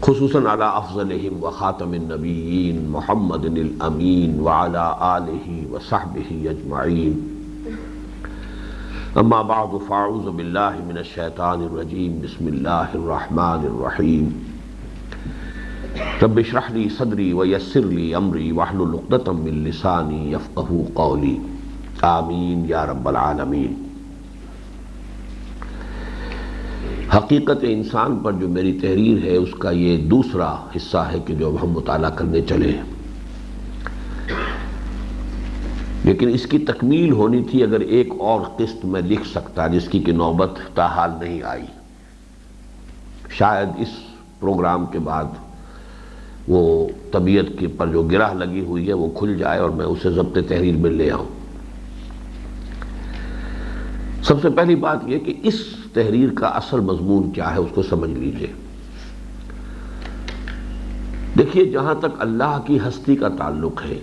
خصوصاً علی افضلہم وخاتم النبیین محمد الامین وعلی آلہ وصحبہ اجمعین اما بعد فاعوذ باللہ من الشیطان الرجیم بسم اللہ الرحمن الرحیم رب اشرح لی صدری ویسر لی امری واحلل عقدۃ من لسانی یفقہوا قولی آمین یا رب العالمین۔ حقیقت انسان پر جو میری تحریر ہے اس کا یہ دوسرا حصہ ہے کہ جو ہم مطالعہ کرنے چلے ہیں، لیکن اس کی تکمیل ہونی تھی اگر ایک اور قسط میں لکھ سکتا جس کی کہ نوبت تاحال نہیں آئی۔ شاید اس پروگرام کے بعد وہ طبیعت کے پر جو گرہ لگی ہوئی ہے وہ کھل جائے اور میں اسے ضبط تحریر میں لے آؤں۔ سب سے پہلی بات یہ کہ اس تحریر کا اصل مضمون کیا ہے اس کو سمجھ لیجئے۔ دیکھیے، جہاں تک اللہ کی ہستی کا تعلق ہے،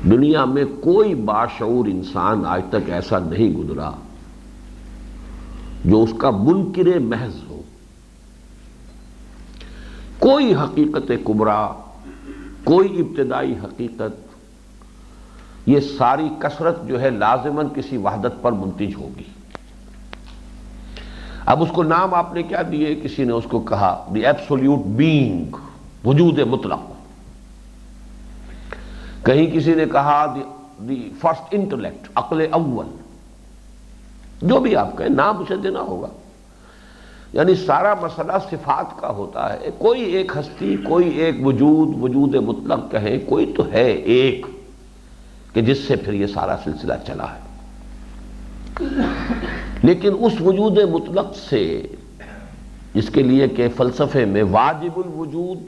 دنیا میں کوئی باشعور انسان آج تک ایسا نہیں گزرا جو اس کا منکر محض ہو۔ کوئی حقیقت کبریٰ، کوئی ابتدائی حقیقت، یہ ساری کثرت جو ہے لازماً کسی وحدت پر منتج ہوگی۔ اب اس کو نام آپ نے کیا دیے؟ کسی نے اس کو کہا دی ایبسولوٹ بینگ، وجود مطلق، کہیں کسی نے کہا دی فرسٹ انٹلیکٹ، عقل اول، جو بھی آپ کہیں نام اسے دینا ہوگا۔ یعنی سارا مسئلہ صفات کا ہوتا ہے۔ کوئی ایک ہستی، کوئی ایک وجود مطلق کہیں، کوئی تو ہے ایک کہ جس سے پھر یہ سارا سلسلہ چلا ہے۔ لیکن اس وجود مطلق سے، اس کے لیے کہ فلسفے میں واجب الوجود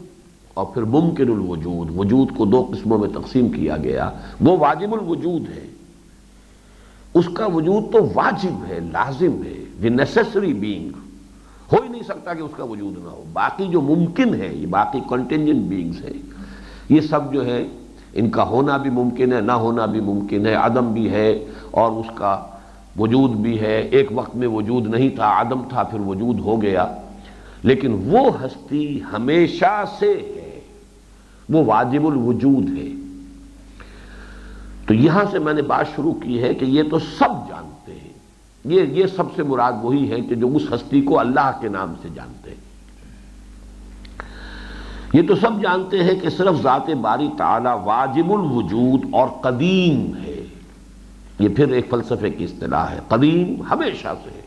اور پھر ممکن الوجود، وجود کو دو قسموں میں تقسیم کیا گیا۔ وہ واجب الوجود ہے، اس کا وجود تو واجب ہے، لازم ہے، دی نیسیسری بینگ، ہو ہی نہیں سکتا کہ اس کا وجود نہ ہو۔ باقی جو ممکن ہے، یہ باقی کنٹینجنٹ بینگز ہیں، یہ سب جو ہے ان کا ہونا بھی ممکن ہے، نہ ہونا بھی ممکن ہے، عدم بھی ہے اور اس کا وجود بھی ہے۔ ایک وقت میں وجود نہیں تھا، عدم تھا، پھر وجود ہو گیا، لیکن وہ ہستی ہمیشہ سے ہے، وہ واجب الوجود ہے۔ تو یہاں سے میں نے بات شروع کی ہے کہ یہ تو سب جانتے ہیں، یہ سب سے مراد وہی ہے کہ جو اس ہستی کو اللہ کے نام سے جانتے ہیں۔ یہ تو سب جانتے ہیں کہ صرف ذات باری تعالی واجب الوجود اور قدیم ہے۔ یہ پھر ایک فلسفے کی اصطلاح ہے، قدیم، ہمیشہ سے ہے۔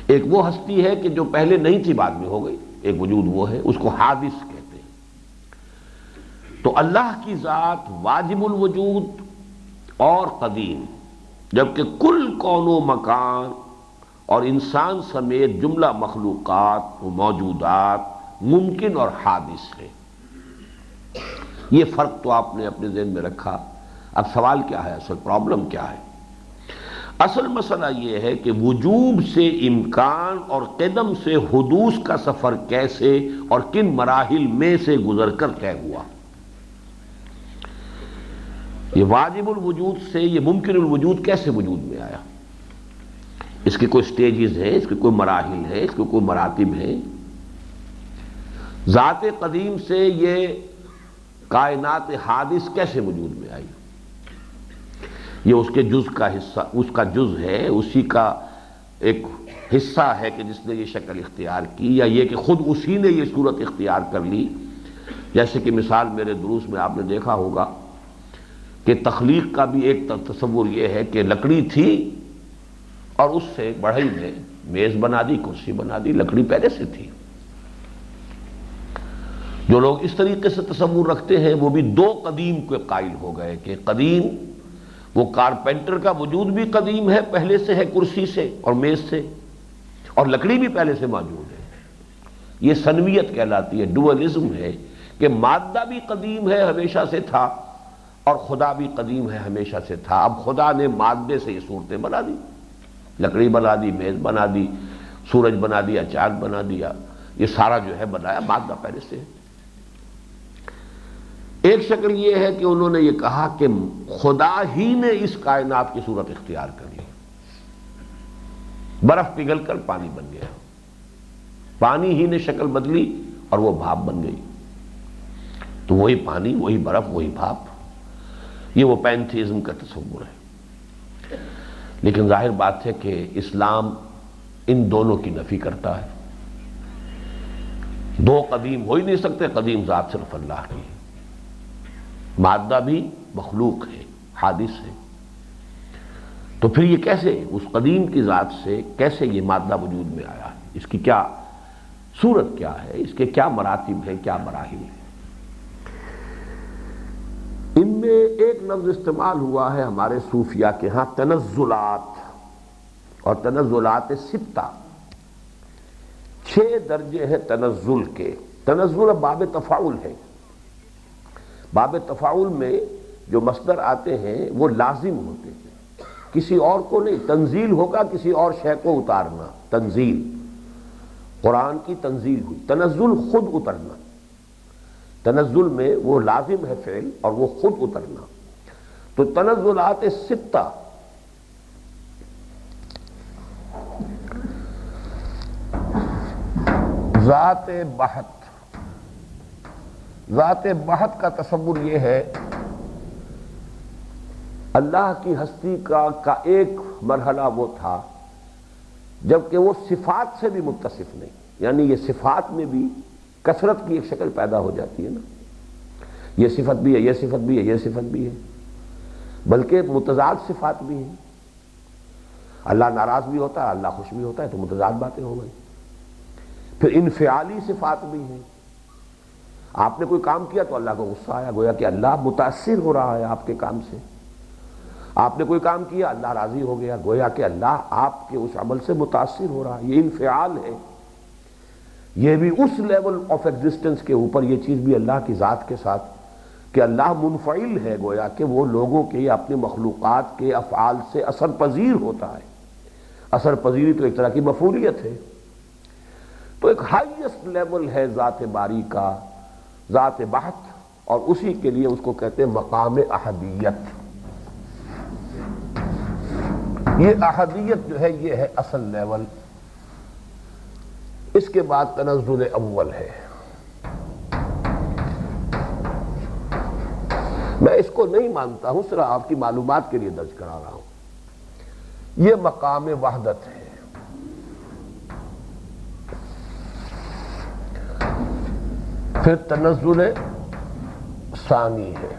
ایک وہ ہستی ہے کہ جو پہلے نہیں تھی بعد میں ہو گئی، ایک وجود وہ ہے، اس کو حادث کہتے ہیں۔ تو اللہ کی ذات واجب الوجود اور قدیم، جبکہ کل کون و مکان اور انسان سمیت جملہ مخلوقات و موجودات ممکن اور حادث ہے۔ یہ فرق تو آپ نے اپنے ذہن میں رکھا۔ اب سوال کیا ہے، اصل پرابلم کیا ہے؟ اصل مسئلہ یہ ہے کہ وجوب سے امکان اور قدم سے حدوث کا سفر کیسے اور کن مراحل میں سے گزر کر طے ہوا۔ یہ واجب الوجود سے یہ ممکن الوجود کیسے وجود میں آیا؟ اس کے کوئی سٹیجز ہیں، اس کے کوئی مراحل ہیں، اس کے کوئی مراتب ہیں۔ ذات قدیم سے یہ کائنات حادث کیسے وجود میں آئی؟ یہ اس کے جز کا حصہ، اس کا جز ہے، اسی کا ایک حصہ ہے کہ جس نے یہ شکل اختیار کی، یا یہ کہ خود اسی نے یہ صورت اختیار کر لی۔ جیسے کہ مثال میرے دروس میں آپ نے دیکھا ہوگا کہ تخلیق کا بھی ایک تصور یہ ہے کہ لکڑی تھی اور اس سے بڑھئی نے میز بنا دی، کرسی بنا دی، لکڑی پہلے سے تھی۔ جو لوگ اس طریقے سے تصور رکھتے ہیں وہ بھی دو قدیم کے قائل ہو گئے کہ قدیم وہ کارپینٹر کا وجود بھی قدیم ہے، پہلے سے ہے، کرسی سے اور میز سے، اور لکڑی بھی پہلے سے موجود ہے۔ یہ سنویت کہلاتی ہے، ڈوئلزم ہے کہ مادہ بھی قدیم ہے، ہمیشہ سے تھا، اور خدا بھی قدیم ہے، ہمیشہ سے تھا۔ اب خدا نے مادے سے یہ صورتیں بنا دی، لکڑی بنا دی، میز بنا دی، سورج بنا دیا، چاند بنا دیا، یہ سارا جو ہے بنایا مادہ پہلے سے ہے۔ ایک شکل یہ ہے کہ انہوں نے یہ کہا کہ خدا ہی نے اس کائنات کی صورت اختیار کر لی، برف پگھل کر پانی بن گیا، پانی ہی نے شکل بدلی اور وہ بھاپ بن گئی. تو وہی پانی، وہی برف، وہی بھاپ، یہ وہ پینتھیزم کا تصور ہے. لیکن ظاہر بات ہے کہ اسلام ان دونوں کی نفی کرتا ہے. دو قدیم ہو ہی نہیں سکتے، قدیم ذات صرف اللہ کی ہے. مادہ بھی مخلوق ہے، حادث ہے. تو پھر یہ کیسے اس قدیم کی ذات سے کیسے یہ مادہ وجود میں آیا ہے؟ اس کی کیا صورت کیا ہے؟ اس کے کیا مراتب ہیں، کیا مراحل ہیں؟ ان میں ایک لفظ استعمال ہوا ہے ہمارے صوفیہ کے ہاں، تنزلات، اور تنزلات ستہ. 6 درجے ہیں تنزل کے. تنزل باب تفاعل ہے. باب تفاعل میں جو مصدر آتے ہیں وہ لازم ہوتے ہیں، کسی اور کو نہیں. تنزیل ہوگا کسی اور شے کو اتارنا، تنزیل. قرآن کی تنزیل ہوئی. تنزل خود اترنا. تنزل میں وہ لازم ہے فعل اور وہ خود اترنا. تو تنزلات ستہ، ذات بحت. ذات بحت کا تصور یہ ہے اللہ کی ہستی کا ایک مرحلہ وہ تھا جبکہ وہ صفات سے بھی متصف نہیں. یعنی یہ صفات میں بھی کثرت کی ایک شکل پیدا ہو جاتی ہے نا. یہ صفت بھی ہے، یہ صفت بھی ہے، یہ صفت بھی ہے، بلکہ متضاد صفات بھی ہیں. اللہ ناراض بھی ہوتا ہے، اللہ خوش بھی ہوتا ہے، تو متضاد باتیں ہو گئی. پھر انفعالی صفات بھی ہیں. آپ نے کوئی کام کیا تو اللہ کو غصہ آیا، گویا کہ اللہ متاثر ہو رہا ہے آپ کے کام سے. آپ نے کوئی کام کیا، اللہ راضی ہو گیا، گویا کہ اللہ آپ کے اس عمل سے متاثر ہو رہا ہے. یہ انفعال ہے. یہ بھی اس لیول آف ایگزسٹنس کے اوپر یہ چیز بھی اللہ کی ذات کے ساتھ کہ اللہ منفعل ہے، گویا کہ وہ لوگوں کے یا اپنے مخلوقات کے افعال سے اثر پذیر ہوتا ہے. اثر پذیری تو ایک طرح کی مفعولیت ہے. تو ایک ہائیسٹ لیول ہے ذات باری کا، ذات بحت، اور اسی کے لیے اس کو کہتے ہیں مقام احدیت. یہ احدیت جو ہے یہ ہے اصل لیول. اس کے بعد تنزل اول ہے. میں اس کو نہیں مانتا ہوں، صرف آپ کی معلومات کے لیے درج کرا رہا ہوں. یہ مقام وحدت ہے. پھر تنزل ثانی ہے.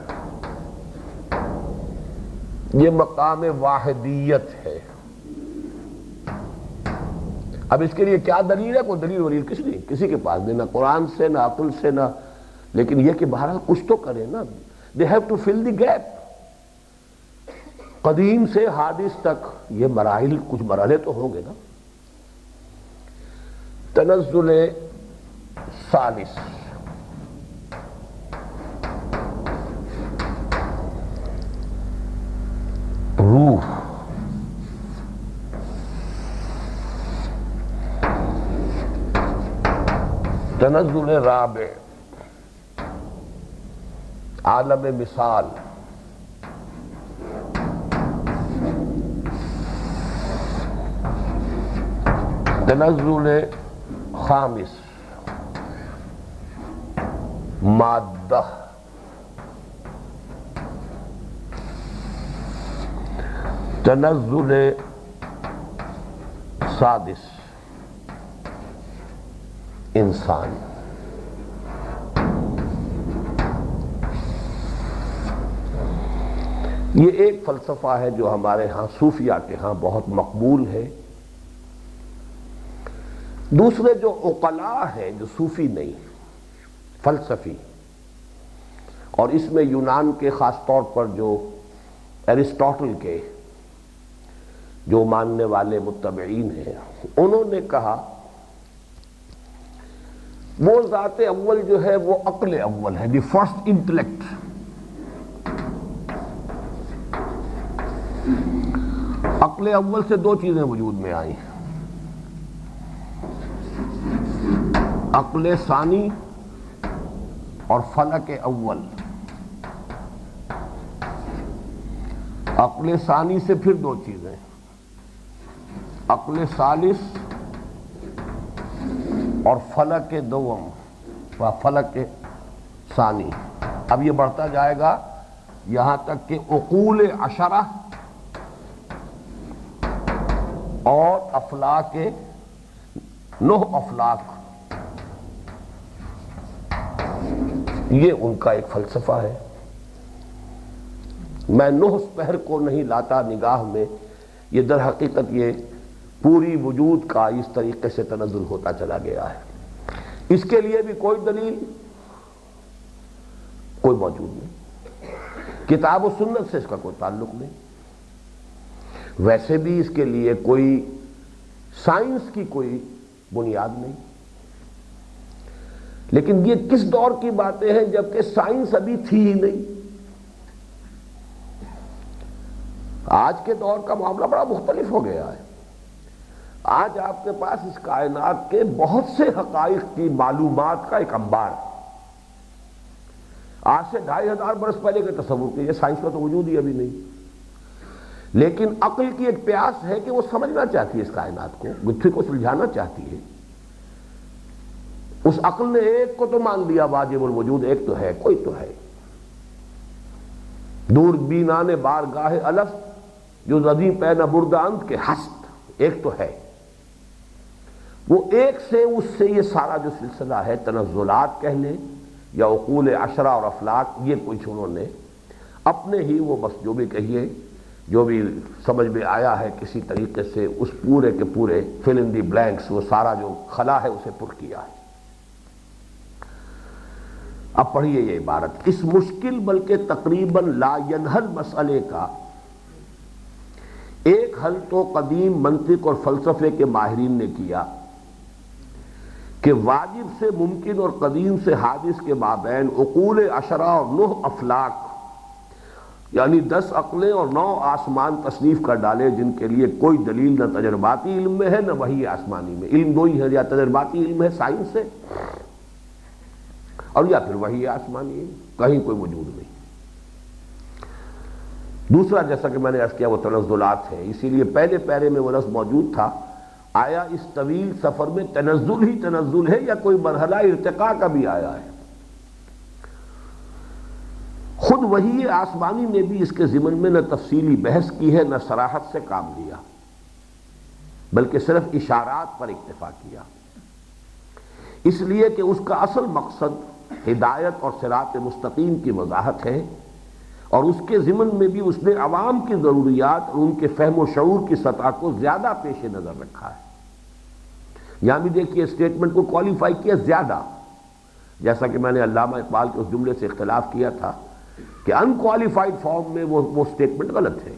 یہ مقام واحدیت ہے. اب اس کے لیے کیا دلیل ہے؟ کوئی دلیل ولیل کسی کے پاس نہیں، نہ قرآن سے، نہ عقل سے، نہ. لیکن یہ کہ بہرحال کچھ تو کرے نا. They have to fill the gap. قدیم سے حادث تک یہ مراحل، کچھ مرحلے تو ہوں گے نا. تنزل ثالث، روح. تنزل رابع، عالم مثال. تنزل خامس، مادہ. تنزل سادس، انسان. یہ ایک فلسفہ ہے جو ہمارے ہاں صوفیہ کے ہاں بہت مقبول ہے. دوسرے جو عقلاء ہیں، جو صوفی نہیں، فلسفی، اور اس میں یونان کے خاص طور پر جو ایرسٹاٹل کے جو ماننے والے متبعین ہیں، انہوں نے کہا وہ ذات اول جو ہے وہ عقل اول ہے، دی فرسٹ انٹلیکٹ. عقل اول سے دو چیزیں وجود میں آئی، عقل ثانی اور فلک اول. عقل ثانی سے پھر دو چیزیں، عقل ثالث اور فلک دوم و فلک ثانی. اب یہ بڑھتا جائے گا یہاں تک کہ عقول عشرہ اور افلاک 9 افلاک، یہ ان کا ایک فلسفہ ہے. میں 9 سپہر کو نہیں لاتا نگاہ میں، یہ در حقیقت یہ پوری وجود کا اس طریقے سے تنزل ہوتا چلا گیا ہے. اس کے لیے بھی کوئی دلیل کوئی موجود نہیں، کتاب و سنت سے اس کا کوئی تعلق نہیں. ویسے بھی اس کے لیے کوئی سائنس کی کوئی بنیاد نہیں. لیکن یہ کس دور کی باتیں ہیں جبکہ سائنس ابھی تھی ہی نہیں. آج کے دور کا معاملہ بڑا مختلف ہو گیا ہے. آج آپ کے پاس اس کائنات کے بہت سے حقائق کی معلومات کا ایک انبار. آج سے 2500 برس پہلے کے تصور کے یہ سائنس کا تو وجود ہی ابھی نہیں. لیکن عقل کی ایک پیاس ہے کہ وہ سمجھنا چاہتی ہے اس کائنات کو، گتھے کو سلجھانا چاہتی ہے. اس عقل نے ایک کو تو مان لیا واجب الوجود، ایک تو ہے، کوئی تو ہے. دور بینان بارگاہ الف جو زدی پین برداند کے ہست، ایک تو ہے. وہ ایک سے اس سے یہ سارا جو سلسلہ ہے تنزلات کہہ لیں یا عقول عشرہ اور افلاک، یہ کچھ انہوں نے اپنے ہی وہ بس جو بھی کہیے جو بھی سمجھ میں آیا ہے کسی طریقے سے اس پورے کے پورے فل ان دی بلینکس، وہ سارا جو خلا ہے اسے پر کیا ہے. اب پڑھیے یہ عبارت. اس مشکل بلکہ تقریباً لا ینحل مسئلے کا ایک حل تو قدیم منطق اور فلسفے کے ماہرین نے کیا کہ واجب سے ممکن اور قدیم سے حادث کے مابین عقول عشرہ اور 9 افلاک یعنی 10 عقلیں اور 9 آسمان تصنیف کر ڈالے، جن کے لیے کوئی دلیل نہ تجرباتی علم میں ہے نہ وحی آسمانی میں. علم دو ہی ہے، یا تجرباتی علم ہے سائنس سے، اور یا پھر وحی آسمانی ہے، کہیں کوئی وجود نہیں. دوسرا جیسا کہ میں نے عرض کیا وہ تنزلات ہے، اسی لیے پہلے پیرے میں وہ لفظ موجود تھا. آیا اس طویل سفر میں تنزل ہی تنزل ہے یا کوئی مرحلہ ارتقاء کا بھی آیا ہے؟ خود وحی آسمانی نے بھی اس کے ضمن میں نہ تفصیلی بحث کی ہے نہ صراحت سے کام لیا، بلکہ صرف اشارات پر اکتفا کیا. اس لیے کہ اس کا اصل مقصد ہدایت اور صراط مستقیم کی وضاحت ہے، اور اس کے ضمن میں بھی اس نے عوام کی ضروریات اور ان کے فہم و شعور کی سطح کو زیادہ پیش نظر رکھا ہے. یہاں بھی دیکھیے اسٹیٹمنٹ کو کوالیفائی کیا زیادہ، جیسا کہ میں نے علامہ اقبال کے اس جملے سے اختلاف کیا تھا کہ ان کوالیفائڈ فارم میں وہ اسٹیٹمنٹ غلط ہے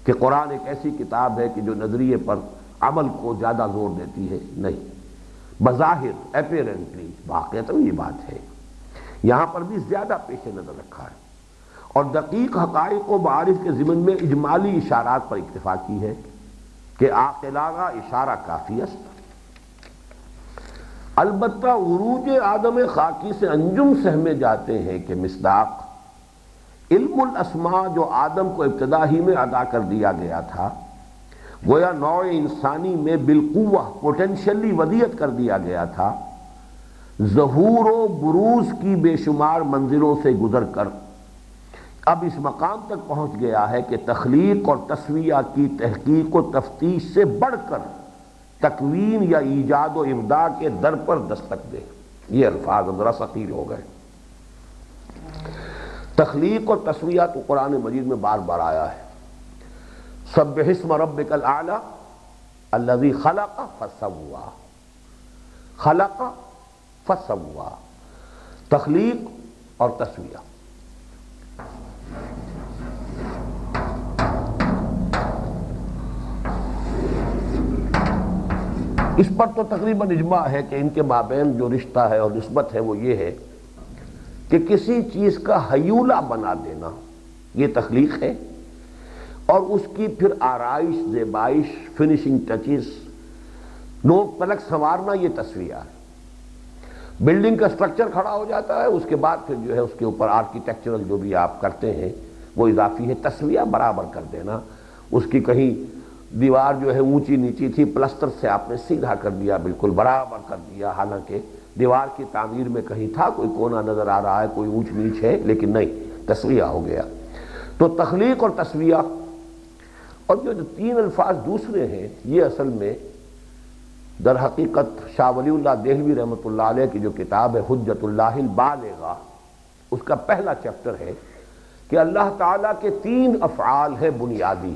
کہ قرآن ایک ایسی کتاب ہے کہ جو نظریے پر عمل کو زیادہ زور دیتی ہے. نہیں، بظاہر اپیرنٹلی واقعتاً یہ بات ہے. یہاں پر بھی زیادہ پیش نظر رکھا ہے اور دقیق حقائق و معارف کے ضمن میں اجمالی اشارات پر اکتفا کی ہے کہ عاقلانہ اشارہ کافی است. البتہ عروج آدم خاکی سے انجم سہمے جاتے ہیں کہ مصداق علم الاسماء جو آدم کو ابتدا ہی میں ادا کر دیا گیا تھا، گویا نوع انسانی میں بالقوہ پوٹینشلی ودیت کر دیا گیا تھا، ظہور و بروز کی بے شمار منزلوں سے گزر کر اب اس مقام تک پہنچ گیا ہے کہ تخلیق اور تسویہ کی تحقیق و تفتیش سے بڑھ کر تکوین یا ایجاد و ابداع کے در پر دستک دے. یہ الفاظ ذرا ثقیل ہو گئے. تخلیق اور تسویہ تو قرآن مجید میں بار بار آیا ہے. سبح اسم ربک الاعلی الذی خلق فسوی، خلق فسوی، تخلیق اور تسویہ. اس پر تو تقریباً اجماع ہے کہ ان کے مابین جو رشتہ ہے اور نسبت ہے وہ یہ ہے کہ کسی چیز کا حیولہ بنا دینا یہ تخلیق ہے، اور اس کی پھر آرائش، زیبائش، فنیشنگ ٹچز، نوک پلک سنوارنا یہ تسویہ ہے. بلڈنگ کا سٹرکچر کھڑا ہو جاتا ہے، اس کے بعد پھر جو ہے اس کے اوپر آرکیٹیکچرل جو بھی آپ کرتے ہیں وہ اضافی ہے. تسویہ برابر کر دینا، اس کی کہیں دیوار جو ہے اونچی نیچی تھی، پلسٹر سے آپ نے سیدھا کر دیا، بالکل برابر کر دیا، حالانکہ دیوار کی تعمیر میں کہیں تھا کوئی کونا نظر آ رہا ہے، کوئی اونچ نیچ ہے، لیکن نہیں، تسویہ ہو گیا۔ تو تخلیق اور تسویہ، اور جو تین الفاظ دوسرے ہیں، یہ اصل میں در حقیقت شاہ ولی اللہ دہلوی رحمۃ اللہ علیہ کی جو کتاب ہے حجت اللہ البالغہ، اس کا پہلا چیپٹر ہے کہ اللہ تعالیٰ کے تین افعال ہیں بنیادی،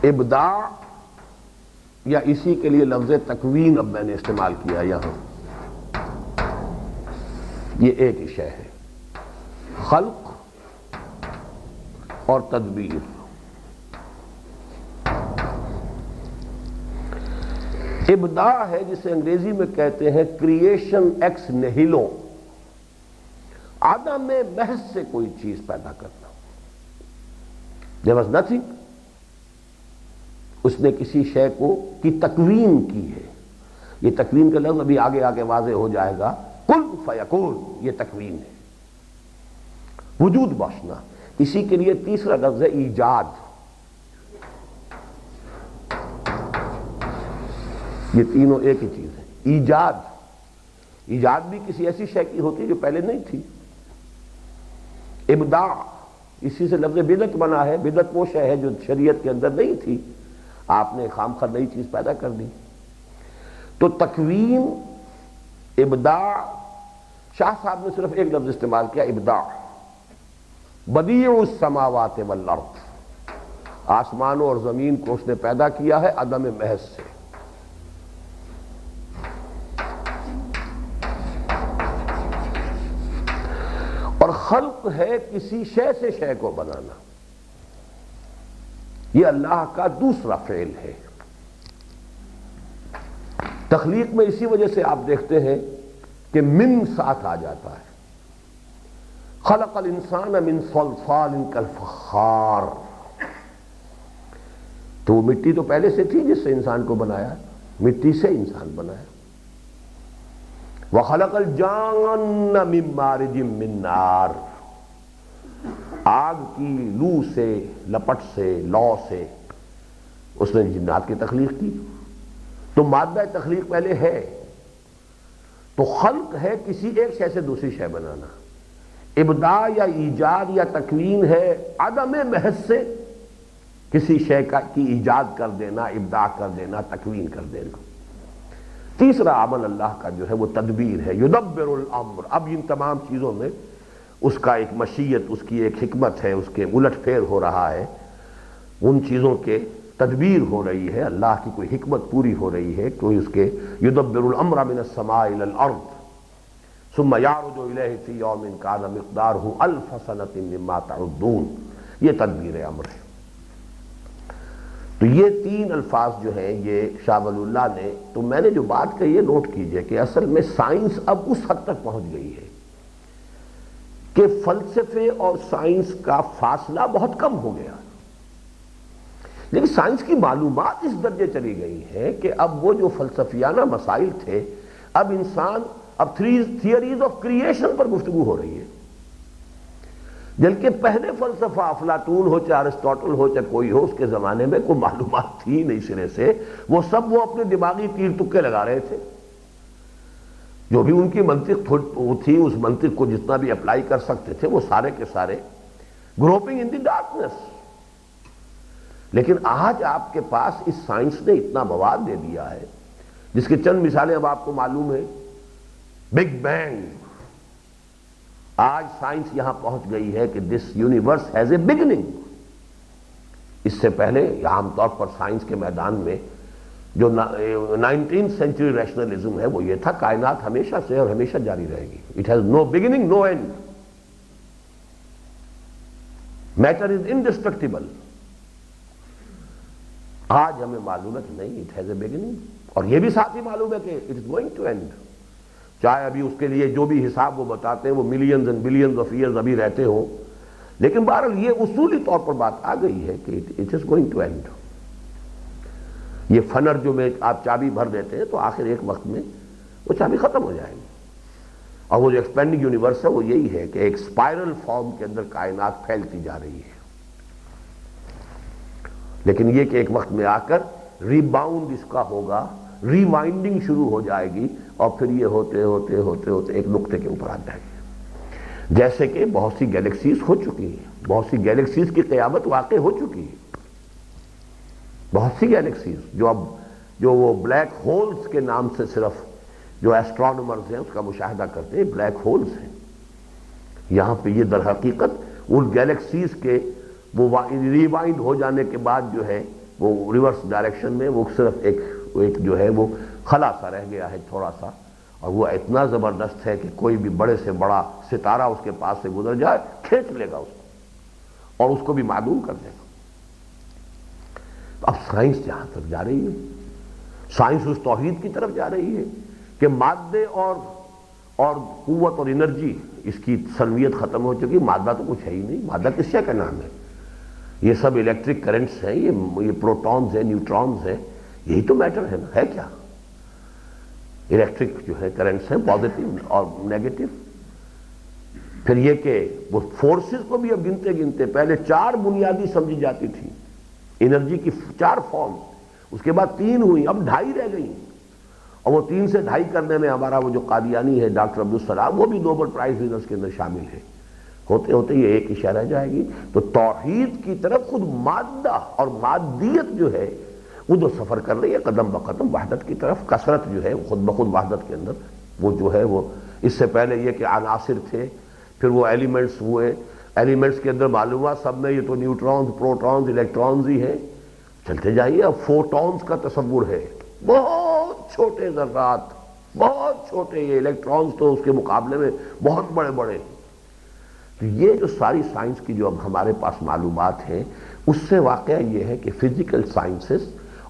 ابداع، یا اسی کے لیے لفظ تکوین اب میں نے استعمال کیا یہاں، یہ ایک ہی شے ہے، خلق اور تدبیر۔ ابداع ہے جسے انگریزی میں کہتے ہیں کریشن ایکس نہیلو، عدم محض سے کوئی چیز پیدا کرنا، there was nothing، اس نے کسی شے کو کی تکوین کی ہے۔ یہ تکوین کا لفظ ابھی آگے آگے واضح ہو جائے گا، کن فیکون، یہ تکوین ہے، وجود بخشنا۔ اسی کے لیے تیسرا لفظ ہے ایجاد، یہ تینوں ایک ہی چیز ہے۔ ایجاد، ایجاد بھی کسی ایسی شے کی ہوتی ہے جو پہلے نہیں تھی۔ ابداع، اسی سے لفظ بدعت بنا ہے، بدعت وہ شے ہے جو شریعت کے اندر نہیں تھی، آپ نے خامخواہ نئی چیز پیدا کر دی۔ تو تکوین، ابداع، شاہ صاحب نے صرف ایک لفظ استعمال کیا، ابداع، بدیع السماوات والارض، آسمانوں اور زمین کو اس نے پیدا کیا ہے عدم محض سے۔ اور خلق ہے کسی شے سے شے کو بنانا، یہ اللہ کا دوسرا فعل ہے۔ تخلیق میں اسی وجہ سے آپ دیکھتے ہیں کہ من ساتھ آ جاتا ہے، خلق الانسان من صلصال کالفخار، تو وہ مٹی تو پہلے سے تھی جس سے انسان کو بنایا، مٹی سے انسان بنایا۔ وَخَلَقَ الْجَانَّ مِن مَّارِجٍ مِّن نَّارٍ، آگ کی لو سے، لپٹ سے، لو سے اس نے جنات کی تخلیق کی۔ تو مادہ تخلیق پہلے ہے، تو خلق ہے کسی ایک شے سے دوسری شے بنانا، ابداع یا ایجاد یا تکوین ہے عدم محض سے کسی شے کی ایجاد کر دینا، ابداع کر دینا، تکوین کر دینا۔ تیسرا عمل اللہ کا جو ہے وہ تدبیر ہے، یدبر الامر۔ اب ان تمام چیزوں میں اس کا ایک مشیت، اس کی ایک حکمت ہے، اس کے الٹ پھیر ہو رہا ہے، ان چیزوں کے تدبیر ہو رہی ہے، اللہ کی کوئی حکمت پوری ہو رہی ہے، کوئی اس کے یدبر الامر من السماء الى الارض ثم یعرج الیہ فی یوم کان مقدارہ الف سنۃ مما تعدون، یہ تدبیر امر ہے۔ تو یہ تین الفاظ جو ہیں یہ شاہ ولی اللہ نے، تو میں نے جو بات کہی ہے نوٹ کیجئے کہ اصل میں سائنس اب اس حد تک پہنچ گئی ہے کہ فلسفے اور سائنس کا فاصلہ بہت کم ہو گیا، لیکن سائنس کی معلومات اس درجے چلی گئی ہیں کہ اب وہ جو فلسفیانہ مسائل تھے، اب انسان، اب تھیوریز آف کریشن پر گفتگو ہو رہی ہے، جبکہ پہلے فلسفہ افلاطون ہو چاہے ارسطاٹل ہو چاہے کوئی ہو، اس کے زمانے میں کوئی معلومات تھی نہیں سرے سے، وہ سب وہ اپنے دماغی تیر تکے لگا رہے تھے، جو بھی ان کی منطق تھی، اس منطق کو جتنا بھی اپلائی کر سکتے تھے وہ سارے کے سارے گروپنگ ان دی ڈارکنیس۔ لیکن آج آپ کے پاس اس سائنس نے اتنا مواد دے دیا ہے، جس کی چند مثالیں اب آپ کو معلوم ہے، بگ بینگ، آج سائنس یہاں پہنچ گئی ہے کہ this universe has a beginning. اس سے پہلے عام طور پر سائنس کے میدان میں جو 19th سینچری ریشنلزم ہے وہ یہ تھا، کائنات ہمیشہ سے اور ہمیشہ جاری رہے گی، it has no beginning no end, matter is indestructible. آج ہمیں معلوم ہے کہ نہیں، اٹ ہیز اے بگننگ، اور یہ بھی ساتھ ہی معلوم ہے کہ it is going to end, چاہے ابھی اس کے لیے جو بھی حساب وہ بتاتے ہیں وہ millions and billions of years ابھی رہتے ہوں، لیکن بہرحال یہ اصولی طور پر بات آ گئی ہے کہ it is going to end. یہ فنر جو میں آپ چابی بھر دیتے ہیں تو آخر ایک وقت میں وہ چابی ختم ہو جائے گی، اور وہ جو ایکسپینڈنگ یونیورس ہے وہ یہی ہے کہ ایک سپائرل فارم کے اندر کائنات پھیلتی جا رہی ہے۔ لیکن یہ کہ ایک وقت میں آ کر ریباؤنڈ اس کا ہوگا، ریوائنڈنگ شروع ہو جائے گی، اور پھر یہ ہوتے ہوتے ہوتے ہوتے ایک نقطے کے اوپر آ جائے گی۔ جیسے کہ بہت سی گیلیکسیز ہو چکی ہیں، بہت سی گیلیکسیز کی قیامت واقع ہو چکی ہے، بہت سی گیلیکسیز جو وہ بلیک ہولز کے نام سے صرف جو ایسٹرونومرز ہیں اس کا مشاہدہ کرتے ہیں، بلیک ہولز ہیں۔ یہاں پہ یہ در حقیقت ان گیلیکسیز کے وہ ریوائنڈ ہو جانے کے بعد جو ہے وہ ریورس ڈائریکشن میں وہ صرف ایک جو ہے وہ خلا سا رہ گیا ہے تھوڑا سا، اور وہ اتنا زبردست ہے کہ کوئی بھی بڑے سے بڑا ستارہ اس کے پاس سے گزر جائے کھینچ لے گا اس کو اور اس کو بھی معدوم کر دے گا۔ اب سائنس جہاں تک جا رہی ہے، سائنس اس توحید کی طرف جا رہی ہے کہ مادے اور قوت اور انرجی اس کی سلویت ختم ہو چکی، مادہ تو کچھ ہے ہی نہیں، مادہ کس شے کا نام ہے؟ یہ سب الیکٹرک کرنٹس ہیں، یہ پروٹونز ہیں، نیوٹرونز ہیں، یہی تو میٹر ہے نا، ہے کیا؟ الیکٹرک جو ہے کرنٹس ہیں، پازیٹیو اور نیگیٹو۔ پھر یہ کہ وہ فورسز کو بھی اب گنتے گنتے پہلے 4 بنیادی سمجھی جاتی تھی انرجی کی 4 فارم، اس کے بعد 3 ہوئی، اب 2.5 رہ گئی، اور وہ 3 سے 2.5 کرنے میں ہمارا وہ جو قادیانی ہے ڈاکٹر عبدالسلام وہ بھی نوبل پرائز ونرز کے اندر شامل ہے۔ ہوتے ہوتے یہ ایک اشارہ رہ جائے گی تو توحید کی طرف خود مادہ اور مادیت جو ہے وہ جو سفر کر رہی ہے قدم بقدم وحدت کی طرف، کثرت جو ہے خود بخود وحدت کے اندر وہ جو ہے وہ اس سے پہلے یہ کہ عناصر تھے، پھر وہ ایلیمنٹس ہوئے، ایلیمنٹس کے اندر معلوم ہوا سب میں یہ تو نیوٹرونز، پروٹونز، الیکٹرونز ہی ہیں، چلتے جائیے اب فوٹونز کا تصور ہے، بہت چھوٹے ذرات، بہت چھوٹے، یہ الیکٹرونز تو اس کے مقابلے میں بہت بڑے بڑے ہیں۔ تو یہ جو ساری سائنس کی جو اب ہمارے پاس معلومات ہیں اس سے واقعہ یہ ہے کہ فزیکل سائنسز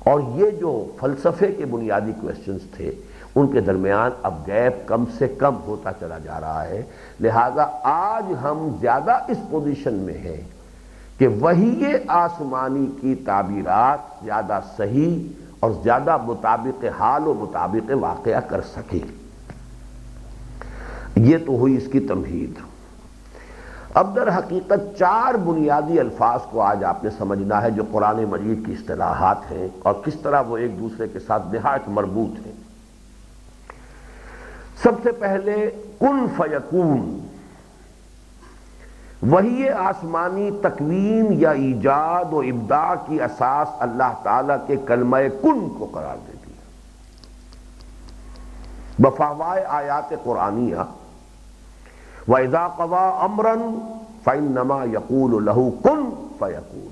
اور یہ جو فلسفے کے بنیادی کویسچنز تھے ان کے درمیان اب گیپ کم سے کم ہوتا چلا جا رہا ہے، لہذا آج ہم زیادہ اس پوزیشن میں ہیں کہ وحی آسمانی کی تعبیرات زیادہ صحیح اور زیادہ مطابق حال و مطابق واقعہ کر سکیں۔ یہ تو ہوئی اس کی تمہید۔ اب در حقیقت 4 بنیادی الفاظ کو آج آپ نے سمجھنا ہے جو قرآن مجید کی اصطلاحات ہیں اور کس طرح وہ ایک دوسرے کے ساتھ نہایت مربوط ہیں۔ سب سے پہلے کن فیکون، وحی آسمانی تکوین یا ایجاد و ابداع کی اساس اللہ تعالیٰ کے کلمہ کن کو قرار دیتی ہے بفاوائے آیات قرآنیہ۔ وَإِذَا قَضَىٰ أَمْرًا فَإِنَّمَا يَقُولُ لَهُ كُن فَيَكُونُ۔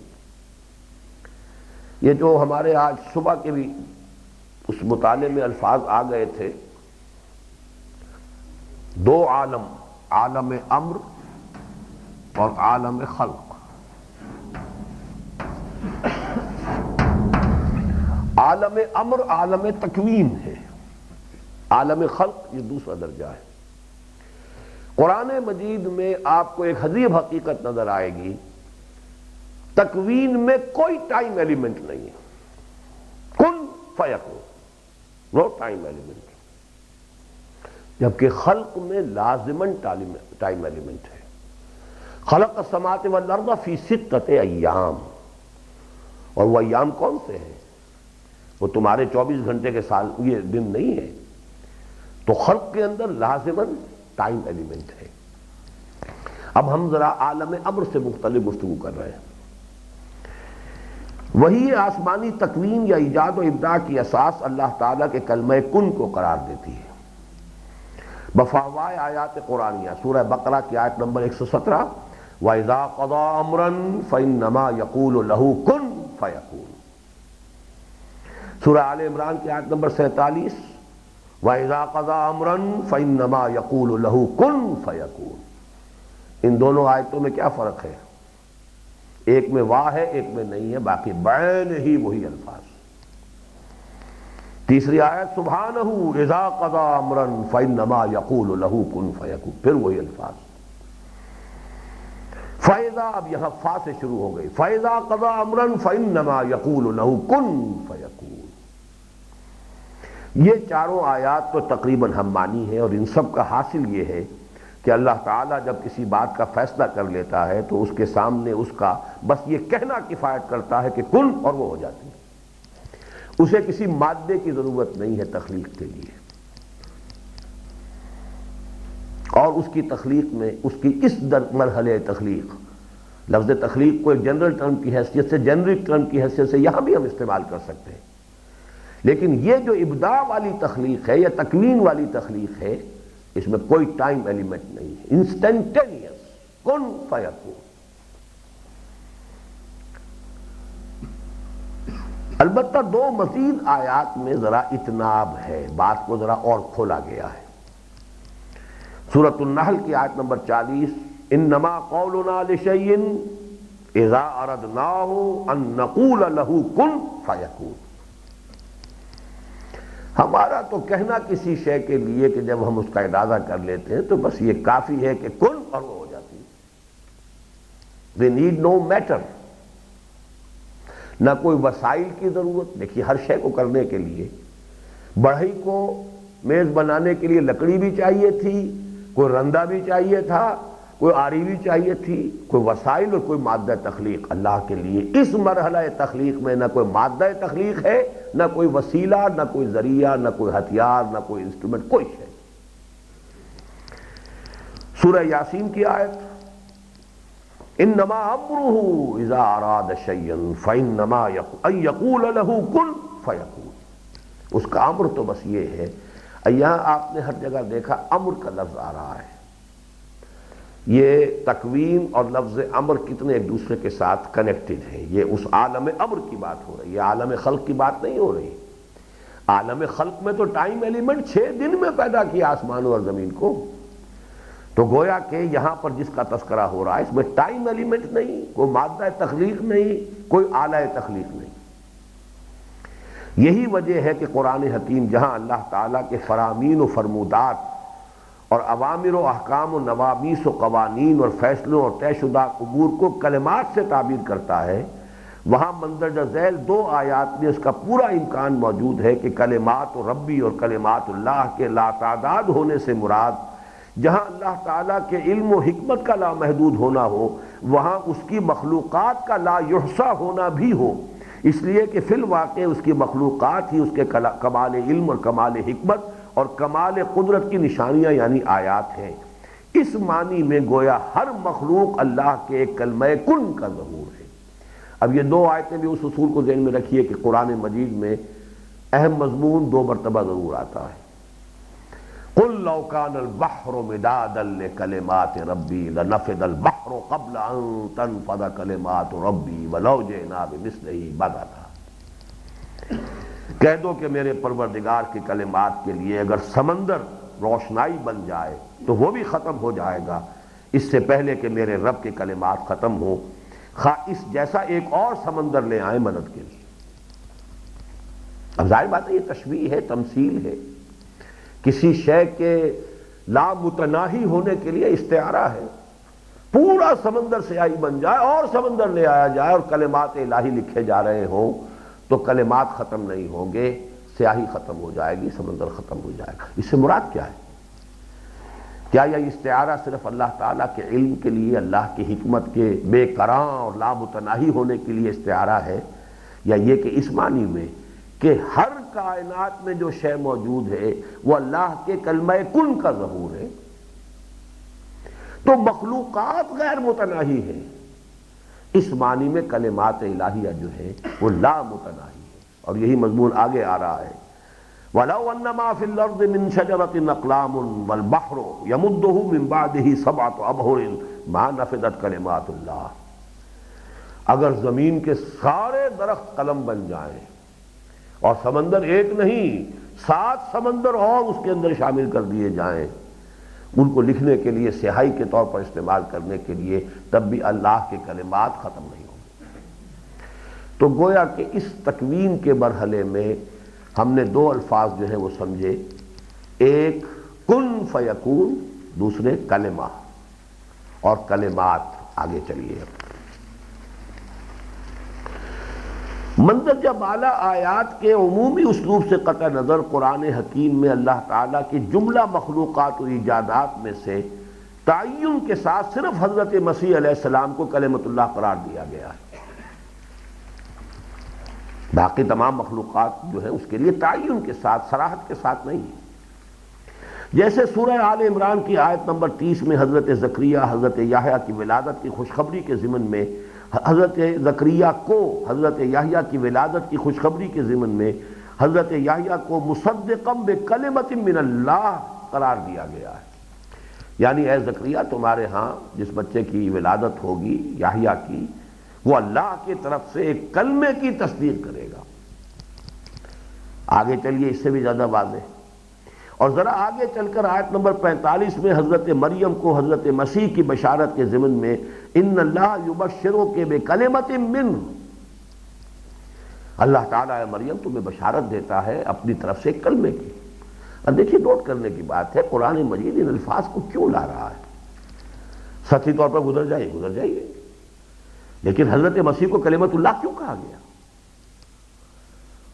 یہ جو ہمارے آج صبح کے بھی اس مطالعے میں الفاظ آ گئے تھے، 2 عالم، عالم امر اور عالم خلق۔ عالم امر عالم تکوین ہے، عالم خلق یہ دوسرا درجہ ہے۔ قرآن مجید میں آپ کو ایک عجیب حقیقت نظر آئے گی، تکوین میں کوئی ٹائم ایلیمنٹ نہیں ہے، کن فیکون، نو ٹائم ایلیمنٹ، جبکہ خلق میں لازماً ٹائم ایلیمنٹ ہے۔ خلق السماوات والارض فی 6 ایام، اور وہ ایام کون سے ہیں؟ وہ تمہارے 24 گھنٹے کے سال یہ دن نہیں ہے، تو خلق کے اندر لازماً ٹائم ایلیمنٹ ہے۔ اب ہم ذرا عالم امر سے مختلف گفتگو کر رہے ہیں۔ وہی آسمانی تکوین یا ایجاد و ابداع کی اساس اللہ تعالیٰ کے کلمہ کن کو قرار دیتی ہے بفاوائے آیات قرآنیہ۔ سورہ بقرہ کی آیت نمبر 117، وَإِذَا قَضَىٰ أَمْرًا فَإِنَّمَا يَقُولُ لَهُ كُن فَيَكُونُ۔ سورہ آل عمران کی آیت نمبر 47، وَإِذَا قَضَىٰ أَمْرًا فَإِنَّمَا يَقُولُ لَهُ كُن فَيَكُونُ۔ ان دونوں آیتوں میں کیا فرق ہے؟ ایک میں واہ ہے، ایک میں نہیں ہے، باقی بعین ہی وہی الفاظ۔ تیسری آیت سبحانہ اذا قضى امرا فانما يقول له كن فيكون، پھر وہی الفاظ۔ فاذا، اب یہاں فا سے شروع ہو گئی، فاذا قضى امرا فانما يقول له كن فيكون۔ یہ چاروں آیات تو تقریباً ہم معنی ہیں، اور ان سب کا حاصل یہ ہے کہ اللہ تعالیٰ جب کسی بات کا فیصلہ کر لیتا ہے تو اس کے سامنے اس کا بس یہ کہنا کفایت کرتا ہے کہ کن، اور وہ ہو جاتی ہے۔ اسے کسی مادے کی ضرورت نہیں ہے تخلیق کے لیے، اور اس کی تخلیق میں اس کی اس مرحلے تخلیق، لفظ تخلیق کو ایک جنرل ٹرم کی حیثیت سے، جنرک ٹرم کی حیثیت سے یہاں بھی ہم استعمال کر سکتے ہیں، لیکن یہ جو ابداع والی تخلیق ہے یا تکوین والی تخلیق ہے، اس میں کوئی ٹائم ایلیمنٹ نہیں ہے، انسٹنٹینیس، کن فیکون۔ البتہ دو مزید آیات میں ذرا اتناب ہے، بات کو ذرا اور کھولا گیا ہے۔ سورۃ النحل کی آیت نمبر 40، انما قولنا لشیء اذا اردناہ ان نقول لہ کن فیکون۔ ہمارا تو کہنا کسی شے کے لیے کہ جب ہم اس کا ارادہ کر لیتے ہیں تو بس یہ کافی ہے کہ کن، اور وہ ہو جاتی ہے۔ We need no matter، نہ کوئی وسائل کی ضرورت۔ دیکھیے ہر شے کو کرنے کے لیے، بڑھئی کو میز بنانے کے لیے لکڑی بھی چاہیے تھی، کوئی رندہ بھی چاہیے تھا، کوئی آری بھی چاہیے تھی، کوئی وسائل اور کوئی مادہ تخلیق۔ اللہ کے لیے اس مرحلہ تخلیق میں نہ کوئی مادہ تخلیق ہے، نہ کوئی وسیلہ، نہ کوئی ذریعہ، نہ کوئی ہتھیار، نہ کوئی انسٹرومنٹ، کوئی شے۔ سورہ یاسین کی آیت، انما امرہ اذا اراد شیئا فانما ان یقول لہ کن فیکون۔ اس کا امر تو بس یہ ہے۔ یہاں آپ نے ہر جگہ دیکھا امر کا لفظ آ رہا ہے۔ یہ تکوین اور لفظ امر کتنے ایک دوسرے کے ساتھ کنیکٹڈ ہیں۔ یہ اس عالم امر کی بات ہو رہی ہے، عالم خلق کی بات نہیں ہو رہی۔ عالم خلق میں تو ٹائم ایلیمنٹ 6 دن میں پیدا کیا آسمانوں اور زمین کو، تو گویا کہ یہاں پر جس کا تذکرہ ہو رہا ہے اس میں ٹائم ایلیمنٹ نہیں، کوئی مادہ تخلیق نہیں، کوئی آلہ تخلیق نہیں۔ یہی وجہ ہے کہ قرآن حکیم جہاں اللہ تعالیٰ کے فرامین و فرمودات اور اوامر و احکام و نوامیس و قوانین اور فیصلوں اور طے شدہ امور کو کلمات سے تعبیر کرتا ہے، وہاں مندرجہ ذیل 2 آیات میں اس کا پورا امکان موجود ہے کہ کلمات و ربی اور کلمات اللہ کے لاتعداد ہونے سے مراد جہاں اللہ تعالیٰ کے علم و حکمت کا لامحدود ہونا ہو، وہاں اس کی مخلوقات کا لا یحصیٰ ہونا بھی ہو، اس لیے کہ فی الواقع اس کی مخلوقات ہی اس کے کمال علم اور کمال حکمت اور کمال قدرت کی نشانیاں یعنی آیات ہیں۔ اس معنی میں گویا ہر مخلوق اللہ کے ایک کلمہ کن کا ظہور ہے۔ اب یہ 2 آیتیں بھی اس اصول کو ذہن میں رکھیے کہ قرآن مجید میں اہم مضمون 2 مرتبہ ضرور آتا ہے۔ قل لو كان البحر مدادا لكلمات ربي لنفد البحر قبل ان تنفد كلمات ربي ولو جئنا بمثله مددا۔ کہہ دو کہ میرے پروردگار کے کلمات کے لیے اگر سمندر روشنائی بن جائے تو وہ بھی ختم ہو جائے گا اس سے پہلے کہ میرے رب کے کلمات ختم ہو، خواہ اس جیسا ایک اور سمندر لے آئیں مدد کے لیے۔ اب ظاہر بات ہے یہ تشبیہ ہے، تمثیل ہے، کسی شے کے لامتناہی ہونے کے لیے استعارہ ہے۔ پورا سمندر سیاہی بن جائے اور سمندر لے آیا جائے اور کلمات الہی لکھے جا رہے ہوں تو کلمات ختم نہیں ہوں گے، سیاہی ختم ہو جائے گی، سمندر ختم ہو جائے گا۔ اس سے مراد کیا ہے؟ کیا یہ استعارہ صرف اللہ تعالیٰ کے علم کے لیے، اللہ کی حکمت کے بے کراں اور لامتناہی ہونے کے لیے استعارہ ہے، یا یہ کہ اس معنی میں کہ ہر کائنات میں جو شے موجود ہے وہ اللہ کے کلمہ کن کا ظہور ہے؟ تو مخلوقات غیر متناہی ہیں، اس معنی میں کلمات الہیہ جو ہے وہ لا متناہی ہے، اور یہی مضمون آگے آ رہا ہے۔ وَلَوْ أَنَّ مَا فِي الْأَرْضِ مِنْ شَجَرَةٍ أَقْلَامٌ وَالْبَحْرُ يَمُدُّهُ مِنْ بَعْدِهِ 7 أَبْحُرٍ مَا نَفِدَتْ كَلِمَاتُ اللَّهِ۔ اگر زمین کے سارے درخت قلم بن جائیں اور سمندر ایک نہیں 7 سمندر اور اس کے اندر شامل کر دیے جائیں ان کو لکھنے کے لیے، سیاہی کے طور پر استعمال کرنے کے لیے، تب بھی اللہ کے کلمات ختم نہیں ہوں گے۔ تو گویا کہ اس تکوین کے مرحلے میں ہم نے 2 الفاظ جو ہیں وہ سمجھے، ایک کن فیکون، دوسرے کلمہ اور کلمات۔ آگے چلیے، مندرجہ بالا آیات کے عمومی اسلوب سے قطع نظر قرآن حکیم میں اللہ تعالیٰ کی جملہ مخلوقات و ایجادات میں سے تعین کے ساتھ صرف حضرت مسیح علیہ السلام کو کلمۃ اللہ قرار دیا گیا ہے، باقی تمام مخلوقات جو ہے اس کے لیے تعین کے ساتھ، صراحت کے ساتھ نہیں ہے۔ جیسے سورہ آل عمران کی آیت نمبر 30 میں حضرت زکریا حضرت یحییٰ کی ولادت کی خوشخبری کے ضمن میں، حضرت زکریا کو حضرت یحییٰ کی ولادت کی خوشخبری کے ضمن میں حضرت یحییٰ کو مصدقا بکلمۃ من اللہ قرار دیا گیا ہے، یعنی اے زکریا تمہارے ہاں جس بچے کی ولادت ہوگی یحییٰ کی، وہ اللہ کی طرف سے ایک کلمے کی تصدیق کرے گا۔ آگے چلیے اس سے بھی زیادہ واضح، اور ذرا آگے چل کر آیت نمبر 45 میں حضرت مریم کو حضرت مسیح کی بشارت کے ضمن میں ان اللہ یبشرک بکلمۃ منہ، اللہ تعالیٰ اے مریم تمہیں بشارت دیتا ہے اپنی طرف سے ایک کلمے کی۔ اب دیکھیے نوٹ کرنے کی بات ہے، قرآن مجید ان الفاظ کو کیوں لا رہا ہے؟ سطحی طور پر گزر جائیے، لیکن حضرت مسیح کو کلمۃ اللہ کیوں کہا گیا؟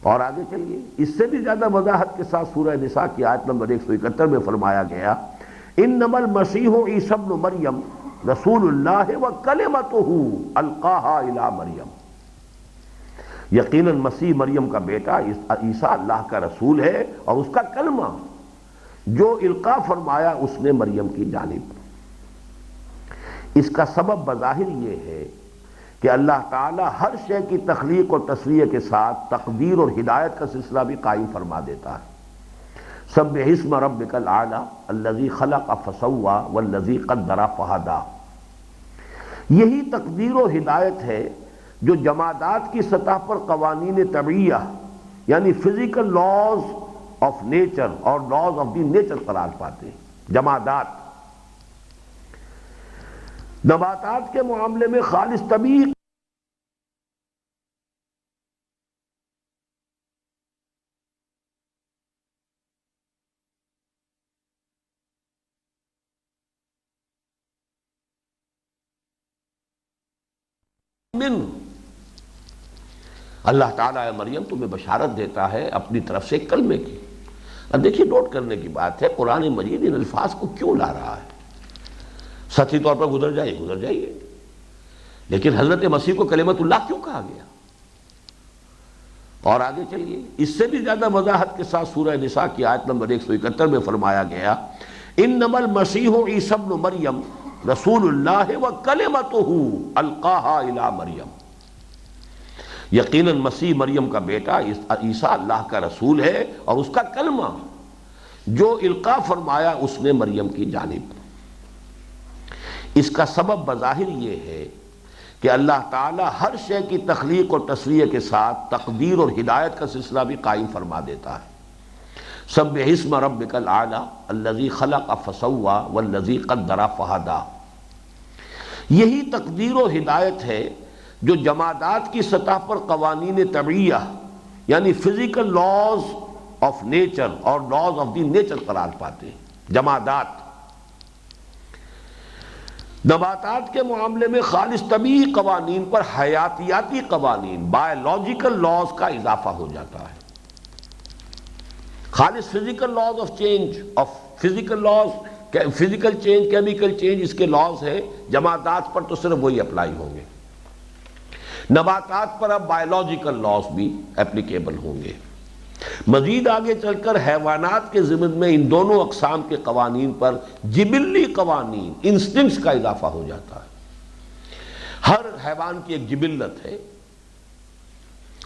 اور آگے چلیے اس سے بھی زیادہ وضاحت کے ساتھ سورہ نساء کی آیت نمبر 171 میں فرمایا گیا انما المسیح عیسی ابن مریم رسول اللہ وکلمتہ القاہا الی مریم، یقیناً مسیح مریم کا بیٹا عیسیٰ اللہ کا رسول ہے اور اس کا کلمہ جو القاء فرمایا اس نے مریم کی جانب۔ اس کا سبب بظاہر یہ ہے کہ اللہ تعالیٰ ہر شے کی تخلیق اور تصویر کے ساتھ تقدیر اور ہدایت کا سلسلہ بھی قائم فرما دیتا ہے۔ سبح اسم ربک الاعلی الذی خلق فسوی والذی قدر فہدی، یہی تقدیر و ہدایت ہے جو جمادات کی سطح پر قوانین طبیعیہ یعنی فزیکل لاز آف نیچر اور لاز آف دی نیچر قرار پاتے ہیں۔ جمادات، نباتات کے معاملے میں خالص طبیعی من اللہ تعالیٰ مریم تمہیں بشارت دیتا ہے اپنی طرف سے کلمے کی۔ اب دیکھیے نوٹ کرنے کی بات ہے، قرآن مجید ان الفاظ کو کیوں لا رہا ہے؟ سطحی طور پر گزر جائیے، لیکن حضرت مسیح کو کلمۃ اللہ کیوں کہا گیا؟ اور آگے چلیے اس سے بھی زیادہ وضاحت کے ساتھ سورہ نساء کی آیت نمبر 171 میں فرمایا گیا انما المسیح عیسی ابن مریم رسول اللہ وکلمتہ القاہا الی مریم، یقیناً مسیح مریم کا بیٹا عیسیٰ اللہ کا رسول ہے اور اس کا کلمہ جو القاء فرمایا اس نے مریم کی جانب۔ اس کا سبب بظاہر یہ ہے کہ اللہ تعالیٰ ہر شے کی تخلیق اور تصویر کے ساتھ تقدیر اور ہدایت کا سلسلہ بھی قائم فرما دیتا ہے۔ سبح اسم ربک الاعلی الذی خلق فسوی والذی قدر فہدی، یہی تقدیر و ہدایت ہے جو جمادات کی سطح پر قوانین طبیعیہ یعنی فزیکل لاز آف نیچر اور لاز آف دی نیچر قرار پاتے ہیں۔ جمادات، نباتات کے معاملے میں خالص طبیعی قوانین پر حیاتیاتی قوانین بایولوجیکل لاز کا اضافہ ہو جاتا ہے۔ خالص physical laws of change of physical laws, physical change, chemical change, اس کے لاز ہیں، جمادات پر تو صرف وہی اپلائی ہوں گے، نباتات پر اب بایولوجیکل لاز بھی اپلیکیبل ہوں گے۔ مزید آگے چل کر حیوانات کے ضمن میں ان دونوں اقسام کے قوانین پر جبلی قوانین، انسٹنکٹس کا اضافہ ہو جاتا ہے۔ ہر حیوان کی ایک جبلت ہے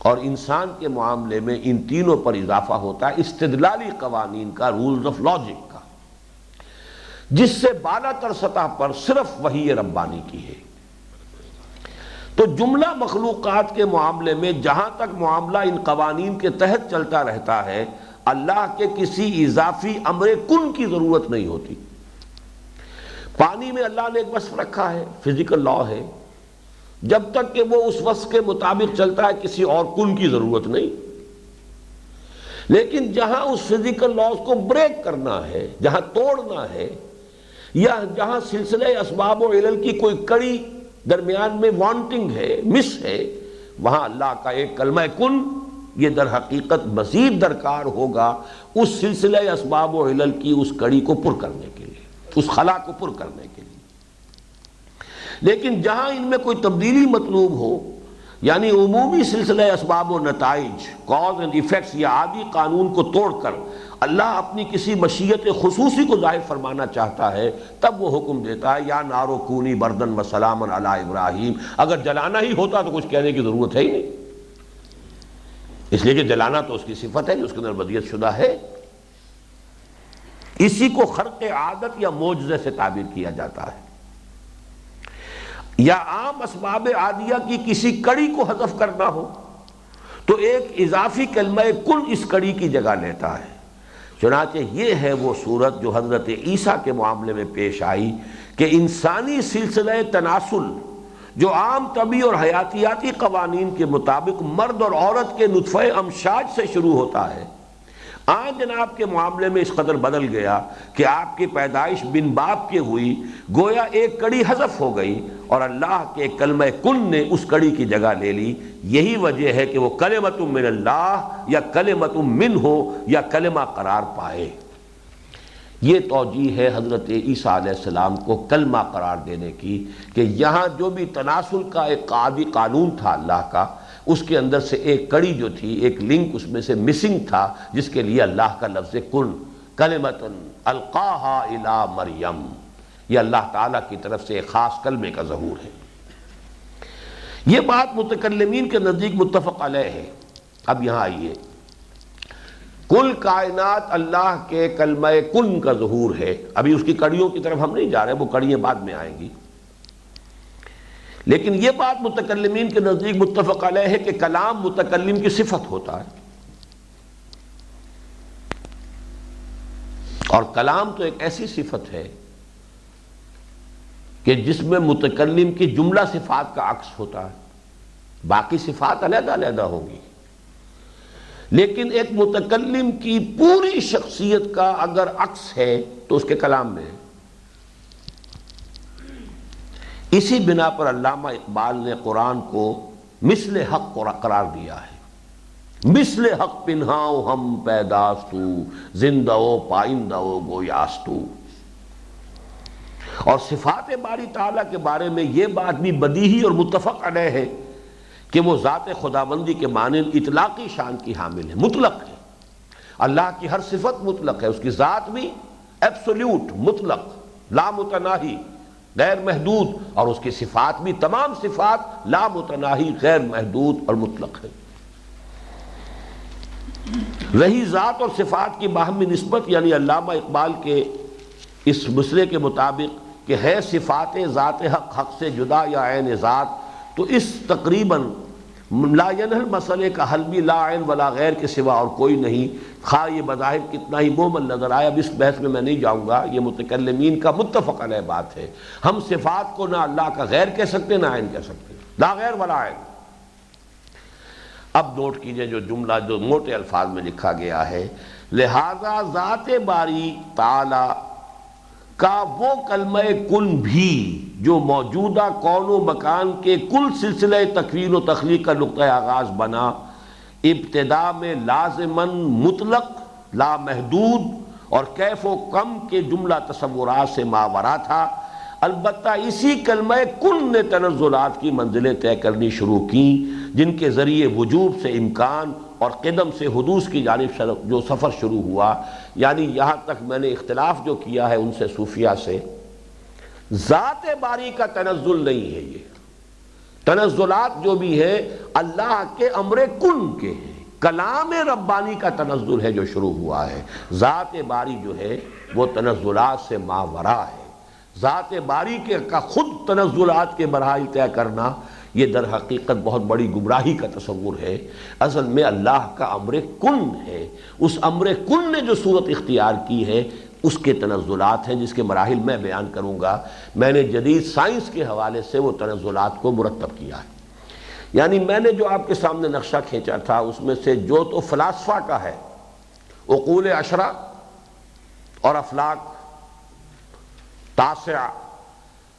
اور انسان کے معاملے میں ان تینوں پر اضافہ ہوتا ہے استدلالی قوانین کا، رولز آف لاجک کا، جس سے بالا تر سطح پر صرف وحی ربانی کی ہے۔ تو جملہ مخلوقات کے معاملے میں جہاں تک معاملہ ان قوانین کے تحت چلتا رہتا ہے، اللہ کے کسی اضافی امر کن کی ضرورت نہیں ہوتی۔ پانی میں اللہ نے ایک وصف رکھا ہے، فزیکل لا ہے، جب تک کہ وہ اس وصف کے مطابق چلتا ہے کسی اور کن کی ضرورت نہیں۔ لیکن جہاں اس فزیکل لاز کو بریک کرنا ہے، جہاں توڑنا ہے، یا جہاں سلسلہ اسباب و علل کی کوئی کڑی درمیان میں وانٹنگ ہے، مس ہے، وہاں اللہ کا ایک کلمہ کن یہ در حقیقت مزید درکار ہوگا اس سلسلہ اسباب و علل کی اس کڑی کو پر کرنے کے لیے۔ اس خلا کو پر کرنے کے لیے۔ لیکن جہاں ان میں کوئی تبدیلی مطلوب ہو، یعنی عمومی سلسلہ اسباب و نتائج، کاز اینڈ ایفیکٹس یا عادی قانون کو توڑ کر اللہ اپنی کسی مشیت خصوصی کو ظاہر فرمانا چاہتا ہے، تب وہ حکم دیتا ہے یا نارو کونی بردن و سلاما علی ابراہیم۔ اگر جلانا ہی ہوتا تو کچھ کہنے کی ضرورت ہے ہی نہیں، اس لیے کہ جلانا تو اس کی صفت ہے جو اس کے اندر بدیت شدہ ہے۔ اسی کو خرق عادت یا معجزے سے تعبیر کیا جاتا ہے، یا عام اسباب عادیہ کی کسی کڑی کو حذف کرنا ہو تو ایک اضافی کلمہ کن اس کڑی کی جگہ لیتا ہے۔ چنانچہ یہ ہے وہ صورت جو حضرت عیسیٰ کے معاملے میں پیش آئی کہ انسانی سلسلہ تناسل جو عام طبی اور حیاتیاتی قوانین کے مطابق مرد اور عورت کے نطفہ امشاج سے شروع ہوتا ہے، آج جناب کے معاملے میں اس قدر بدل گیا کہ آپ کی پیدائش بن باپ کے ہوئی، گویا ایک کڑی حذف ہو گئی اور اللہ کے کلمہ کن نے اس کڑی کی جگہ لے لی۔ یہی وجہ ہے کہ وہ کلمۃ من اللہ یا کلمۃ من ہو یا کلمہ قرار پائے۔ یہ توجیہ ہے حضرت عیسیٰ علیہ السلام کو کلمہ قرار دینے کی، کہ یہاں جو بھی تناسل کا ایک عادی قانون تھا اللہ کا، اس کے اندر سے ایک کڑی جو تھی، ایک لنک اس میں سے مسنگ تھا، جس کے لیے اللہ کا لفظ کن، کلمۃ القاہا الی مریم، یہ اللہ تعالیٰ کی طرف سے ایک خاص کلمے کا ظہور ہے۔ یہ بات متکلمین کے نزدیک متفق علیہ ہے۔ اب یہاں آئیے، کل کائنات اللہ کے کلمہ کن کا ظہور ہے۔ ابھی اس کی کڑیوں کی طرف ہم نہیں جا رہے، وہ کڑیاں بعد میں آئیں گی، لیکن یہ بات متکلمین کے نزدیک متفق علیہ ہے کہ کلام متکلم کی صفت ہوتا ہے، اور کلام تو ایک ایسی صفت ہے کہ جس میں متکلم کی جملہ صفات کا عکس ہوتا ہے، باقی صفات علیحدہ علیحدہ ہوں گی، لیکن ایک متکلم کی پوری شخصیت کا اگر عکس ہے تو اس کے کلام میں ہے۔ اسی بنا پر علامہ اقبال نے قرآن کو مثل حق قرار دیا ہے۔ مثل حق پنہاؤ ہم پیداستو، زندہ و پائندہ و گویاستو۔ اور صفات باری تعالیٰ کے بارے میں یہ بات بھی بدیہی اور متفق علیہ ہے کہ وہ ذات خداوندی کے مانند اطلاقی شان کی حامل ہے، مطلق ہے۔ اللہ کی ہر صفت مطلق ہے، اس کی ذات بھی ایبسولوٹ، مطلق، لا متناہی، غیر محدود، اور اس کی صفات بھی تمام صفات لا متناہی، غیر محدود اور مطلق ہے۔ رہی ذات اور صفات کی باہمی نسبت، یعنی علامہ اقبال کے اس مسئلے کے مطابق کہ ہے صفات ذات حق حق سے جدا یا عین ذات، تو اس تقریباً لا ینحل مسئلے کا حل بھی لا عین ولا غیر کے سوا اور کوئی نہیں، خواہ یہ بظاہر کتنا ہی مومن نظر آئے۔ اب اس بحث میں نہیں جاؤں گا، یہ متکلمین کا متفق علیہ بات ہے۔ ہم صفات کو نہ اللہ کا غیر کہہ سکتے نہ عین کہہ سکتے، لا غیر ولا عین۔ اب نوٹ کیجئے جو جملہ جو موٹے الفاظ میں لکھا گیا ہے، لہذا ذات باری تعالی کا وہ کلمہ کن بھی جو موجودہ کون و مکان کے کل سلسلہ تکوین و تخلیق کا نقطہ آغاز بنا، ابتدا میں لازماً مطلق، لا محدود اور کیف و کم کے جملہ تصورات سے ماورا تھا، البتہ اسی کلمہ کن نے تنزلات کی منزلیں طے کرنی شروع کی، جن کے ذریعے وجوب سے امکان اور قدم سے حدوث کی جانب جو سفر شروع ہوا۔ یعنی یہاں تک میں نے اختلاف جو کیا ہے ان سے صوفیہ سے، ذات باری کا تنزل نہیں ہے، یہ تنزلات جو بھی ہے اللہ کے امر کن کے ہیں، کلام ربانی کا تنزل ہے جو شروع ہوا ہے۔ ذات باری جو ہے وہ تنزلات سے ماورا ہے۔ ذات باری کے کا خود تنزلات کے مراحل طے کرنا، یہ در حقیقت بہت بڑی گمراہی کا تصور ہے۔ اصل میں اللہ کا امر کن ہے، اس امر کن نے جو صورت اختیار کی ہے اس کے تنزلات ہیں، جس کے مراحل میں بیان کروں گا۔ میں نے جدید سائنس کے حوالے سے وہ تنزلات کو مرتب کیا ہے۔ یعنی میں نے جو آپ کے سامنے نقشہ کھینچا تھا اس میں سے جو تو فلاسفہ کا ہے، عقول عشرہ اور افلاک تاسعہ،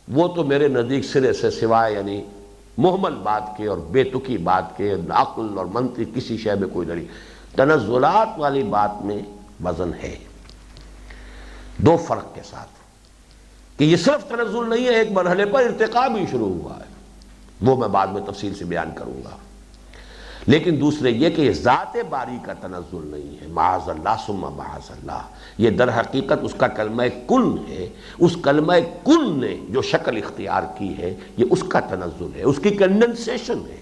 وہ تو میرے نزدیک سرے سے سوائے یعنی محمل بات کے اور بے تکی بات کے، عقل اور منطق کسی شے میں کوئی نہیں۔ تنزلات والی بات میں وزن ہے، دو فرق کے ساتھ۔ کہ یہ صرف تنزل نہیں ہے، ایک مرحلے پر ارتقا بھی شروع ہوا ہے، وہ میں بعد میں تفصیل سے بیان کروں گا۔ لیکن دوسرے یہ کہ یہ ذات باری کا تنزل نہیں ہے، معاذ اللہ ثم معاذ اللہ، یہ در حقیقت اس کا کلمہ کن ہے، اس کلمہ کن نے جو شکل اختیار کی ہے یہ اس کا تنزل ہے، اس کی کنڈنسیشن ہے،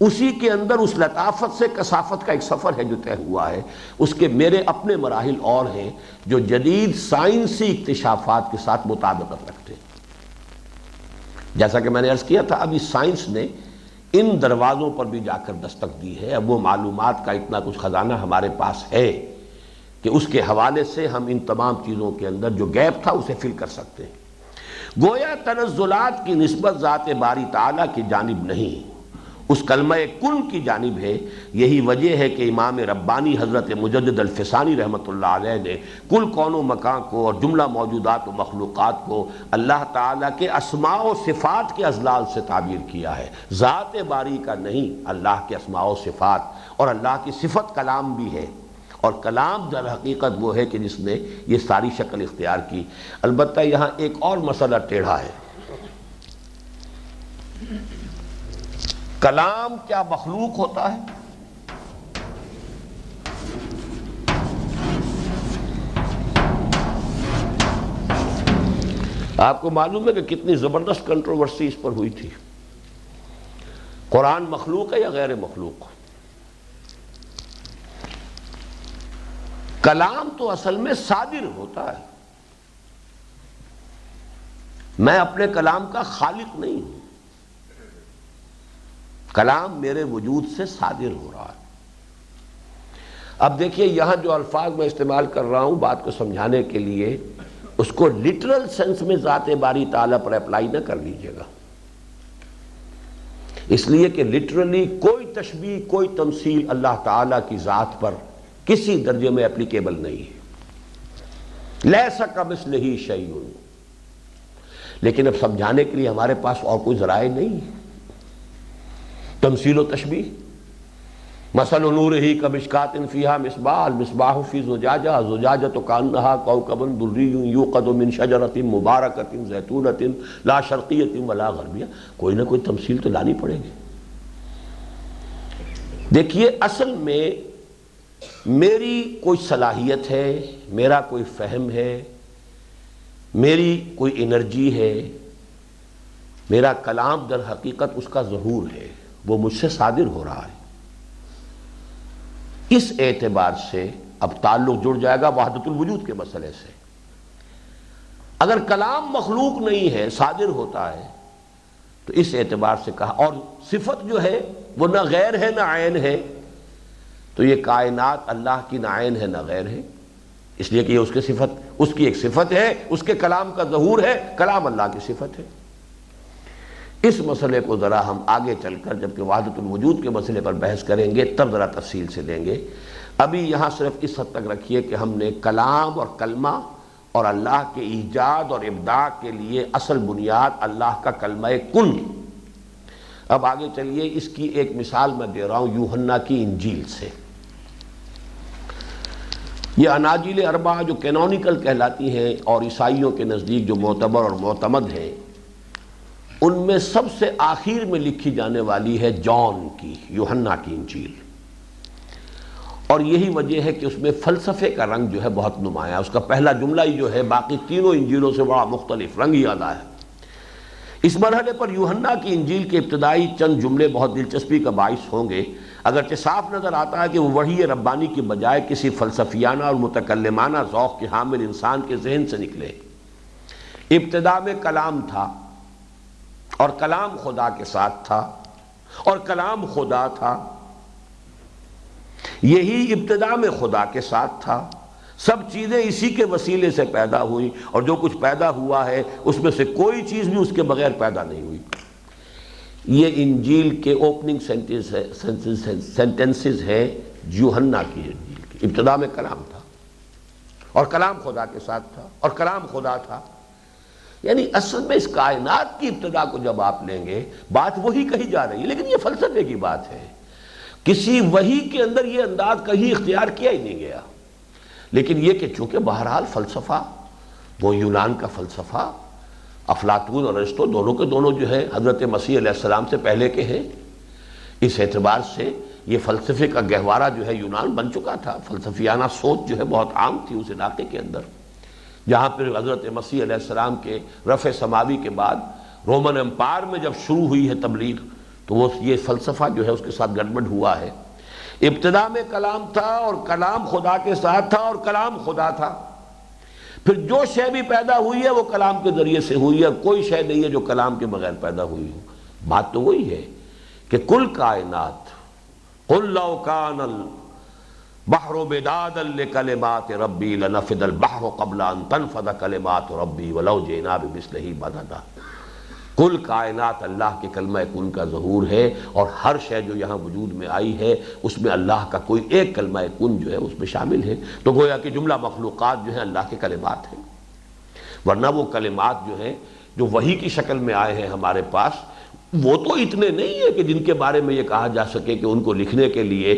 اسی کے اندر اس لطافت سے کثافت کا ایک سفر ہے جو طے ہوا ہے۔ اس کے میرے اپنے مراحل اور ہیں جو جدید سائنسی اکتشافات کے ساتھ مطابقت رکھتے ہیں۔ جیسا کہ میں نے عرض کیا تھا، ابھی سائنس نے ان دروازوں پر بھی جا کر دستک دی ہے، اب وہ معلومات کا اتنا کچھ خزانہ ہمارے پاس ہے کہ اس کے حوالے سے ہم ان تمام چیزوں کے اندر جو گیپ تھا اسے فل کر سکتے ہیں۔ گویا تنزلات کی نسبت ذات باری تعالیٰ کی جانب نہیں، اس کلمہ کن کی جانب ہے۔ یہی وجہ ہے کہ امام ربانی حضرت مجدد الفسانی رحمۃ اللہ علیہ نے کل کون و مکان کو اور جملہ موجودات و مخلوقات کو اللہ تعالیٰ کے اسماء و صفات کے اضلال سے تعبیر کیا ہے، ذات باری کا نہیں، اللہ کے اسماء و صفات، اور اللہ کی صفت کلام بھی ہے، اور کلام در حقیقت وہ ہے کہ جس نے یہ ساری شکل اختیار کی۔ البتہ یہاں ایک اور مسئلہ ٹیڑھا ہے، کلام کیا مخلوق ہوتا ہے؟ آپ کو معلوم ہے کہ کتنی زبردست کنٹروورسی اس پر ہوئی تھی، قرآن مخلوق ہے یا غیر مخلوق؟ کلام تو اصل میں صادر ہوتا ہے، میں اپنے کلام کا خالق نہیں ہوں، کلام میرے وجود سے صادر ہو رہا ہے۔ اب دیکھیے یہاں جو الفاظ میں استعمال کر رہا ہوں بات کو سمجھانے کے لیے، اس کو لٹرل سینس میں ذات باری تعالیٰ پر اپلائی نہ کر لیجیے گا، اس لیے کہ لٹرلی کوئی تشبیہ، کوئی تمثیل اللہ تعالیٰ کی ذات پر کسی درجے میں اپلیکیبل نہیں ہے، لیس کمثلہ شیء۔ لیکن اب سمجھانے کے لیے ہمارے پاس اور کوئی ذرائع نہیں ہے، تمثیل و تشبیہ۔ مثل نورہ کمشکاۃ فیہا مصباح، المصباح فی زجاجہ، زجاجۃ کانہا کوکب دری یوقد من شجرۃ مبارکۃ زیتونۃ لا شرقیۃ ولا غربیہ۔ کوئی نہ کوئی تمثیل تو لانی پڑے گی۔ دیکھیے اصل میں میری کوئی صلاحیت ہے، میرا کوئی فہم ہے، میری کوئی انرجی ہے، میرا کلام در حقیقت اس کا ظہور ہے، وہ مجھ سے صادر ہو رہا ہے۔ اس اعتبار سے اب تعلق جڑ جائے گا وحدت الوجود کے مسئلے سے۔ اگر کلام مخلوق نہیں ہے، صادر ہوتا ہے، تو اس اعتبار سے کہا، اور صفت جو ہے وہ نہ غیر ہے نہ عین ہے، تو یہ کائنات اللہ کی نہ عین ہے نہ غیر ہے، اس لیے کہ یہ اس کی ایک صفت ہے، اس کے کلام کا ظہور ہے، کلام اللہ کی صفت ہے۔ اس مسئلے کو ذرا ہم آگے چل کر جبکہ وحدت الوجود کے مسئلے پر بحث کریں گے تب ذرا تفصیل سے دیں گے۔ ابھی یہاں صرف اس حد تک رکھیے کہ ہم نے کلام اور کلمہ اور اللہ کے ایجاد اور ابداع کے لیے اصل بنیاد اللہ کا کلمہ کن۔ اب آگے چلیے، اس کی ایک مثال میں دے رہا ہوں یوحنا کی انجیل سے۔ یہ اناجیل اربعہ جو کینونیکل کہلاتی ہیں اور عیسائیوں کے نزدیک جو معتبر اور معتمد ہیں، ان میں سب سے آخر میں لکھی جانے والی ہے جان کی، یوحنا کی انجیل، اور یہی وجہ ہے کہ اس میں فلسفے کا رنگ جو ہے بہت نمایاں ہے۔ اس کا پہلا جملہ ہی جو ہے باقی تینوں انجیلوں سے بڑا مختلف، رنگ ہی ادا ہے۔ اس مرحلے پر یوحنا کی انجیل کے ابتدائی چند جملے بہت دلچسپی کا باعث ہوں گے، اگرچہ صاف نظر آتا ہے کہ وہ وحی ربانی کی بجائے کسی فلسفیانہ اور متکلمانہ ذوق کے حامل انسان کے ذہن سے نکلے۔ ابتدا میں کلام تھا، اور کلام خدا کے ساتھ تھا، اور کلام خدا تھا، یہی ابتدا میں خدا کے ساتھ تھا، سب چیزیں اسی کے وسیلے سے پیدا ہوئی، اور جو کچھ پیدا ہوا ہے اس میں سے کوئی چیز بھی اس کے بغیر پیدا نہیں ہوئی۔ یہ انجیل کے اوپننگ سینٹنسز ہے یوحنا کی انجیل کی۔ ابتدا میں کلام تھا، اور کلام خدا کے ساتھ تھا، اور کلام خدا تھا۔ یعنی اصل میں اس کائنات کی ابتدا کو جب آپ لیں گے بات وہی کہی جا رہی ہے، لیکن یہ فلسفے کی بات ہے، کسی وحی کے اندر یہ انداز کہیں اختیار کیا ہی نہیں گیا۔ لیکن یہ کہ چونکہ بہرحال فلسفہ وہ یونان کا فلسفہ، افلاطون اور ارسطو دونوں کے دونوں جو ہے حضرت مسیح علیہ السلام سے پہلے کے ہیں۔ اس اعتبار سے یہ فلسفے کا گہوارہ جو ہے یونان بن چکا تھا، فلسفیانہ سوچ جو ہے بہت عام تھی اس علاقے کے اندر، جہاں پھر حضرت مسیح علیہ السلام کے رفع سماوی کے بعد رومن امپائر میں جب شروع ہوئی ہے تبلیغ، تو وہ یہ فلسفہ جو ہے اس کے ساتھ گڑبڑ ہوا ہے۔ ابتدا میں کلام تھا اور کلام خدا کے ساتھ تھا اور کلام خدا تھا، پھر جو شے بھی پیدا ہوئی ہے وہ کلام کے ذریعے سے ہوئی ہے، کوئی شے نہیں ہے جو کلام کے بغیر پیدا ہوئی ہو۔ بات تو وہی ہے کہ کل کائنات قل لو کان البحر مدادا لکلمات ربی لنفد البحر قبل ان تنفد کلمات ربی ولو جئنا بمثلہ مددا۔ کل کائنات اللہ کے کلمہ کن کا ظہور ہے، اور ہر شے جو یہاں وجود میں آئی ہے اس میں اللہ کا کوئی ایک کلمہ کن جو ہے اس میں شامل ہے، تو گویا کہ جملہ مخلوقات جو ہیں اللہ کے کلمات ہیں۔ ورنہ وہ کلمات جو ہیں جو وحی کی شکل میں آئے ہیں ہمارے پاس، وہ تو اتنے نہیں ہیں کہ جن کے بارے میں یہ کہا جا سکے کہ ان کو لکھنے کے لیے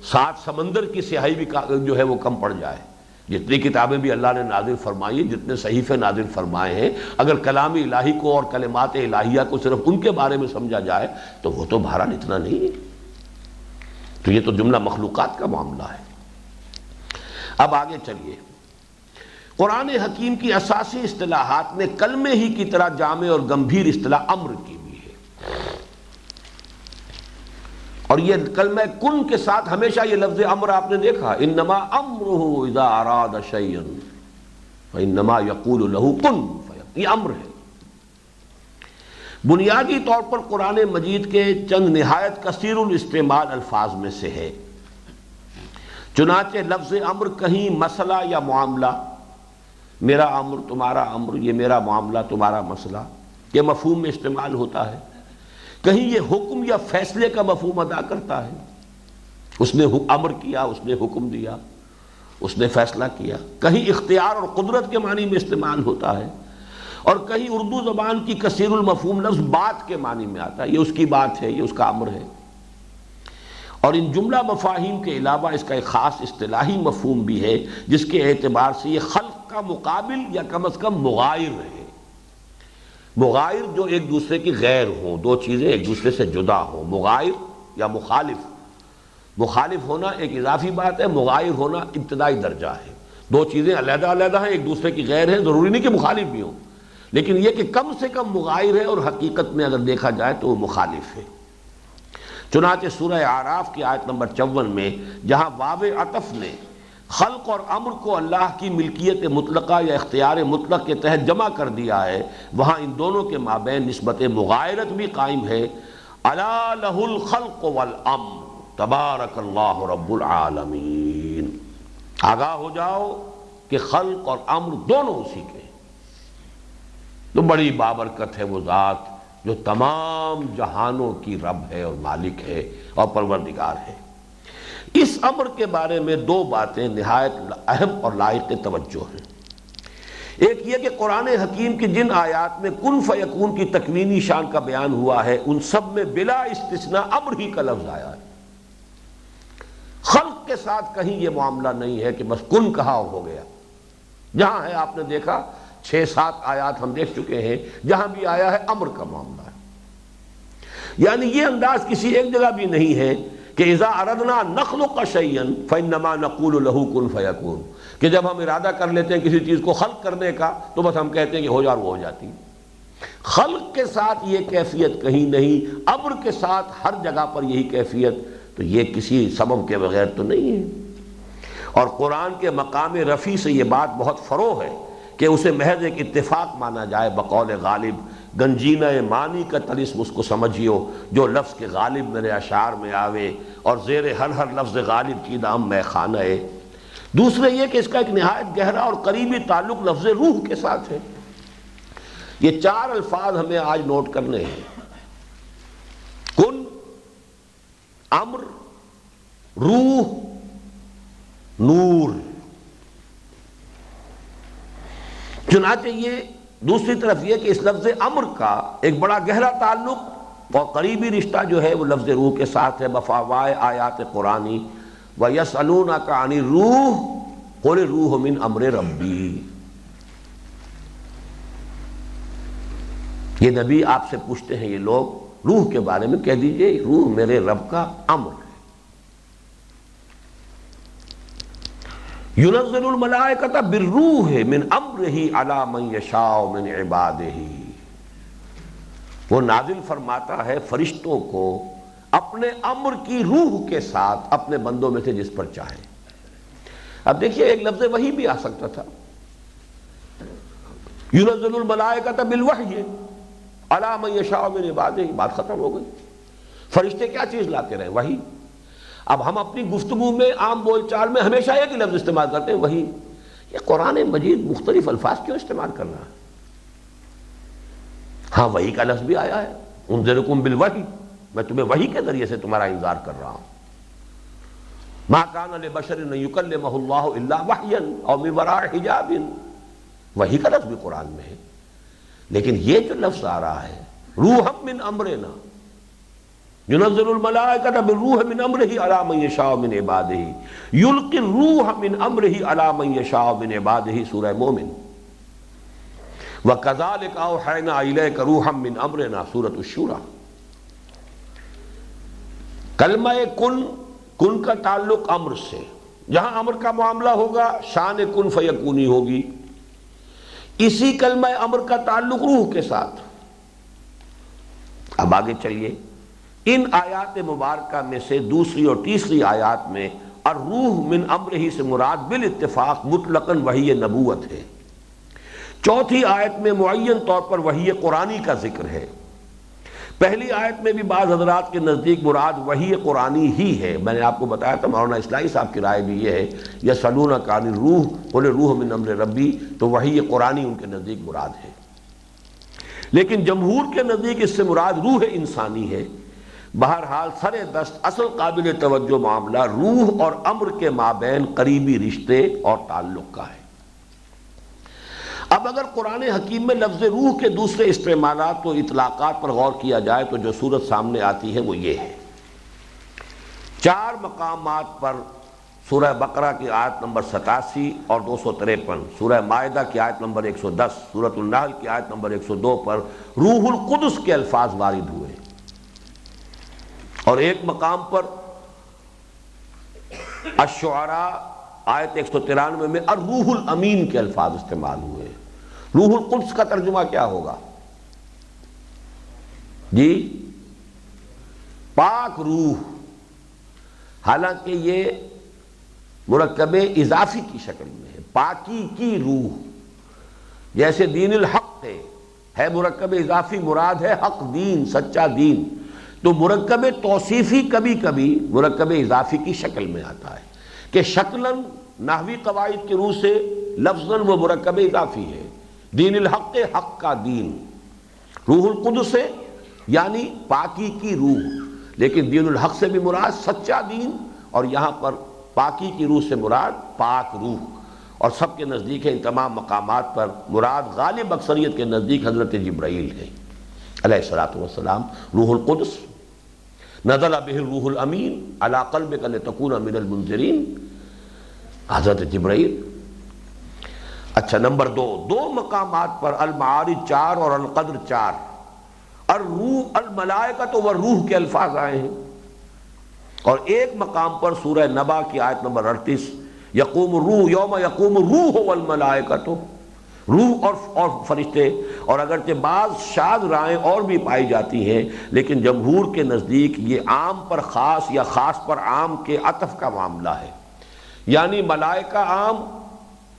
7 سمندر کی سیاہی بھی جو ہے وہ کم پڑ جائے۔ جتنی کتابیں بھی اللہ نے نازل فرمائی، جتنے صحیفے نازل فرمائے ہیں، اگر کلام الہی کو اور کلمات الہیہ کو صرف ان کے بارے میں سمجھا جائے تو وہ تو بہرحال اتنا نہیں ہے۔ تو یہ تو جملہ مخلوقات کا معاملہ ہے۔ اب آگے چلیے، قرآن حکیم کی اساسی اصطلاحات میں کلمے ہی کی طرح جامع اور گمبھیر اصطلاح امر کی بھی ہے، اور یہ کلمہ کن کے ساتھ ہمیشہ یہ لفظ امر آپ نے دیکھا، انما امرہ اذا اراد شیئا فانما یقول له کن فیکون، یہ امر ہے۔ بنیادی طور پر قرآن مجید کے چند نہایت کثیر الاستعمال الفاظ میں سے ہے، چنانچہ لفظ امر کہیں مسئلہ یا معاملہ، میرا امر تمہارا امر، یہ میرا معاملہ تمہارا مسئلہ، یہ مفہوم میں استعمال ہوتا ہے۔ کہیں یہ حکم یا فیصلے کا مفہوم ادا کرتا ہے، اس نے امر کیا، اس نے حکم دیا، اس نے فیصلہ کیا۔ کہیں اختیار اور قدرت کے معنی میں استعمال ہوتا ہے، اور کہیں اردو زبان کی کثیر المفہوم لفظ بات کے معنی میں آتا ہے، یہ اس کی بات ہے، یہ اس کا امر ہے۔ اور ان جملہ مفاہیم کے علاوہ اس کا ایک خاص اصطلاحی مفہوم بھی ہے، جس کے اعتبار سے یہ خلق کا مقابل یا کم از کم مغایر ہے۔ مغایر جو ایک دوسرے کی غیر ہوں، دو چیزیں ایک دوسرے سے جدا ہوں، مغایر یا مخالف۔ مخالف ہونا ایک اضافی بات ہے، مغایر ہونا ابتدائی درجہ ہے۔ دو چیزیں علیحدہ علیحدہ ہیں، ایک دوسرے کی غیر ہیں، ضروری نہیں کہ مخالف بھی ہوں، لیکن یہ کہ کم سے کم مغایر ہے، اور حقیقت میں اگر دیکھا جائے تو وہ مخالف ہے۔ چنانچہ سورہ اعراف کی آیت نمبر 54 میں جہاں واو عطف نے خلق اور امر کو اللہ کی ملکیت مطلقہ یا اختیار مطلق کے تحت جمع کر دیا ہے، وہاں ان دونوں کے مابین نسبت مغایرت بھی قائم ہے۔ الا لہ الخلق والامر تبارک اللہ رب العالمین، آگاہ ہو جاؤ کہ خلق اور امر دونوں اسی کے ہیں۔ تو بڑی بابرکت ہے وہ ذات جو تمام جہانوں کی رب ہے اور مالک ہے اور پروردگار ہے۔ اس امر کے بارے میں دو باتیں نہایت اہم اور لائق توجہ ہیں۔ ایک یہ کہ قرآن حکیم کی جن آیات میں کن فیکون کی تکوینی شان کا بیان ہوا ہے، ان سب میں بلا استثناء امر ہی کا لفظ آیا ہے۔ خلق کے ساتھ کہیں یہ معاملہ نہیں ہے کہ بس کن کہا اور ہو گیا۔ جہاں ہے آپ نے دیکھا 6-7 آیات ہم دیکھ چکے ہیں جہاں بھی آیا ہے امر کا معاملہ ہے، یعنی یہ انداز کسی ایک جگہ بھی نہیں ہے کہ اذا اردنا نخلق شیئا فانما نقول له کن فیکون، کہ جب ہم ارادہ کر لیتے ہیں کسی چیز کو خلق کرنے کا تو بس ہم کہتے ہیں کہ ہو جا، وہ ہو جاتی ہے۔ خلق کے ساتھ یہ کیفیت کہیں نہیں، امر کے ساتھ ہر جگہ پر یہی کیفیت، تو یہ کسی سبب کے بغیر تو نہیں ہے۔ اور قرآن کے مقام رفیع سے یہ بات بہت فروغ ہے کہ اسے محض ایک اتفاق مانا جائے بقول غالب۔ گنجینہ معنی کا طلسم اس کو سمجھیو، جو لفظ کے غالب میرے اشعار میں آوے، اور زیر ہر لفظ غالب کی نام میں خانہ ہے۔ دوسرے یہ کہ اس کا ایک نہایت گہرا اور قریبی تعلق لفظ روح کے ساتھ ہے۔ یہ 4 الفاظ ہمیں آج نوٹ کرنے ہیں، کن، امر، روح، نور۔ چنانچہ یہ دوسری طرف یہ کہ اس لفظ امر کا ایک بڑا گہرا تعلق اور قریبی رشتہ جو ہے وہ لفظ روح کے ساتھ ہے، بفوائے آیات قرآنی وَيَسْأَلُونَكَ عَنِ الرُّوحِ قُلِ الرُّوحُ مِنْ أَمْرِ رَبِّي۔ یہ نبی آپ سے پوچھتے ہیں یہ لوگ روح کے بارے میں، کہہ دیجئے روح میرے رب کا امر ہے۔ ينزل الملائکۃ بالروح من امرہ علی من یشاء من عبادہ، وہ نازل فرماتا ہے فرشتوں کو اپنے امر کی روح کے ساتھ اپنے بندوں میں سے جس پر چاہے۔ اب دیکھیے ایک لفظ وحی بھی آ سکتا تھا، ينزل الملائکۃ بالوحی علی من یشاء من عبادہ، بات ختم ہو گئی۔ فرشتے کیا چیز لاتے رہے؟ وحی۔ اب ہم اپنی گفتگو میں عام بول چال میں ہمیشہ ایک ہی لفظ استعمال کرتے ہیں وحی، یہ قرآن مجید مختلف الفاظ کیوں استعمال کر رہا ہے؟ ہاں وحی کا لفظ بھی آیا ہے، انذرکم بالوحی، میں تمہیں وحی کے ذریعے سے تمہارا انذار کر رہا ہوں۔ ما کان لبشر ان یکلمہ اللہ الا وحیا او من وراء حجاب، وحی کا لفظ بھی قرآن میں ہے، لیکن یہ جو لفظ آ رہا ہے روحا من امرنا، ينزل الملائکۃ بالروح من امرہ علی من یشاء من عبادہ، یلقی الروح من امرہ علی من یشاء من عبادہ، سورہ مومن۔ وَكَذَلِكَ أَوْحَيْنَا إِلَيْكَ رُوحًا مِّنْ أَمْرِنَا، سورۃ الشورى۔ کلمہ کن کا تعلق امر سے، جہاں امر کا معاملہ ہوگا شان کن فیکونی ہوگی، اسی کلمہ امر کا تعلق روح کے ساتھ۔ اب آگے چلیے، ان آیات مبارکہ میں سے دوسری اور تیسری آیات میں الروح من امرہ سے مراد بالاتفاق مطلقاً وحی نبوت ہے۔ چوتھی آیت میں معین طور پر وحی قرآنی کا ذکر ہے۔ پہلی آیت میں بھی بعض حضرات کے نزدیک مراد وحی قرآنی ہی ہے، میں نے آپ کو بتایا تھا مولانا اصلاحی صاحب کی رائے بھی یہ ہے، یسألونک عن الروح قل الروح من امر ربی، تو وحی قرآنی ان کے نزدیک مراد ہے۔ لیکن جمہور کے نزدیک اس سے مراد روح انسانی ہے۔ بہرحال سر دست اصل قابل توجہ معاملہ روح اور امر کے مابین قریبی رشتے اور تعلق کا ہے۔ اب اگر قرآن حکیم میں لفظ روح کے دوسرے استعمالات و اطلاقات پر غور کیا جائے تو جو صورت سامنے آتی ہے وہ یہ ہے، 4 مقامات پر سورہ بقرہ کی آیت نمبر 87 اور 253، سورہ مائدہ کی آیت نمبر 110، سورۃ النحل کی آیت نمبر 102 پر روح القدس کے الفاظ وارد ہوئے، اور ایک مقام پر الشعراء آیت 193 میں الروح الامین کے الفاظ استعمال ہوئے۔ روح القدس کا ترجمہ کیا ہوگا؟ جی پاک روح، حالانکہ یہ مرکب اضافی کی شکل میں ہے، پاکی کی روح، جیسے دین الحق ہے مرکب اضافی، مراد ہے حق دین، سچا دین، تو مرکب توصیفی کبھی کبھی مرکب اضافی کی شکل میں آتا ہے کہ شکلاً نحوی قواعد کی روح سے لفظاً وہ مرکب اضافی ہے، دین الحق حق کا دین، روح القدس سے یعنی پاکی کی روح، لیکن دین الحق سے بھی مراد سچا دین، اور یہاں پر پاکی کی روح سے مراد پاک روح، اور سب کے نزدیک ہے ان تمام مقامات پر مراد غالب اکثریت کے نزدیک حضرت جبرائیل ہے علیہ الصلوۃ والسلام۔ روح القدس نزل بہ الروح الامین علی قلبک لتکون من المنذرین، حضرت جبرائیل۔ اچھا نمبر 2 مقامات پر المعارج 4 اور القدر 4 الروح الملائکۃ والروح کے الفاظ آئے ہیں، اور ایک مقام پر سورہ نبا کی آیت نمبر 38 یقوم الروح یوم یقوم الروح والملائکۃ، روح اور فرشتے، اور اگرچہ بعض شاذ رائیں اور بھی پائی جاتی ہیں، لیکن جمہور کے نزدیک یہ عام پر خاص یا خاص پر عام کے عطف کا معاملہ ہے، یعنی ملائکہ عام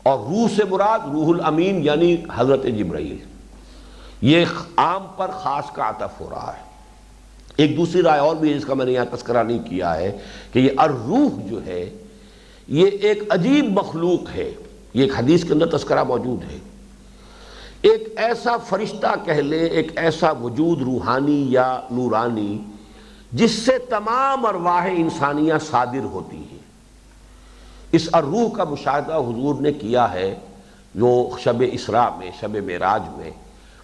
اور روح سے مراد روح الامین یعنی حضرت جبرائیل، یہ عام پر خاص کا عطف ہو رہا ہے۔ ایک دوسری رائے اور بھی ہے جس کا میں نے یہاں تذکرہ نہیں کیا ہے کہ یہ الروح جو ہے یہ ایک عجیب مخلوق ہے، یہ ایک حدیث کے اندر تذکرہ موجود ہے، ایک ایسا فرشتہ کہہ لیں، ایک ایسا وجود روحانی یا نورانی جس سے تمام ارواح انسانیہ صادر ہوتی ہیں۔ اس الروح کا مشاہدہ حضور نے کیا ہے جو شب اسراء میں، شب معراج میں،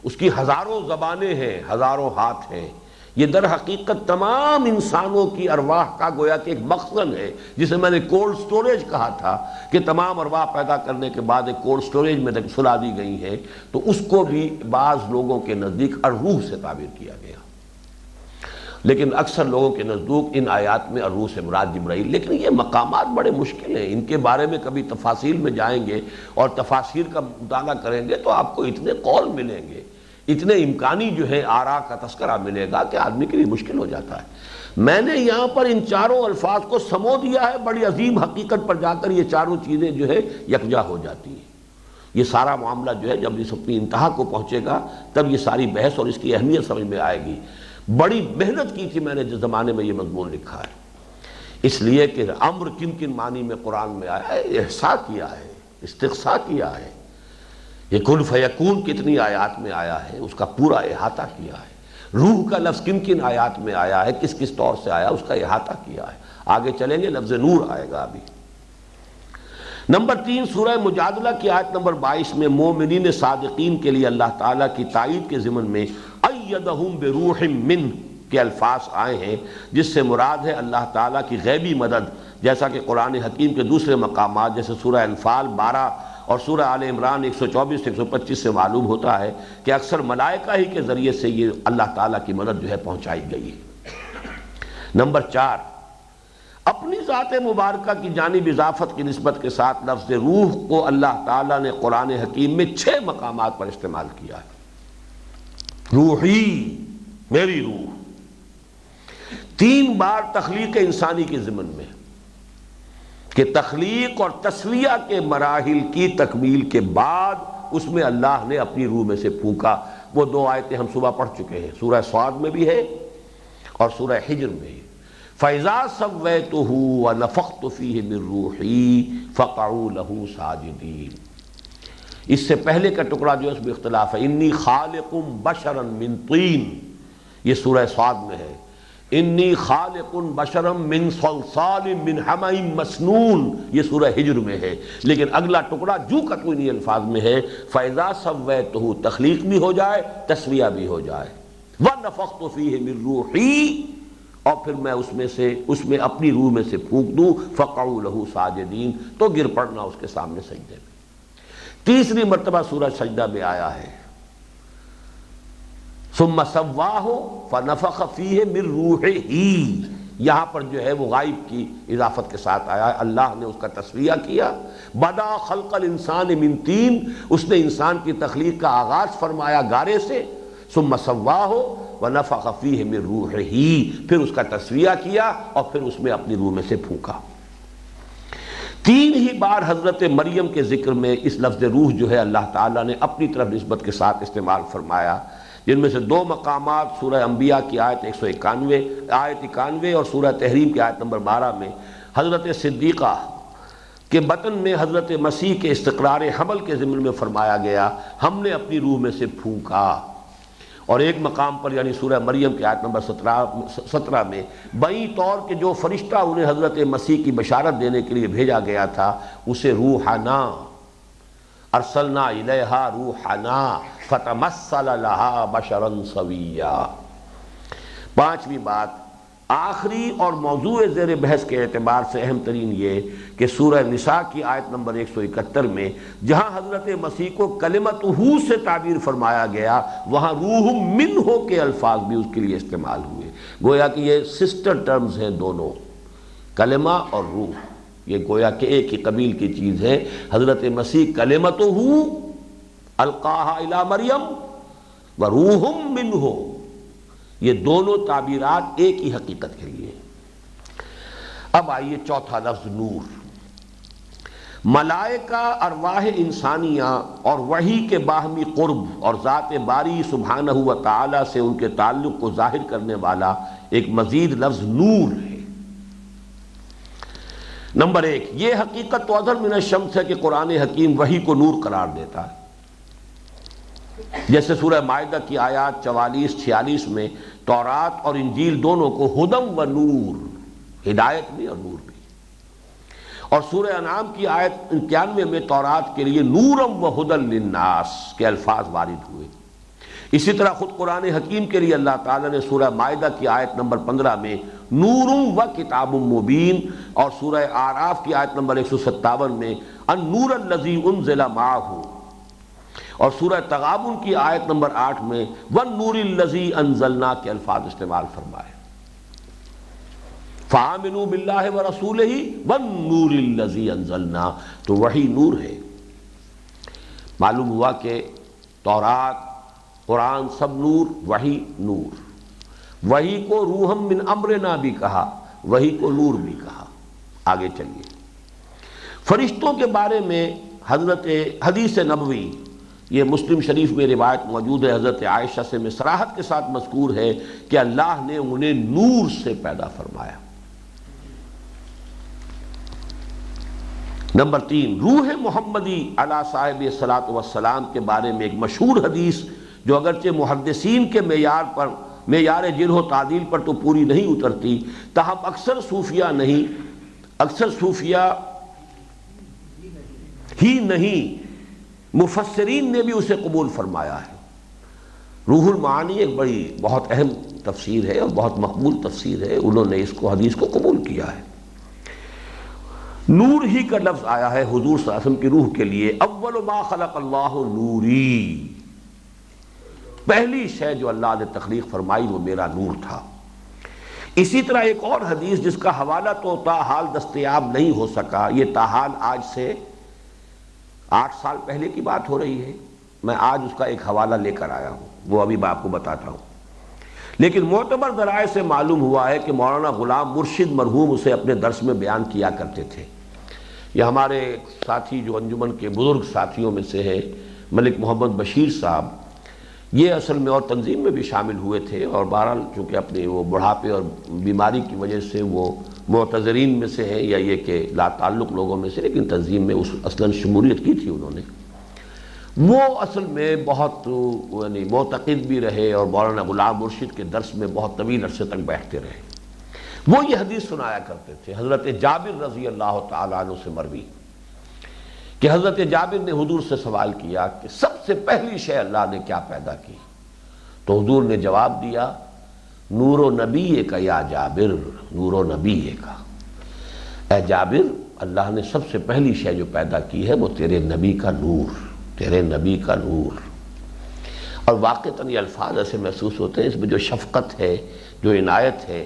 اس کی ہزاروں زبانیں ہیں، ہزاروں ہاتھ ہیں، یہ در حقیقت تمام انسانوں کی ارواح کا گویا کہ ایک مخزن ہے، جسے میں نے کولڈ سٹوریج کہا تھا کہ تمام ارواح پیدا کرنے کے بعد ایک کولڈ سٹوریج میں سلا دی گئی ہیں، تو اس کو بھی بعض لوگوں کے نزدیک الروح سے تعبیر کیا گیا، لیکن اکثر لوگوں کے نزدیک ان آیات میں الروح سے مراد جبرائیل۔ لیکن یہ مقامات بڑے مشکل ہیں، ان کے بارے میں کبھی تفاصیل میں جائیں گے اور تفاسیر کا مطالعہ کریں گے تو آپ کو اتنے قول ملیں گے، اتنے امکانی جو ہے آراء کا تذکرہ ملے گا کہ آدمی کے لیے مشکل ہو جاتا ہے۔ میں نے یہاں پر ان چاروں الفاظ کو سمو دیا ہے، بڑی عظیم حقیقت پر جا کر یہ چاروں چیزیں جو ہے یکجا ہو جاتی ہیں۔ یہ سارا معاملہ جو ہے جب اس اپنی انتہا کو پہنچے گا تب یہ ساری بحث اور اس کی اہمیت سمجھ میں آئے گی۔ بڑی محنت کی تھی میں نے جس زمانے میں یہ مضمون لکھا ہے، اس لیے کہ امر کن کن معنی میں قرآن میں آیا ہے، احصاء کیا ہے، استقصاء کیا ہے، یہ کن فیکون کتنی آیات میں آیا ہے اس کا پورا احاطہ کیا ہے، روح کا لفظ کن کن آیات میں آیا ہے، کس کس طور سے آیا اس کا احاطہ کیا ہے۔ آگے چلیں گے لفظ نور آئے گا ابھی۔ نمبر 3 سورہ مجادلہ کی آیت نمبر 22 میں مومنین صادقین کے لیے اللہ تعالیٰ کی تائید کے ضمن میں ایدہم بروح من کے الفاظ آئے ہیں، جس سے مراد ہے اللہ تعالیٰ کی غیبی مدد، جیسا کہ قرآن حکیم کے دوسرے مقامات جیسے سورہ انفال 12 اور سورہ آل عمران 124 سے 125 سے معلوم ہوتا ہے کہ اکثر ملائکہ ہی کے ذریعے سے یہ اللہ تعالیٰ کی مدد جو ہے پہنچائی گئی ہے۔ نمبر 4 اپنی ذات مبارکہ کی جانب اضافت کی نسبت کے ساتھ لفظ روح کو اللہ تعالیٰ نے قرآن حکیم میں 6 مقامات پر استعمال کیا ہے۔ روحی، میری روح، 3 بار تخلیق انسانی کے ضمن میں کہ تخلیق اور تسویہ کے مراحل کی تکمیل کے بعد اس میں اللہ نے اپنی روح میں سے پھونکا۔ وہ 2 آیتیں ہم صبح پڑھ چکے ہیں، سورہ صاد میں بھی ہے اور سورہ حجر میں ہے۔ فَإِذَا سَوَّيْتُهُ وَنَفَخْتُ فِيهِ مِن رُوحِي فَقَعُوا لَهُ سَاجِدِينَ۔ اس سے پہلے کا ٹکڑا جو ہے اس میں اختلاف ہے، انی خالق بشرا من طین، یہ سورہ صاد میں ہے، انی خالق بشرا من صلصال من حمأ مسنون، یہ سورہ حجر میں ہے۔ لیکن اگلا ٹکڑا جو کا تو انہی الفاظ میں ہے، فَإِذَا سَوَّيْتُهُ، تخلیق بھی ہو جائے تسویہ بھی ہو جائے، وَنَفَخْتُ فِيهِ مِن رُوحِي، اور پھر میں اس میں اپنی روح میں سے پھونک دوں، فَقَعُوا لَهُ سَاجِدِينَ، تو گر پڑنا اس کے سامنے سجدے میں۔ تیسری مرتبہ سورہ سجدہ میں آیا ہے، ثُمَّ سَوَّاهُ فَنَفَخَ فِيهِ مِن رُوحِهِ، یہاں پر جو ہے وہ غائب کی اضافت کے ساتھ آیا ہے، اللہ نے اس کا تسویہ کیا۔ بَدَا خَلْقَ الْإِنسَانِ مِن طِین، اس نے انسان کی تخلیق کا آغاز فرمایا گارے سے، ثُمَّ سَوَّاهُ وَنَفَخَ فِيهِ مِن رُوحِهِ، پھر اس کا تسویہ کیا اور پھر اس میں اپنی روح میں سے پھونکا۔ 3 ہی بار حضرت مریم کے ذکر میں اس لفظ روح جو ہے اللہ تعالیٰ نے اپنی طرف نسبت کے ساتھ استعمال فرمایا، جن میں سے 2 مقامات سورہ انبیاء کی آیت 191 اور سورہ تحریم کی آیت نمبر 12 میں حضرت صدیقہ کے بطن میں حضرت مسیح کے استقرار حمل کے ضمن میں فرمایا گیا، ہم نے اپنی روح میں سے پھونکا۔ اور ایک مقام پر یعنی سورہ مریم کی آیت نمبر 17 میں بئی طور کہ جو فرشتہ انہیں حضرت مسیح کی بشارت دینے کے لیے بھیجا گیا تھا اسے روحنا ارسلنا الیہا روحنا فتمثل لہا بشرا سویا۔ 5ویں بات، آخری اور موضوع زیر بحث کے اعتبار سے اہم ترین یہ کہ سورہ نساء کی آیت نمبر 171 میں جہاں حضرت مسیح کو کلمتہ سے تعبیر فرمایا گیا، وہاں روح منہ کے الفاظ بھی اس کے لیے استعمال ہوئے۔ گویا کہ یہ سسٹر ٹرمز ہیں دونوں، کلمہ اور روح، یہ گویا کہ ایک ہی قبیل کی چیز ہے۔ حضرت مسیح کلمتہ القاہا الی مریم وروح منہ، یہ دونوں تعبیرات ایک ہی حقیقت کے لیے۔ اب آئیے چوتھا لفظ نور۔ ملائکہ، ارواح انسانیہ اور وحی کے باہمی قرب اور ذات باری سبحانہ و تعالی سے ان کے تعلق کو ظاہر کرنے والا ایک مزید لفظ نور ہے۔ نمبر 1، یہ حقیقت تو اظہر من الشمس ہے کہ قرآن حکیم وحی کو نور قرار دیتا ہے، جیسے سورہ مائدہ کی آیات 44-46 میں تورات اور انجیل دونوں کو ہدم و نور، ہدایت بھی اور نور بھی، اور سورہ انعام کی آیت 91 میں تورات کے لیے نورم و ہدن للناس کے الفاظ وارد ہوئے۔ اسی طرح خود قرآن حکیم کے لیے اللہ تعالیٰ نے سورہ مائدہ کی آیت نمبر 15 میں نور و کتاب مبین، اور سورہ اعراف کی آیت نمبر 157 میں النور الذی انزل معہ، اور سورہ تغابن کی آیت نمبر 8 میں والنور الذی انزلنا کے الفاظ استعمال فرمائے، فآمنوا باللہ ورسولہ والنور الذی انزلنا، تو وہی نور ہے۔ معلوم ہوا کہ تورات، قرآن سب نور، وحی نور، وحی کو روحم من امرنا بھی کہا، وحی کو نور بھی کہا۔ آگے چلیے، فرشتوں کے بارے میں حدیث نبوی، یہ مسلم شریف میں روایت موجود ہے، حضرت عائشہ سے میں صراحت کے ساتھ مذکور ہے کہ اللہ نے انہیں نور سے پیدا فرمایا۔ نمبر 3، روح محمدی علی صاحب الصلاۃ والسلام کے بارے میں ایک مشہور حدیث جو اگرچہ محدثین کے معیار جرح و تعدیل پر تو پوری نہیں اترتی، تاہم اکثر صوفیہ ہی نہیں مفسرین نے بھی اسے قبول فرمایا ہے۔ روح المعانی ایک بہت اہم تفسیر ہے اور بہت مقبول تفسیر ہے، انہوں نے اس حدیث کو قبول کیا ہے۔ نور ہی کا لفظ آیا ہے حضور صلی اللہ علیہ وسلم کی روح کے لیے، اول ما خلق اللہ نوری، پہلی شے جو اللہ نے تخلیق فرمائی وہ میرا نور تھا۔ اسی طرح ایک اور حدیث جس کا حوالہ تو تاحال دستیاب نہیں ہو سکا، یہ تاحال آج سے 8 سال پہلے کی بات ہو رہی ہے، میں آج اس کا ایک حوالہ لے کر آیا ہوں، وہ ابھی میں آپ کو بتاتا ہوں۔ لیکن معتبر ذرائع سے معلوم ہوا ہے کہ مولانا غلام مرشد مرحوم اسے اپنے درس میں بیان کیا کرتے تھے۔ یہ ہمارے ساتھی جو انجمن کے بزرگ ساتھیوں میں سے ہے ملک محمد بشیر صاحب، یہ اصل میں اور تنظیم میں بھی شامل ہوئے تھے، اور بہرحال چونکہ اپنے وہ بڑھاپے اور بیماری کی وجہ سے وہ معتذرین میں سے ہیں، یا یہ کہ لا تعلق لوگوں میں سے، لیکن تنظیم میں اصلاً شمولیت کی تھی انہوں نے۔ وہ اصل میں بہت معتقد بھی رہے اور مولانا غلام مرشد کے درس میں بہت طویل عرصے تک بیٹھتے رہے۔ وہ یہ حدیث سنایا کرتے تھے، حضرت جابر رضی اللہ تعالیٰ عنہ سے مروی، کہ حضرت جابر نے حضور سے سوال کیا کہ سب سے پہلی شے اللہ نے کیا پیدا کی؟ تو حضور نے جواب دیا، نور و نبی کا یا جابر، نور و نبی کا، اے جابر اللہ نے سب سے پہلی شے جو پیدا کی ہے وہ تیرے نبی کا نور، تیرے نبی کا نور۔ اور واقعتاً یہ الفاظ ایسے محسوس ہوتے ہیں، اس میں جو شفقت ہے، جو عنایت ہے۔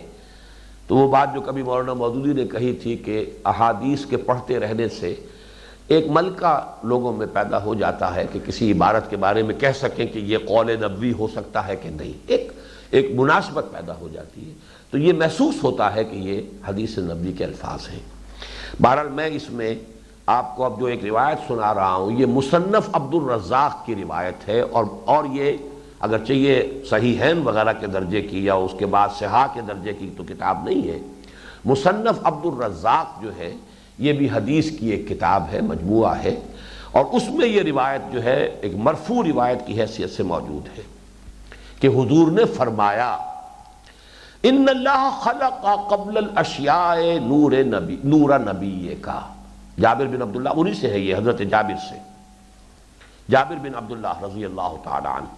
تو وہ بات جو کبھی مولانا مودودی نے کہی تھی کہ احادیث کے پڑھتے رہنے سے ایک ملکہ لوگوں میں پیدا ہو جاتا ہے کہ کسی عبارت کے بارے میں کہہ سکیں کہ یہ قول نبوی ہو سکتا ہے کہ نہیں، ایک مناسبت پیدا ہو جاتی ہے، تو یہ محسوس ہوتا ہے کہ یہ حدیث نبوی کے الفاظ ہیں۔ بہرحال میں اس میں آپ کو اب جو ایک روایت سنا رہا ہوں، یہ مصنف عبد الرزاق کی روایت ہے، اور یہ اگرچہ یہ صحیحین وغیرہ کے درجے کی یا اس کے بعد صحاح کے درجے کی تو کتاب نہیں ہے، مصنف عبد الرزاق جو ہے یہ بھی حدیث کی ایک کتاب ہے، مجموعہ ہے، اور اس میں یہ روایت جو ہے ایک مرفوع روایت کی حیثیت سے موجود ہے کہ حضور نے فرمایا، ان اللہ خلق قبل الاشیاء نور نبی کا۔ جابر بن عبداللہ انہی سے ہے، یہ حضرت جابر سے، جابر بن عبداللہ رضی اللہ تعالی عنہ۔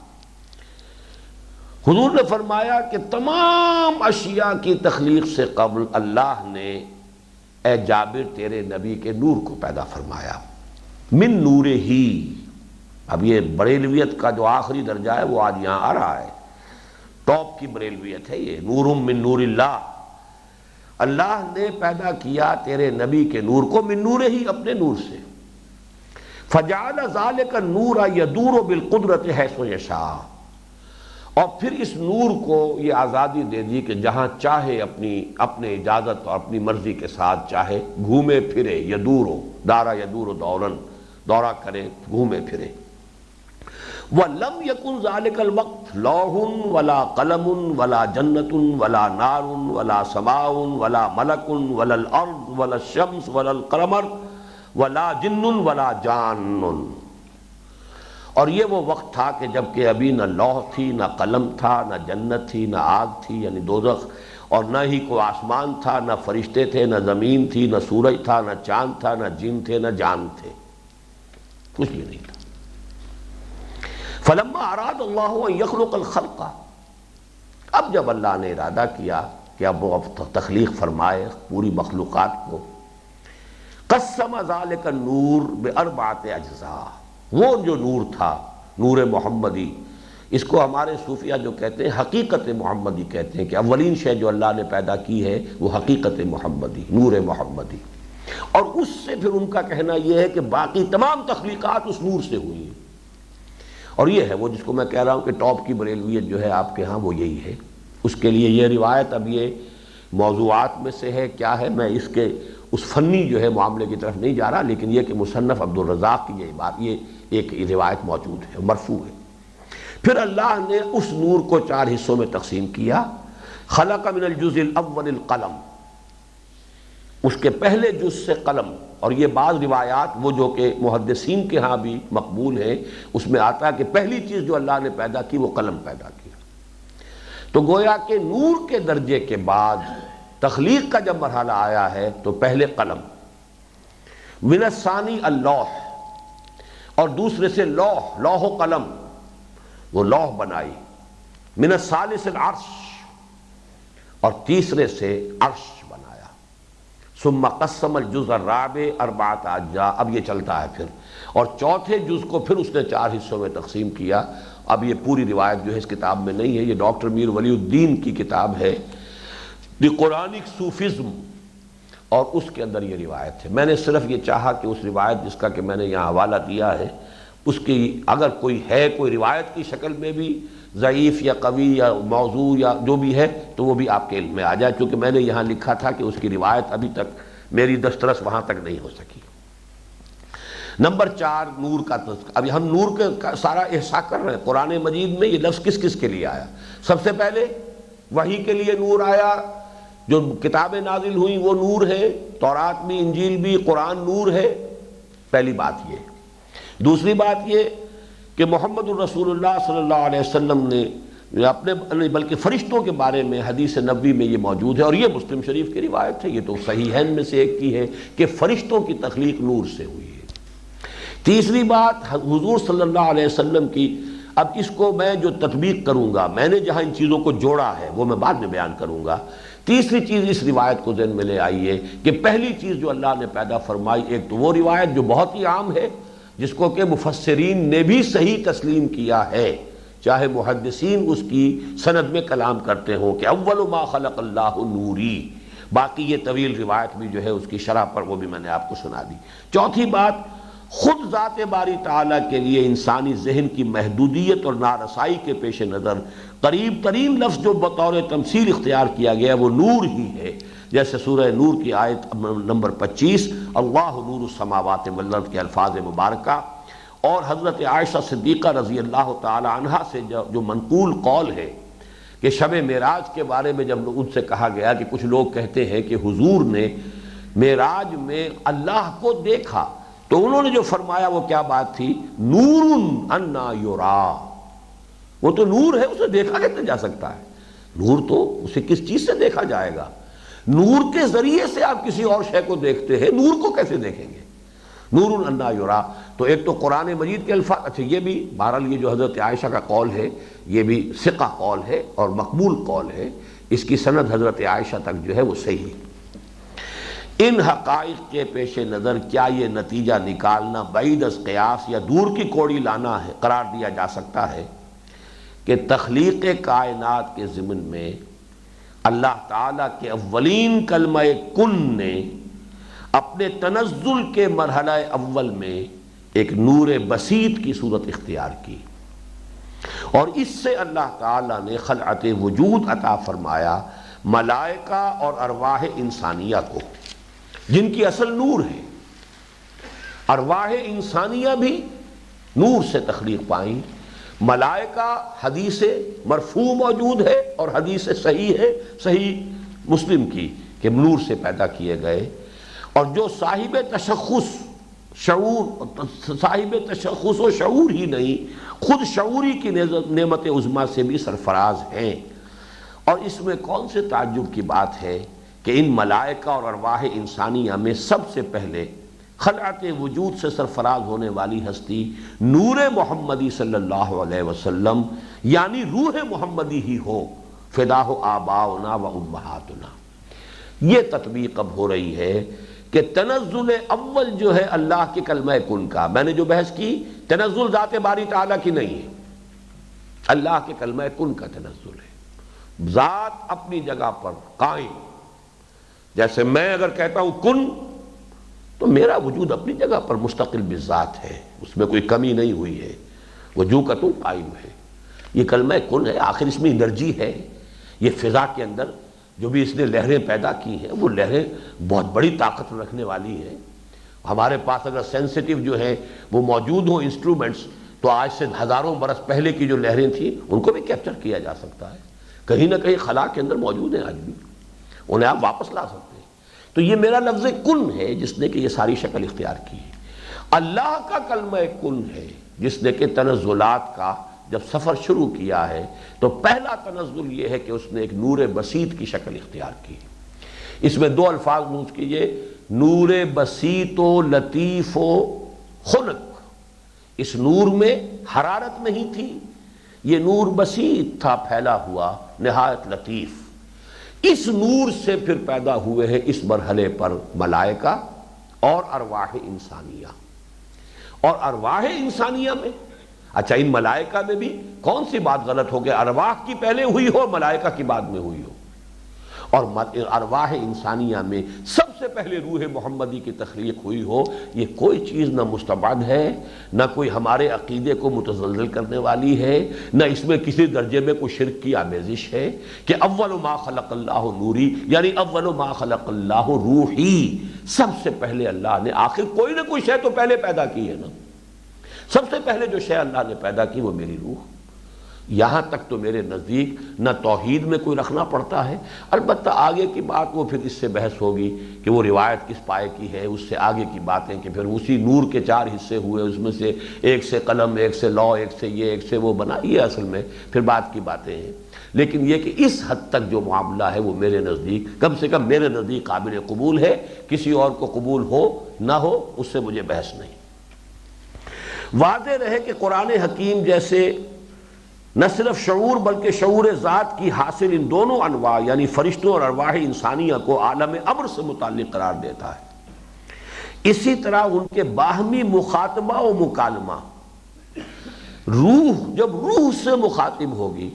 حضور نے فرمایا کہ تمام اشیاء کی تخلیق سے قبل اللہ نے اے جابر تیرے نبی کے نور کو پیدا فرمایا، من نور ہی۔ اب یہ بریلویت کا جو آخری درجہ ہے وہ آج یہاں آ رہا ہے، ٹاپ کی بریلویت ہے یہ، نور من نور اللہ، اللہ نے پیدا کیا تیرے نبی کے نور کو من نور ہی، اپنے نور سے۔ فجعل ذلک النور یدور بالقدرت حیث یشاء، اور پھر اس نور کو یہ آزادی دے دی کہ جہاں چاہے اپنے اجازت اور اپنی مرضی کے ساتھ چاہے گھومے پھرے، یدورو دارا یدورو دورن، دورہ کرے، گھومے پھرے۔ وَلَمْ يَكُنْ ذَلِكَ الْوَقْتِ لَوْحٌ وَلَا قَلَمٌ وَلَا جَنَّةٌ وَلَا نَارٌ وَلَا سَمَاءٌ وَلَا مَلَكٌ وَلَا الْأَرْضُ وَلَا الشَّمْسُ وَلَا الْقَمَرُ وَلَا جِنٌّ وَلَا جَانٌّ۔ اور یہ وہ وقت تھا کہ جب کہ ابھی نہ لوح تھی، نہ قلم تھا، نہ جنت تھی، نہ آگ تھی یعنی دوزخ، اور نہ ہی کوئی آسمان تھا، نہ فرشتے تھے، نہ زمین تھی، نہ سورج تھا، نہ چاند تھا، نہ جن تھے، نہ جان تھے، کچھ بھی نہیں تھا۔ فلما اراد اللہ ان یخلق الخلق، اب جب اللہ نے ارادہ کیا کہ اب وہ تخلیق فرمائے پوری مخلوقات کو، قسم ذلک النور باربعۃ اجزاء، وہ جو نور تھا نور محمدی، اس کو ہمارے صوفیہ جو کہتے ہیں حقیقت محمدی کہتے ہیں کہ اولین شے جو اللہ نے پیدا کی ہے وہ حقیقت محمدی، نور محمدی، اور اس سے پھر ان کا کہنا یہ ہے کہ باقی تمام تخلیقات اس نور سے ہوئی ہیں، اور یہ ہے وہ جس کو میں کہہ رہا ہوں کہ ٹاپ کی بریلویت جو ہے آپ کے ہاں وہ یہی ہے۔ اس کے لیے یہ روایت اب یہ موضوعات میں سے ہے کیا ہے، میں اس کے اس فنی جو ہے معاملے کی طرف نہیں جا رہا، لیکن یہ کہ مصنف عبد الرزاق کی یہ بات، یہ ایک روایت موجود ہے، مرفوع ہے۔ پھر اللہ نے اس نور کو 4 حصوں میں تقسیم کیا، خلق من الجزء الاول القلم، اس کے پہلے جز سے قلم، اور یہ بعض روایات وہ جو کہ محدثین کے ہاں بھی مقبول ہیں اس میں آتا ہے کہ پہلی چیز جو اللہ نے پیدا کی وہ قلم پیدا کیا۔ تو گویا کہ نور کے درجے کے بعد تخلیق کا جب مرحلہ آیا ہے تو پہلے قلم، من الثانی اللوح، اور دوسرے سے لوح و قلم، وہ لوح بنائی، من الثالث العرش، اور تیسرے سے عرش بنایا، ثم قسم الجزء الرابع اربعۃ اجزاء، اب یہ چلتا ہے پھر، اور چوتھے جز کو پھر اس نے 4 حصوں میں تقسیم کیا۔ اب یہ پوری روایت جو ہے اس کتاب میں نہیں ہے، یہ ڈاکٹر میر ولی الدین کی کتاب ہے دی قرآنک صوفزم، اور اس کے اندر یہ روایت ہے۔ میں نے صرف یہ چاہا کہ اس روایت جس کا کہ میں نے یہاں حوالہ دیا ہے اس کی اگر کوئی ہے کوئی روایت کی شکل میں بھی ضعیف یا قوی یا موضوع یا جو بھی ہے تو وہ بھی آپ کے علم میں آ جائے، کیونکہ میں نے یہاں لکھا تھا کہ اس کی روایت ابھی تک میری دسترس وہاں تک نہیں ہو سکی۔ نمبر 4 نور کا تذکرہ۔ اب ہم نور کا سارا احصاء کر رہے ہیں، قرآن مجید میں یہ لفظ کس کس کے لیے آیا؟ سب سے پہلے وحی کے لیے نور آیا، جو کتابیں نازل ہوئیں وہ نور ہے، تورات بھی انجیل بھی، قرآن نور ہے، پہلی بات یہ۔ دوسری بات یہ کہ محمد الرسول اللہ صلی اللہ علیہ وسلم نے اپنے بلکہ فرشتوں کے بارے میں حدیث نبوی میں یہ موجود ہے، اور یہ مسلم شریف کی روایت ہے، یہ تو صحیحین میں سے ایک کی ہے کہ فرشتوں کی تخلیق نور سے ہوئی ہے۔ تیسری بات حضور صلی اللہ علیہ وسلم کی، اب اس کو میں جو تطبیق کروں گا، میں نے جہاں ان چیزوں کو جوڑا ہے وہ میں بعد میں بیان کروں گا۔ تیسری چیز اس روایت کو ذہن میں لے آئیے کہ پہلی چیز جو اللہ نے پیدا فرمائی، ایک تو وہ روایت جو بہت ہی عام ہے جس کو کہ مفسرین نے بھی صحیح تسلیم کیا ہے، چاہے محدثین اس کی سند میں کلام کرتے ہوں کہ اول ما خلق اللہ نوری، باقی یہ طویل روایت بھی جو ہے اس کی شرح پر وہ بھی میں نے آپ کو سنا دی۔ چوتھی بات، خود ذات باری تعالیٰ کے لیے انسانی ذہن کی محدودیت اور نارسائی کے پیش نظر قریب ترین لفظ جو بطور تمثیل اختیار کیا گیا وہ نور ہی ہے، جیسے سورہ نور کی آیت نمبر 25 اللہ نور السماوات والارض کے الفاظ مبارکہ، اور حضرت عائشہ صدیقہ رضی اللہ تعالی عنہا سے جو منقول قول ہے کہ شب معراج کے بارے میں جب ان سے کہا گیا کہ کچھ لوگ کہتے ہیں کہ حضور نے معراج میں اللہ کو دیکھا، تو انہوں نے جو فرمایا وہ کیا بات تھی؟ نور انا یرا، وہ تو نور ہے، اسے دیکھا کیسے جا سکتا ہے؟ نور تو اسے کس چیز سے دیکھا جائے گا؟ نور کے ذریعے سے آپ کسی اور شے کو دیکھتے ہیں، نور کو کیسے دیکھیں گے؟ نور انا یرا، تو ایک تو قرآن مجید کے الفاظ، اچھا یہ بھی بہرحال یہ جو حضرت عائشہ کا قول ہے یہ بھی ثقہ قول ہے اور مقبول قول ہے، اس کی سند حضرت عائشہ تک جو ہے وہ صحیح ہے۔ ان حقائق کے پیش نظر کیا یہ نتیجہ نکالنا بعید از قیاس یا دور کی کوڑی لانا ہے قرار دیا جا سکتا ہے کہ تخلیق کائنات کے ضمن میں اللہ تعالیٰ کے اولین کلمہ کن نے اپنے تنزل کے مرحلہ اول میں ایک نور بسیط کی صورت اختیار کی، اور اس سے اللہ تعالیٰ نے خلعت وجود عطا فرمایا ملائکہ اور ارواح انسانیہ کو، جن کی اصل نور ہے۔ ارواح انسانیہ بھی نور سے تخلیق پائیں، ملائکہ حدیث مرفوع موجود ہے اور حدیث صحیح ہے، صحیح مسلم کی، کہ نور سے پیدا کیے گئے، اور جو صاحب تشخص و شعور ہی نہیں، خود شعوری کی نعمت عظمیٰ سے بھی سرفراز ہیں۔ اور اس میں کون سے تعجب کی بات ہے کہ ان ملائکہ اور ارواح انسانیہ میں سب سے پہلے خلعت وجود سے سرفراز ہونے والی ہستی نور محمدی صلی اللہ علیہ وسلم یعنی روح محمدی ہی ہو، فداہ آباؤنا و امہاتنا۔ یہ تطبیق اب ہو رہی ہے کہ تنزل اول جو ہے اللہ کے کلمہ کن کا، میں نے جو بحث کی تنزل ذات باری تعالیٰ کی نہیں ہے، اللہ کے کلمہ کن کا تنزل ہے، ذات اپنی جگہ پر قائم۔ جیسے میں اگر کہتا ہوں کن تو میرا وجود اپنی جگہ پر مستقل بذات ہے، اس میں کوئی کمی نہیں ہوئی ہے، وہ جو کا تو قائم ہے۔ یہ کلمہ کن ہے، آخر اس میں انرجی ہے۔ یہ فضا کے اندر جو بھی اس نے لہریں پیدا کی ہیں وہ لہریں بہت بڑی طاقت رکھنے والی ہیں۔ ہمارے پاس اگر سینسیٹیو جو ہے وہ موجود ہوں انسٹرومنٹس تو آج سے ہزاروں برس پہلے کی جو لہریں تھیں ان کو بھی کیپچر کیا جا سکتا ہے، کہیں نہ کہیں خلا کے اندر موجود ہیں، آج بھی انہیں آپ واپس لا سکتے ہیں۔ تو یہ میرا لفظ کن ہے جس نے کہ یہ ساری شکل اختیار کی ہے۔ اللہ کا کلمہ کن ہے جس نے کہ تنزلات کا جب سفر شروع کیا ہے تو پہلا تنزل یہ ہے کہ اس نے ایک نور بسیط کی شکل اختیار کی۔ اس میں دو الفاظ نوٹ کیجئے، نور بسیط و لطیف و خلق۔ اس نور میں حرارت نہیں تھی، یہ نور بسیط تھا، پھیلا ہوا، نہایت لطیف۔ اس نور سے پھر پیدا ہوئے ہیں اس مرحلے پر ملائکہ اور ارواح انسانیہ۔ اور ارواح انسانیہ میں اچھا ان ملائکہ میں بھی کون سی بات غلط ہو کہ ارواح کی پہلے ہوئی ہو ملائکہ کی بعد میں ہوئی ہو، اور ارواح انسانیہ میں سب سے پہلے روح محمدی کی تخلیق ہوئی ہو، یہ کوئی چیز نہ مستبعد ہے، نہ کوئی ہمارے عقیدے کو متزلزل کرنے والی ہے، نہ اس میں کسی درجے میں کوئی شرک کی آمیزش ہے کہ اول ما خلق اللہ نوری یعنی اول ما خلق اللہ روحی، سب سے پہلے اللہ نے آخر کوئی نہ کوئی شے تو پہلے پیدا کی ہے نا، سب سے پہلے جو شے اللہ نے پیدا کی وہ میری روح۔ یہاں تک تو میرے نزدیک نہ توحید میں کوئی رکھنا پڑتا ہے، البتہ آگے کی بات وہ پھر اس سے بحث ہوگی کہ وہ روایت کس پائے کی ہے، اس سے آگے کی باتیں کہ پھر اسی نور کے 4 حصے ہوئے، اس میں سے ایک سے قلم، ایک سے لوح، ایک سے یہ، ایک سے وہ بنا، یہ اصل میں پھر بات کی باتیں ہیں۔ لیکن یہ کہ اس حد تک جو معاملہ ہے وہ میرے نزدیک کم سے کم میرے نزدیک قابل قبول ہے، کسی اور کو قبول ہو نہ ہو اس سے مجھے بحث نہیں۔ واضح رہے کہ قرآن حکیم جیسے نہ صرف شعور بلکہ شعور ذات کی حاصل ان دونوں انواع یعنی فرشتوں اور ارواح انسانیہ کو عالم امر سے متعلق قرار دیتا ہے، اسی طرح ان کے باہمی مخاطبہ و مکالمہ، روح جب روح سے مخاطب ہوگی،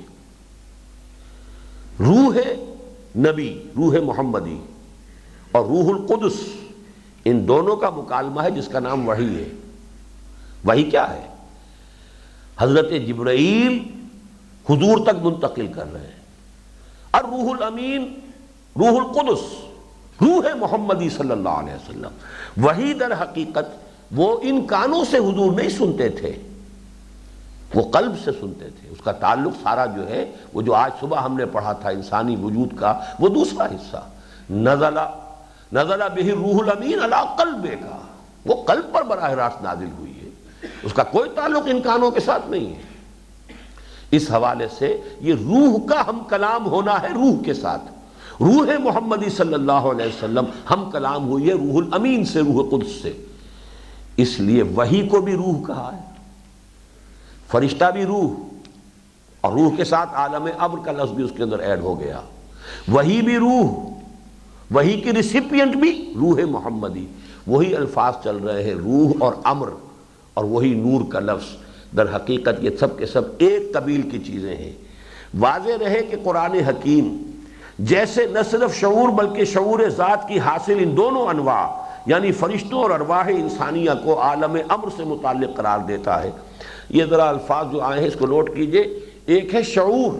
روح نبی روح محمدی اور روح القدس، ان دونوں کا مکالمہ ہے جس کا نام وحی ہے۔ وحی کیا ہے؟ حضرت جبرائیل حضور تک منتقل کر رہے ہیں، اور روح الامین روح القدس روح محمدی صلی اللہ علیہ وسلم، وحی در حقیقت وہ ان کانوں سے حضور نہیں سنتے تھے، وہ قلب سے سنتے تھے۔ اس کا تعلق سارا جو ہے وہ جو آج صبح ہم نے پڑھا تھا انسانی وجود کا وہ دوسرا حصہ، نزل بہ روح الامین علی قلبک، وہ قلب پر براہ راست نازل ہوئی ہے، اس کا کوئی تعلق ان کانوں کے ساتھ نہیں ہے۔ اس حوالے سے یہ روح کا ہم کلام ہونا ہے روح کے ساتھ، روح محمدی صلی اللہ علیہ وسلم ہم کلام ہوئی ہے روح الامین سے، روح قدس سے، اس لیے وحی کو بھی روح کہا ہے، فرشتہ بھی روح، اور روح کے ساتھ عالم امر کا لفظ بھی اس کے اندر ایڈ ہو گیا، وحی بھی روح، وحی کی ریسیپینٹ بھی روح محمدی، وہی الفاظ چل رہے ہیں روح اور امر اور وہی نور کا لفظ، در حقیقت یہ سب کے سب ایک قبیل کی چیزیں ہیں۔ واضح رہے کہ قرآن حکیم جیسے نہ صرف شعور بلکہ شعور ذات کی حاصل ان دونوں انواع یعنی فرشتوں اور ارواح انسانیہ کو عالم امر سے متعلق قرار دیتا ہے۔ یہ ذرا الفاظ جو آئے ہیں اس کو نوٹ کیجئے، ایک ہے شعور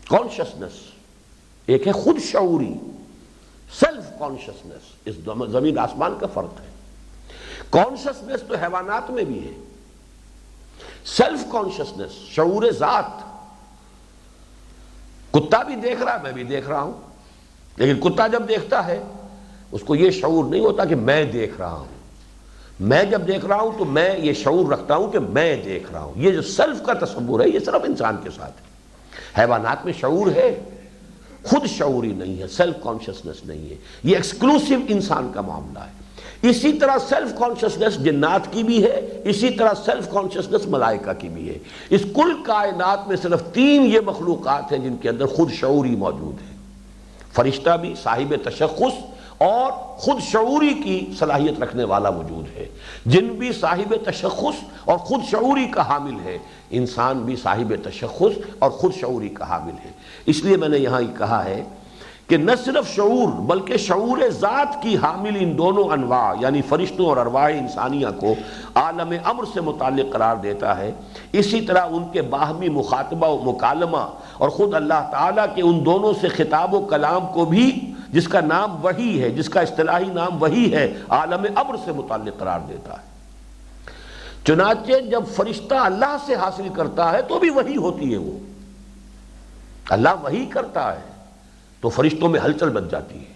کانشسنس، ایک ہے خود شعوری سیلف کانشسنس، اس زمین آسمان کا فرق ہے۔ کانشسنس تو حیوانات میں بھی ہے، سیلف کانشسنس شعور ذات، کتا بھی دیکھ رہا ہے میں بھی دیکھ رہا ہوں، لیکن کتا جب دیکھتا ہے اس کو یہ شعور نہیں ہوتا کہ میں دیکھ رہا ہوں، میں جب دیکھ رہا ہوں تو میں یہ شعور رکھتا ہوں کہ میں دیکھ رہا ہوں۔ یہ جو سیلف کا تصور ہے یہ صرف انسان کے ساتھ ہے، حیوانات میں شعور ہے، خود شعوری نہیں ہے، سیلف کانشسنس نہیں ہے، یہ ایکسکلوسیو انسان کا معاملہ ہے۔ اسی طرح سیلف کانشسنس جنات کی بھی ہے، اسی طرح سیلف کانشسنس ملائکہ کی بھی ہے۔ اس کل کائنات میں صرف 3 یہ مخلوقات ہیں جن کے اندر خود شعوری موجود ہے۔ فرشتہ بھی صاحب تشخص اور خود شعوری کی صلاحیت رکھنے والا وجود ہے، جن بھی صاحب تشخص اور خود شعوری کا حامل ہے، انسان بھی صاحب تشخص اور خود شعوری کا حامل ہے۔ اس لیے میں نے یہاں یہ کہا ہے کہ نہ صرف شعور بلکہ شعور ذات کی حامل ان دونوں انواع یعنی فرشتوں اور ارواح انسانیہ کو عالم امر سے متعلق قرار دیتا ہے، اسی طرح ان کے باہمی مخاطبہ و مکالمہ اور خود اللہ تعالیٰ کے ان دونوں سے خطاب و کلام کو بھی، جس کا نام وحی ہے، جس کا اصطلاحی نام وحی ہے، عالم امر سے متعلق قرار دیتا ہے۔ چنانچہ جب فرشتہ اللہ سے حاصل کرتا ہے تو بھی وحی ہوتی ہے، وہ اللہ وحی کرتا ہے تو فرشتوں میں ہلچل بچ جاتی ہے،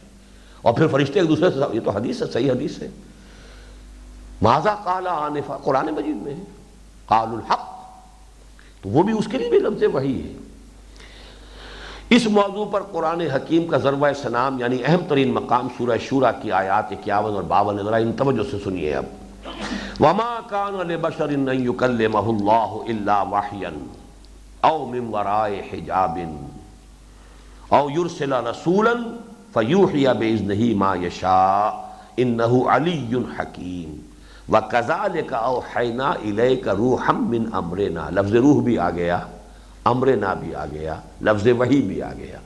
اور پھر فرشتے ایک دوسرے سے، یہ تو حدیث ہے، صحیح حدیث ہے، ماذا قال آنفا، قرآن مجید میں ہے، قال الحق، تو وہ بھی اس کے لیے بھی لفظ وحی ہے۔ اس موضوع پر قرآن حکیم کا ذروہ سنام یعنی اہم ترین مقام سورہ شورى کی آیات 51 اور 52 ذرا ان توجہ سے سنیے اب۔ وَمَا كَانَ لِبَشَرٍ أَن يُكَلِّمَهُ اللَّهُ إِلَّا وَحْيًا أَوْ مِن وَرَاءِ حِجَابٍ أَوْ يُرْسِلَ رَسُولًا فَيُوحِيَ بِإِذْنِهِ مَا يَشَاءُ إِنَّهُ عَلِيٌّ حَكِيمٌ وَكَذَلِكَ أَوْحَيْنَا إِلَيْكَ رُوحًا مِّنْ أَمْرِنَا، لفظ روح بھی آ گیا، امرنا بھی آ گیا، لفظ وحی بھی آ گیا۔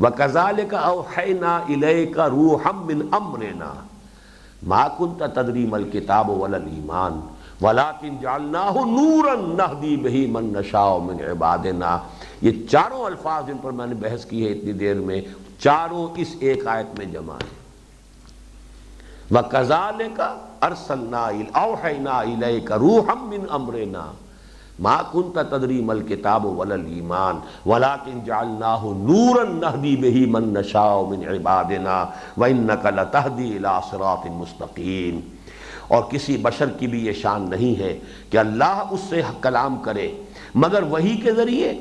وَكَذَلِكَ أَوْحَيْنَا إِلَيْكَ رُوحًا مِّنْ أَمْرِنَا مَا كُنْتَ تَدْرِي مَا الْكِتَابُ وَلَا الْإِيمَانُ وَلَكِنْ جَعَلْنَاهُ نُورًا نَهْدِي بِهِ مَن نَّشَاءُ مِنْ عِبَادِنَا، یہ چاروں الفاظ جن پر میں نے بحث کی ہے اتنی دیر میں، چاروں اس ایک آیت میں جمع ہیں۔ وَكَذَلِكَ أَرْسَلْنَا أَوْحَيْنَا إِلَيْكَ رُوحًا مِّنْ أَمْرِنَا مَا كُنْتَ تَدْرِي مَا الْكِتَابُ وَلَا الْإِيمَانُ وَلَكِنْ جَعَلْنَاهُ نُورًا نَهْدِي بِهِ مَن نَّشَاءُ مِنْ عِبَادِنَا وَإِنَّكَ لَتَهْدِي إِلَىٰ صِرَاطٍ مُسْتَقِيمٍ۔ اور کسی بشر کی بھی یہ شان نہیں ہے کہ اللہ اس سے کلام کرے مگر وحی کے ذریعے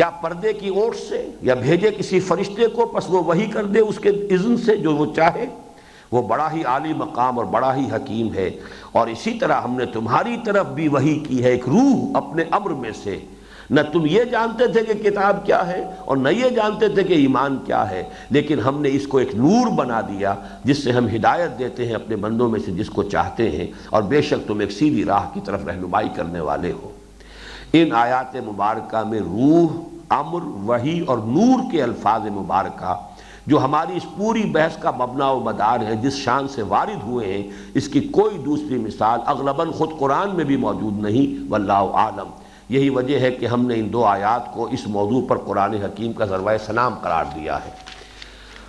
یا پردے کی اوٹ سے یا بھیجے کسی فرشتے کو، پس وہ وحی کر دے اس کے اذن سے جو وہ چاہے۔ وہ بڑا ہی عالی مقام اور بڑا ہی حکیم ہے۔ اور اسی طرح ہم نے تمہاری طرف بھی وحی کی ہے ایک روح اپنے امر میں سے، نہ تم یہ جانتے تھے کہ کتاب کیا ہے اور نہ یہ جانتے تھے کہ ایمان کیا ہے، لیکن ہم نے اس کو ایک نور بنا دیا جس سے ہم ہدایت دیتے ہیں اپنے بندوں میں سے جس کو چاہتے ہیں، اور بے شک تم ایک سیدھی راہ کی طرف رہنمائی کرنے والے ہو۔ ان آیات مبارکہ میں روح، امر، وحی اور نور کے الفاظ مبارکہ جو ہماری اس پوری بحث کا مبنا و مدار ہے، جس شان سے وارد ہوئے ہیں، اس کی کوئی دوسری مثال اغلباً خود قرآن میں بھی موجود نہیں، واللہ عالم۔ یہی وجہ ہے کہ ہم نے ان 2 آیات کو اس موضوع پر قرآن حکیم کا ذروہ سنام قرار دیا ہے۔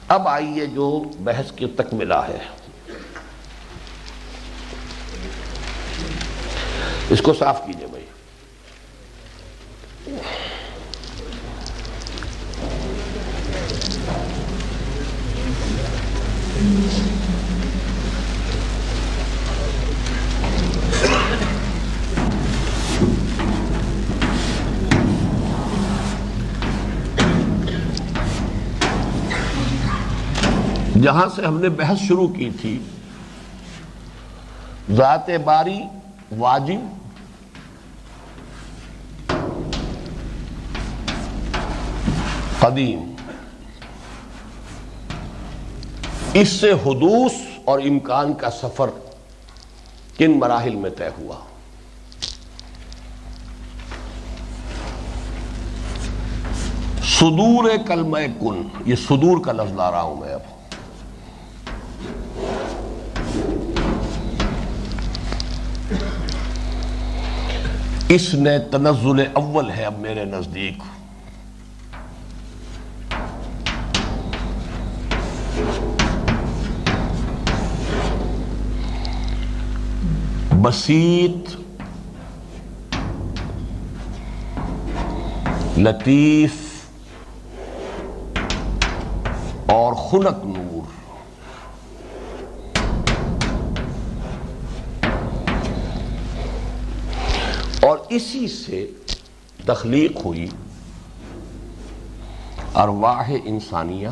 اب آئیے جو بحث کی تکملہ ہے، اس کو صاف کیجئے بھائی۔ جہاں سے ہم نے بحث شروع کی تھی، ذات باری واجب، قدیم، اس سے حدوث اور امکان کا سفر کن مراحل میں طے ہوا۔ صدور کلمہ کن، یہ صدور کا لفظ لا رہا ہوں میں اب، اس نے تنزل اول ہے اب میرے نزدیک۔ بسیط، لطیف اور خنک نور، اور اسی سے تخلیق ہوئی ارواح انسانیہ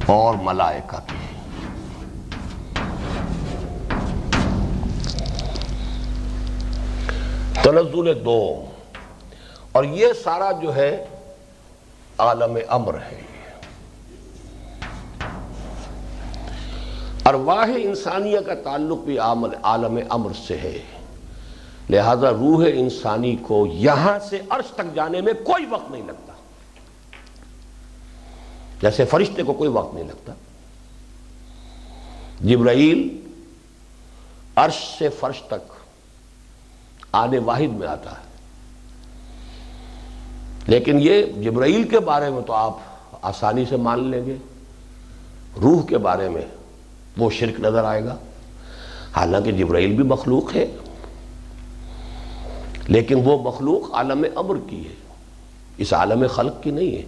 اور ملائکہ کی۔ تنزل دو، اور یہ سارا جو ہے عالم امر ہے۔ ارواح انسانیہ کا تعلق بھی عالم امر سے ہے، لہذا روح انسانی کو یہاں سے عرش تک جانے میں کوئی وقت نہیں لگتا، جیسے فرشتے کو کوئی وقت نہیں لگتا۔ جبرائیل عرش سے فرش تک آنے واحد میں آتا ہے، لیکن یہ جبرائیل کے بارے میں تو آپ آسانی سے مان لیں گے، روح کے بارے میں وہ شرک نظر آئے گا۔ حالانکہ جبرائیل بھی مخلوق ہے، لیکن وہ مخلوق عالم امر کی ہے، اس عالم خلق کی نہیں ہے۔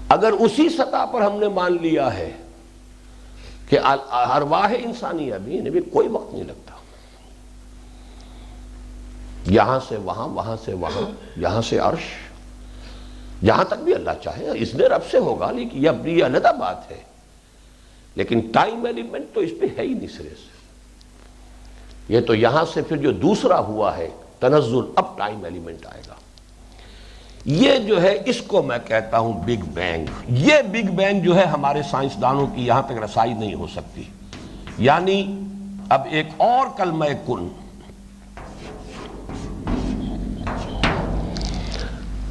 اگر اسی سطح پر ہم نے مان لیا ہے کہ ارواح انسانیہ بھی، انہیں بھی کوئی وقت نہیں لگتا، یہاں سے وہاں، وہاں سے وہاں، یہاں سے عرش، جہاں تک بھی اللہ چاہے اس نے رب سے ہوگا، لیکن یہ اپنی علیحدہ بات ہے، لیکن ٹائم ایلیمنٹ تو اس پہ ہے ہی نہیں سرے سے۔ یہ تو یہاں سے پھر جو دوسرا ہوا ہے تنزل، اب ٹائم ایلیمنٹ آئے گا۔ یہ جو ہے اس کو میں کہتا ہوں بگ بینگ۔ یہ بگ بینگ جو ہے ہمارے سائنسدانوں کی یہاں تک رسائی نہیں ہو سکتی، یعنی اب ایک اور کلمہ کن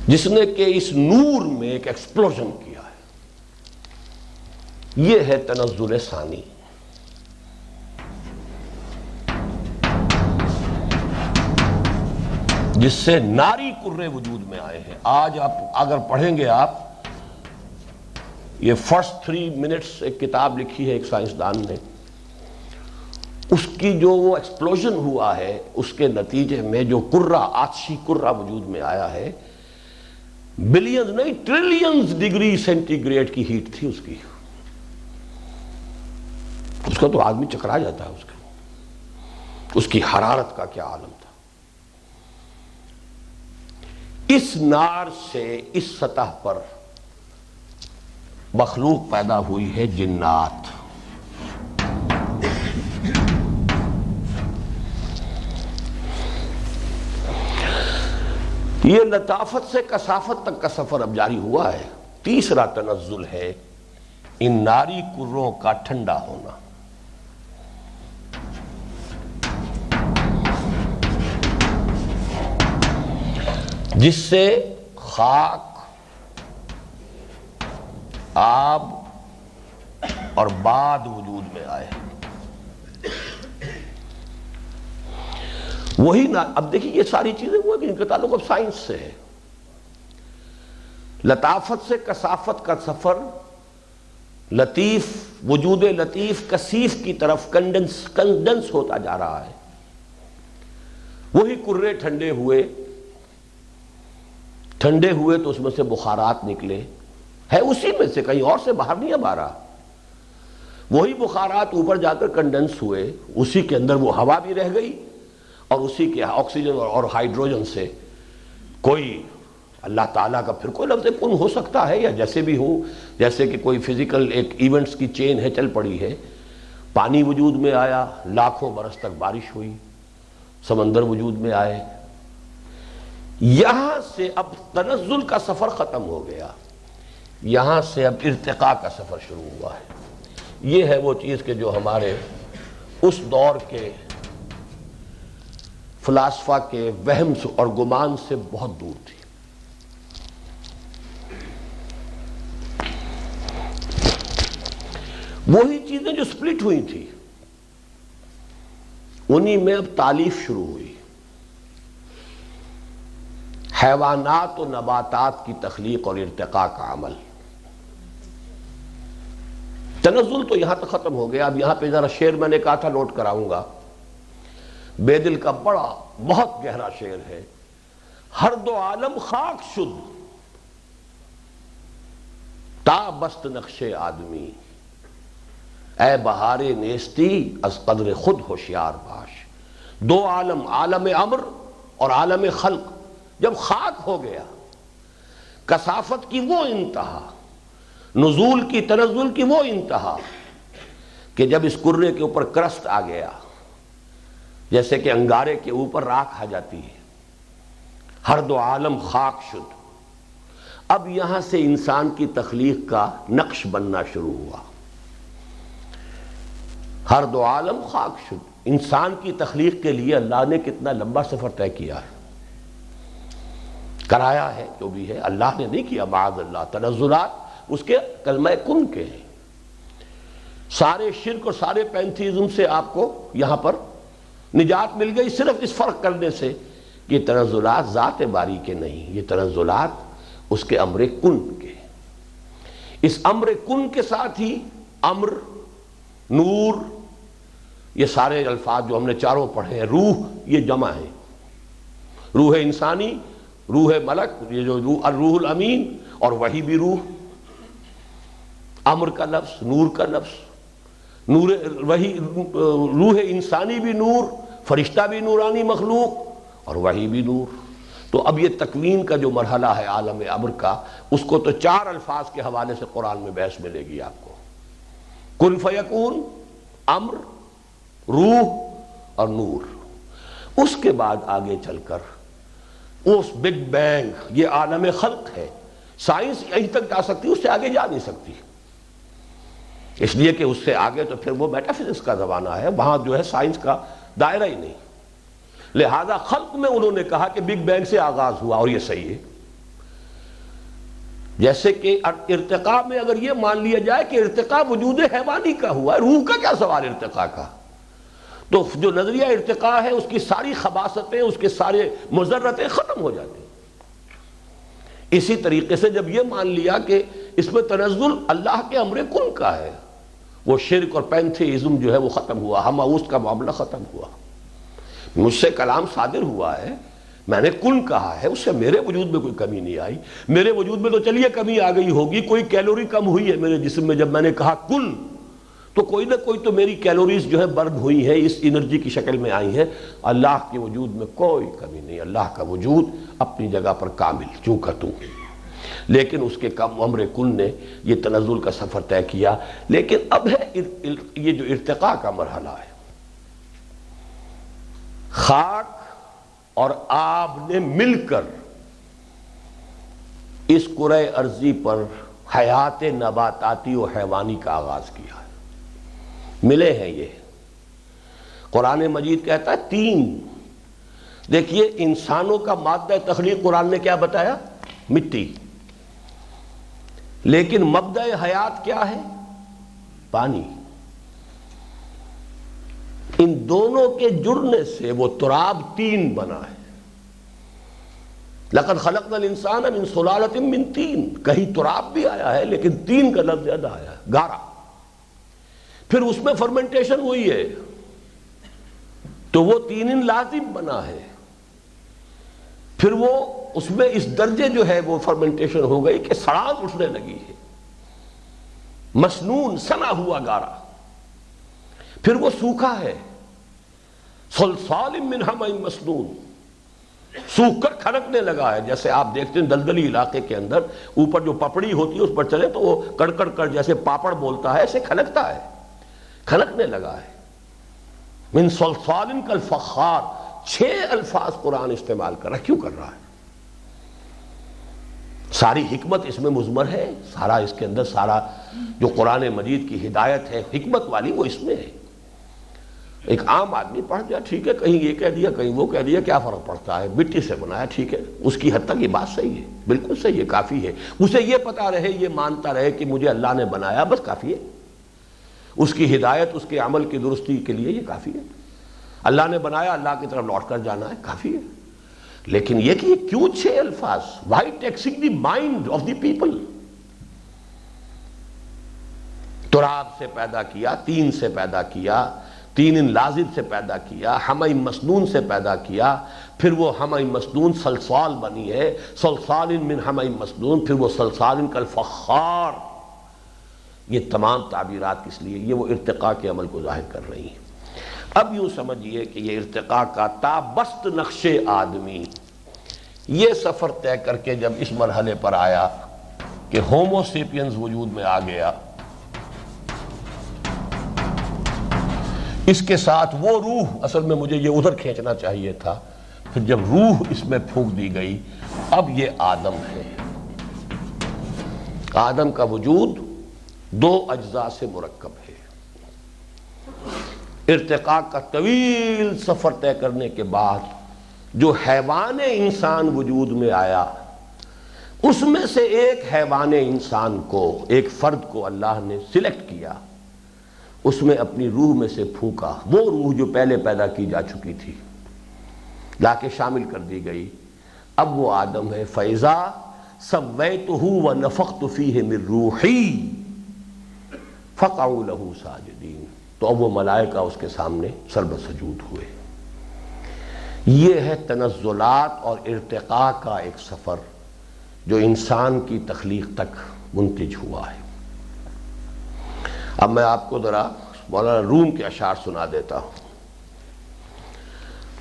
جس نے کہ اس نور میں ایک ایکسپلوژن کیا ہے، یہ ہے تنزل ثانی۔ جس سے ناری کرے وجود میں آئے ہیں۔ آج آپ اگر پڑھیں گے، آپ یہ فرسٹ 3 منٹس ایک کتاب لکھی ہے ایک سائنسدان نے، اس کی جو وہ ایکسپلوژن ہوا ہے، اس کے نتیجے میں جو کرہ، آتشی کرہ وجود میں آیا ہے، بلینز نہیں ٹریلینز ڈگری سینٹی گریڈ کی ہیٹ تھی اس کی، اس کا تو آدمی چکرا جاتا ہے، اس کی حرارت کا کیا عالم تھا۔ اس نار سے اس سطح پر مخلوق پیدا ہوئی ہے جنات۔ یہ لطافت سے کثافت تک کا سفر اب جاری ہوا ہے۔ تیسرا تنزل ہے ان ناری کروں کا ٹھنڈا ہونا۔ جس سے خاک، آب اور باد وجود میں آئے۔ وہی نا، اب دیکھیے یہ ساری چیزیں وہ ہیں ان کا تعلق اب سائنس سے ہے۔ لطافت سے کثافت کا سفر لطیف، وجود لطیف کثیف کی طرف کنڈنس ہوتا جا رہا ہے۔ وہی کرے ٹھنڈے ہوئے تو اس میں سے بخارات نکلے، ہے اسی میں سے، کہیں اور سے باہر نہیں اب آ رہا۔ وہی بخارات اوپر جا کر کنڈنس ہوئے، اسی کے اندر وہ ہوا بھی رہ گئی، اور اسی کے آکسیجن اور ہائیڈروجن سے کوئی اللہ تعالیٰ کا پھر کوئی لفظ کن ہو سکتا ہے، یا جیسے بھی ہو، جیسے کہ کوئی فزیکل ایک ایونٹس کی چین ہے، چل پڑی ہے۔ پانی وجود میں آیا، لاکھوں برس تک بارش ہوئی، سمندر وجود میں آئے۔ یہاں سے اب تنزل کا سفر ختم ہو گیا، یہاں سے اب ارتقاء کا سفر شروع ہوا ہے۔ یہ ہے وہ چیز کہ جو ہمارے اس دور کے فلاسفہ کے وہم اور گمان سے بہت دور تھی۔ وہی چیزیں جو سپلٹ ہوئی تھی، انہی میں اب تالیف شروع ہوئی۔ حیوانات و نباتات کی تخلیق اور ارتقاء کا عمل۔ تنزل تو یہاں تک ختم ہو گیا۔ اب یہاں پہ ذرا شعر میں نے کہا تھا نوٹ کراؤں گا، بے دل کا بڑا بہت گہرا شعر ہے۔ ہر دو عالم خاک شد تا بست نقش آدمی، اے بہار نیستی از قدر خود ہوشیار باش۔ دو عالم، عالم امر اور عالم خلق، جب خاک ہو گیا، کثافت کی وہ انتہا، نزول کی تنزل کی وہ انتہا کہ جب اس کرے کے اوپر کرسٹ آ گیا، جیسے کہ انگارے کے اوپر راکھ آ جاتی ہے، ہر دو عالم خاک شد، اب یہاں سے انسان کی تخلیق کا نقش بننا شروع ہوا۔ ہر دو عالم خاک شد، انسان کی تخلیق کے لیے اللہ نے کتنا لمبا سفر طے کیا ہے، کرایا ہے، جو بھی ہے اللہ نے نہیں کیا، معاذ اللہ، تنزلات اس کے کلمہ کن کے ہیں۔ سارے شرک اور سارے پینتھیزم سے آپ کو یہاں پر نجات مل گئی، صرف اس فرق کرنے سے یہ تنزلات ذات باری کے نہیں، یہ تنزلات اس کے امر کن کے۔ اس امر کن کے ساتھ ہی امر، نور، یہ سارے الفاظ جو ہم نے چاروں پڑھے ہیں، روح یہ جمع ہے، روح انسانی، روح ملک، یہ جو روح الامین، اور وہی بھی روح، امر کا لفظ، نور کا لفظ، نور وہی، روح انسانی بھی نور، فرشتہ بھی نورانی مخلوق، اور وہی بھی نور۔ تو اب یہ تکوین کا جو مرحلہ ہے عالم امر کا، اس کو تو چار الفاظ کے حوالے سے قرآن میں بحث ملے گی آپ کو، کن فیکون، امر، روح اور نور۔ اس کے بعد آگے چل کر اس بگ بینگ، یہ عالم خلق ہے، سائنس یہیں تک جا سکتی، اس سے آگے جا نہیں سکتی، اس لیے کہ اس سے آگے تو پھر وہ میٹا فزکس کا زمانہ ہے، وہاں جو ہے سائنس کا دائرہ ہی نہیں، لہذا خلق میں انہوں نے کہا کہ بگ بینگ سے آغاز ہوا، اور یہ صحیح ہے۔ جیسے کہ ارتقاء میں اگر یہ مان لیا جائے کہ ارتقاء وجود حیوانی کا ہوا ہے، روح کا کیا سوال ارتقاء کا، تو جو نظریہ ارتقاء ہے اس کی ساری خباثتیں، اس کے سارے مضرتیں ختم ہو جاتی ہیں۔ اسی طریقے سے جب یہ مان لیا کہ اس میں تنزل اللہ کے امر کن کا ہے، وہ شرک اور پینتھیزم جو ہے وہ ختم ہوا، ہماؤس کا معاملہ ختم ہوا، مجھ سے کلام صادر ہوا ہے، میں نے کن کہا ہے، اس سے میرے وجود میں کوئی کمی نہیں آئی، میرے وجود میں تو چلیے کمی آ گئی ہوگی، کوئی کیلوری کم ہوئی ہے میرے جسم میں، جب میں نے کہا کن تو کوئی نہ کوئی تو میری کیلوریز جو ہے برن ہوئی ہیں، اس انرجی کی شکل میں آئی ہیں۔ اللہ کے وجود میں کوئی کمی نہیں، اللہ کا وجود اپنی جگہ پر کامل چوں کا توں، لیکن اس کے کم امر کن نے یہ تنزل کا سفر طے کیا۔ لیکن اب ہے یہ جو ارتقاء کا مرحلہ ہے، خاک اور آب نے مل کر اس کرۂ ارضی پر حیات نباتاتی و حیوانی کا آغاز کیا ہے، ملے ہیں یہ۔ قرآن مجید کہتا ہے تین، دیکھیے انسانوں کا مادہ تخلیق قرآن نے کیا بتایا، مٹی، لیکن مبدأ حیات کیا ہے، پانی۔ ان دونوں کے جڑنے سے وہ تراب تین بنا ہے۔ لقد خلقنا الانسان من سلالۃ من طین، کہیں تراب بھی آیا ہے لیکن تین کا لفظ زیادہ آیا ہے، گارا، پھر اس میں فرمنٹیشن ہوئی ہے تو وہ تین لازم بنا ہے، پھر وہ اس میں اس درجے جو ہے وہ فرمنٹیشن ہو گئی کہ سڑان اٹھنے لگی ہے، مسنون سنا ہوا گارا، پھر وہ سوکھا ہے، صلصال من حمأ مسنون، سوکھ کر کھنکنے لگا ہے، جیسے آپ دیکھتے ہیں دلدلی علاقے کے اندر اوپر جو پپڑی ہوتی ہے اس پر چلے تو وہ کڑکڑ کر جیسے پاپڑ بولتا ہے ایسے کھنکتا ہے، کھنکنے لگا ہے۔ من صلصال کالفخار، 6 الفاظ قرآن استعمال کر رہا ہے، کیوں کر رہا ہے؟ ساری حکمت اس میں مضمر ہے، سارا اس کے اندر سارا جو قرآن مجید کی ہدایت ہے حکمت والی وہ اس میں ہے۔ ایک عام آدمی پڑھ جائے ٹھیک ہے، کہیں یہ کہہ دیا کہیں وہ کہہ دیا، کیا فرق پڑتا ہے، مٹی سے بنایا ٹھیک ہے، اس کی حد تک یہ بات صحیح ہے، بالکل صحیح ہے، کافی ہے، اسے یہ پتا رہے، یہ مانتا رہے کہ مجھے اللہ نے بنایا، بس کافی ہے، اس کی ہدایت اس کے عمل کی درستی کے لیے یہ کافی ہے، اللہ نے بنایا، اللہ کی طرف لوٹ کر جانا ہے، کافی ہے۔ لیکن یہ کہ یہ کیوں 6 الفاظ، why taxing the mind of the people? تراب سے پیدا کیا، تین سے پیدا کیا، تین لازم سے پیدا کیا، حمأ مسنون سے پیدا کیا، پھر وہ حمأ مسنون صلصال بنی ہے، صلصال من حمأ مسنون، پھر وہ صلصال کالفخار۔ یہ تمام تعبیرات کس لیے؟ یہ وہ ارتقاء کے عمل کو ظاہر کر رہی ہیں۔ اب یوں سمجھیے کہ یہ ارتقاء کا تابست نقش آدمی یہ سفر طے کر کے جب اس مرحلے پر آیا کہ ہومو سیپینز وجود میں آ گیا، اس کے ساتھ وہ روح، اصل میں مجھے یہ ادھر کھینچنا چاہیے تھا، پھر جب روح اس میں پھونک دی گئی، اب یہ آدم ہے۔ آدم کا وجود دو اجزاء سے مرکب ہے۔ ارتقاء کا طویل سفر طے کرنے کے بعد جو حیوان انسان وجود میں آیا، اس میں سے ایک حیوان انسان کو، ایک فرد کو اللہ نے سلیکٹ کیا، اس میں اپنی روح میں سے پھونکا، وہ روح جو پہلے پیدا کی جا چکی تھی لا کے شامل کر دی گئی۔ اب وہ آدم ہے۔ فَإِذَا سَوَّيْتُهُ وَنَفَخْتُ فِيهِ مِن رُوحِي فَقَعُوا لَهُ سَاجِدِينَ، تو اب وہ ملائکہ اس کے سامنے سربسجود ہوئے۔ یہ ہے تنزلات اور ارتقاء کا ایک سفر جو انسان کی تخلیق تک منتج ہوا ہے۔ اب میں آپ کو ذرا مولانا روم کے اشعار سنا دیتا ہوں۔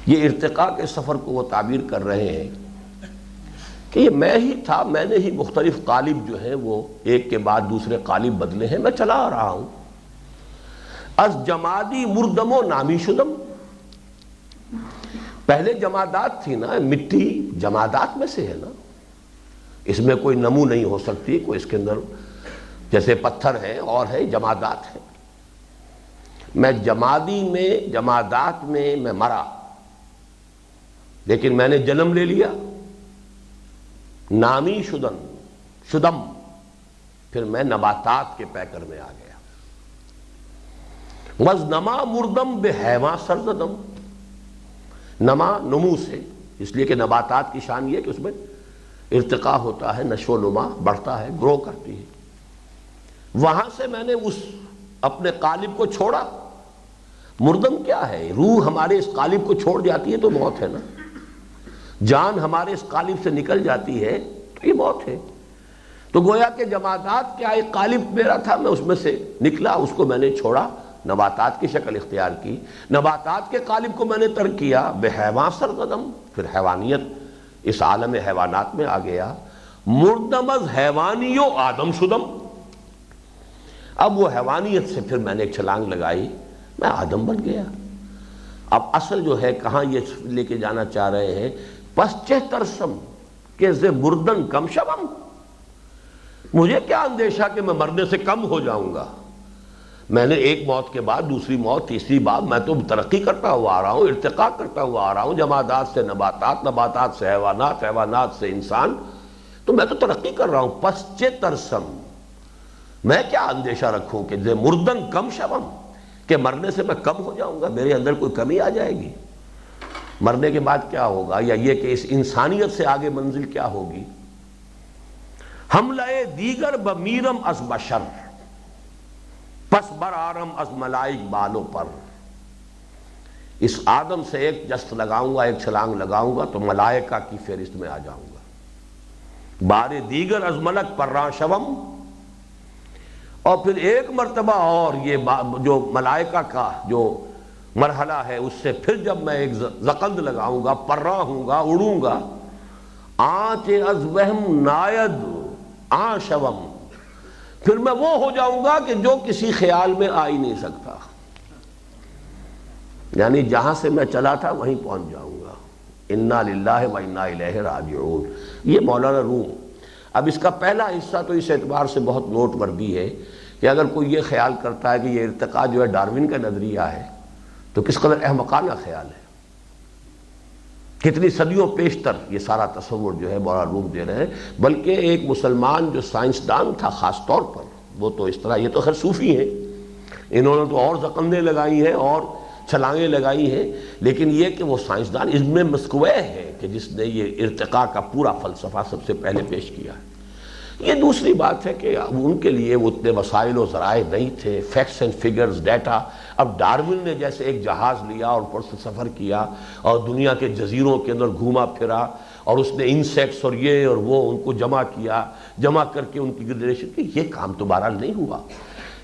یہ ارتقاء کے سفر کو وہ تعبیر کر رہے ہیں کہ یہ میں ہی تھا، میں نے ہی مختلف قالب جو ہیں وہ ایک کے بعد دوسرے قالب بدلے ہیں، میں چلا آ رہا ہوں۔ از جمادی مردم و نامی شدم، پہلے جمادات تھی نا، مٹی جمادات میں سے ہے نا، اس میں کوئی نمو نہیں ہو سکتی، کوئی اس کے اندر جیسے پتھر ہیں اور ہے جمادات ہیں۔ میں جمادی میں، جمادات میں مرا، لیکن میں نے جنم لے لیا، نامی شدم، پھر میں نباتات کے پیکر میں آ گیا۔ وز نما مردم بے حیواں سرزدم، نما نمو سے، اس لیے کہ نباتات کی شان یہ ہے کہ اس میں ارتقاء ہوتا ہے، نشو و نما بڑھتا ہے، گرو کرتی ہے۔ وہاں سے میں نے اس اپنے قالب کو چھوڑا۔ مردم کیا ہے؟ روح ہمارے اس قالب کو چھوڑ جاتی ہے تو موت ہے نا، جان ہمارے اس قالب سے نکل جاتی ہے تو یہ موت ہے۔ تو گویا کہ جمادات کیا ایک قالب میرا تھا، میں اس میں سے نکلا، اس کو میں نے چھوڑا، نباتات کی شکل اختیار کی، نباتات کے قالب کو میں نے ترک کیا، بے حیوان سرقدم، پھر حیوانیت اس عالم حیوانات میں آ گیا۔ مردم از حیوانیو آدم شدم، اب وہ حیوانیت سے پھر میں نے ایک چھلانگ لگائی، میں آدم بن گیا۔ اب اصل جو ہے کہاں یہ لے کے جانا چاہ رہے ہیں، پس چہ ترسم کہ ز مردن کم شوم، مجھے کیا اندیشہ کہ میں مرنے سے کم ہو جاؤں گا، میں نے ایک موت کے بعد دوسری موت، تیسری بار، میں تو ترقی کرتا ہوا آ رہا ہوں، ارتقاء کرتا ہوا آ رہا ہوں، جمادات سے نباتات، نباتات سے حیوانات، حیوانات سے انسان، تو میں تو ترقی کر رہا ہوں۔ پس چہ ترسم، میں کیا اندیشہ رکھوں کہ ز مردن کم شوم، کہ مرنے سے میں کم ہو جاؤں گا، میرے اندر کوئی کمی آ جائے گی، مرنے کے بعد کیا ہوگا، یا یہ کہ اس انسانیت سے آگے منزل کیا ہوگی۔ حملہ دیگر بمیرم از بشر، پس بر آرم از ملائک بالوں پر، اس آدم سے ایک جست لگاؤں گا، ایک چھلانگ لگاؤں گا تو ملائکہ کی فہرست میں آ جاؤں گا۔ بار دیگر از ملک پر شوم، اور پھر ایک مرتبہ اور یہ جو ملائکہ کا جو مرحلہ ہے اس سے پھر جب میں ایک زقند لگاؤں گا، پرراں ہوں گا، اڑوں گا، آنچ از وہم ناید آن شوم، پھر میں وہ ہو جاؤں گا کہ جو کسی خیال میں آ ہی نہیں سکتا، یعنی جہاں سے میں چلا تھا وہیں پہنچ جاؤں گا۔ انا للہ و انا الیہ راجعون، یہ مولانا روم۔ اب اس کا پہلا حصہ تو اس اعتبار سے بہت نوٹ وردی ہے کہ اگر کوئی یہ خیال کرتا ہے کہ یہ ارتقاء جو ہے ڈارون کا نظریہ ہے تو کس قدر احمقانہ خیال ہے، کتنی صدیوں پیشتر یہ سارا تصور جو ہے مولانا روم دے رہے ہیں۔ بلکہ ایک مسلمان جو سائنسدان تھا خاص طور پر، وہ تو اس طرح، یہ تو خیر صوفی ہیں، انہوں نے تو اور زقندیں لگائی ہیں اور چھلانگیں لگائی ہیں، لیکن یہ کہ وہ سائنسدان ابن مسکوہ ہے کہ جس نے یہ ارتقاء کا پورا فلسفہ سب سے پہلے پیش کیا ہے۔ یہ دوسری بات ہے کہ ان کے لیے وہ اتنے وسائل و ذرائع نہیں تھے، فیکٹس اینڈ فگرز، ڈیٹا۔ اب ڈارون نے جیسے ایک جہاز لیا اور اوپر سے سفر کیا اور دنیا کے جزیروں کے اندر گھوما پھرا، اور اس نے انسیکٹس اور یہ اور وہ ان کو جمع کیا، جمع کر کے ان کی گریڈیشن کی، یہ کام تو بہرحال نہیں ہوا،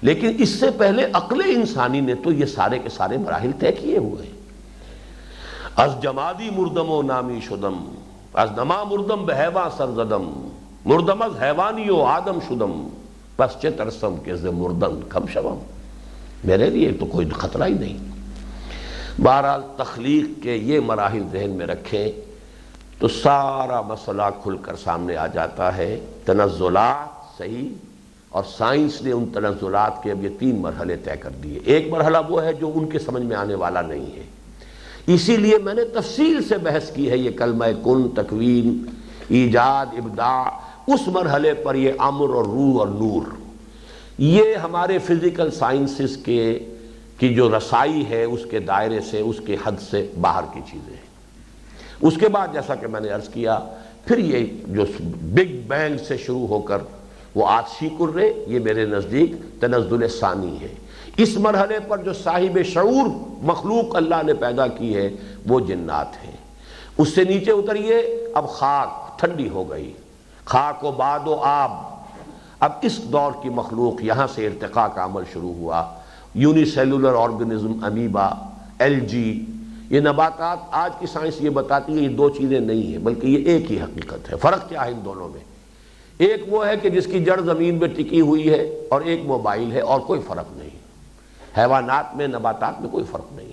لیکن اس سے پہلے عقل انسانی نے تو یہ سارے کے سارے مراحل طے کیے ہوئے ہیں۔ از جمادی مردم و نامی شدم، از نما مردم بہیواں سرزدم، مردم از حیوانی و آدم شدم، پس چه ترسم کہ ز مردن کم شوم، میرے لیے تو کوئی خطرہ ہی نہیں۔ بہرحال تخلیق کے یہ مراحل ذہن میں رکھیں تو سارا مسئلہ کھل کر سامنے آ جاتا ہے۔ تنزلات صحیح، اور سائنس نے ان تنزلات کے اب یہ 3 مرحلے طے کر دیے۔ ایک مرحلہ وہ ہے جو ان کے سمجھ میں آنے والا نہیں ہے، اسی لیے میں نے تفصیل سے بحث کی ہے یہ کلمہ کن، تکوین، ایجاد، ابداع، اس مرحلے پر یہ امر اور روح اور نور، یہ ہمارے فزیکل سائنسز کی جو رسائی ہے اس کے دائرے سے، اس کے حد سے باہر کی چیزیں ہیں۔ اس کے بعد جیسا کہ میں نے عرض کیا، پھر یہ جو بگ بینگ سے شروع ہو کر وہ آتشی کرے، یہ میرے نزدیک تنزل ثانی ہے۔ اس مرحلے پر جو صاحب شعور مخلوق اللہ نے پیدا کی ہے وہ جنات ہیں۔ اس سے نیچے اتریے، اب خاک ٹھنڈی ہو گئی، خاک و باد و آب، اب اس دور کی مخلوق یہاں سے ارتقاء کا عمل شروع ہوا۔ Uni cellular organism, amoeba, algae, یہ نباتات، آج کی سائنس یہ بتاتی ہے یہ 2 چیزیں نہیں ہیں بلکہ یہ ایک ہی حقیقت ہے۔ فرق کیا ہے ان دونوں میں؟ ایک وہ ہے کہ جس کی جڑ زمین میں ٹکی ہوئی ہے، اور ایک موبائل ہے، اور کوئی فرق نہیں۔ حیوانات میں، نباتات میں کوئی فرق نہیں،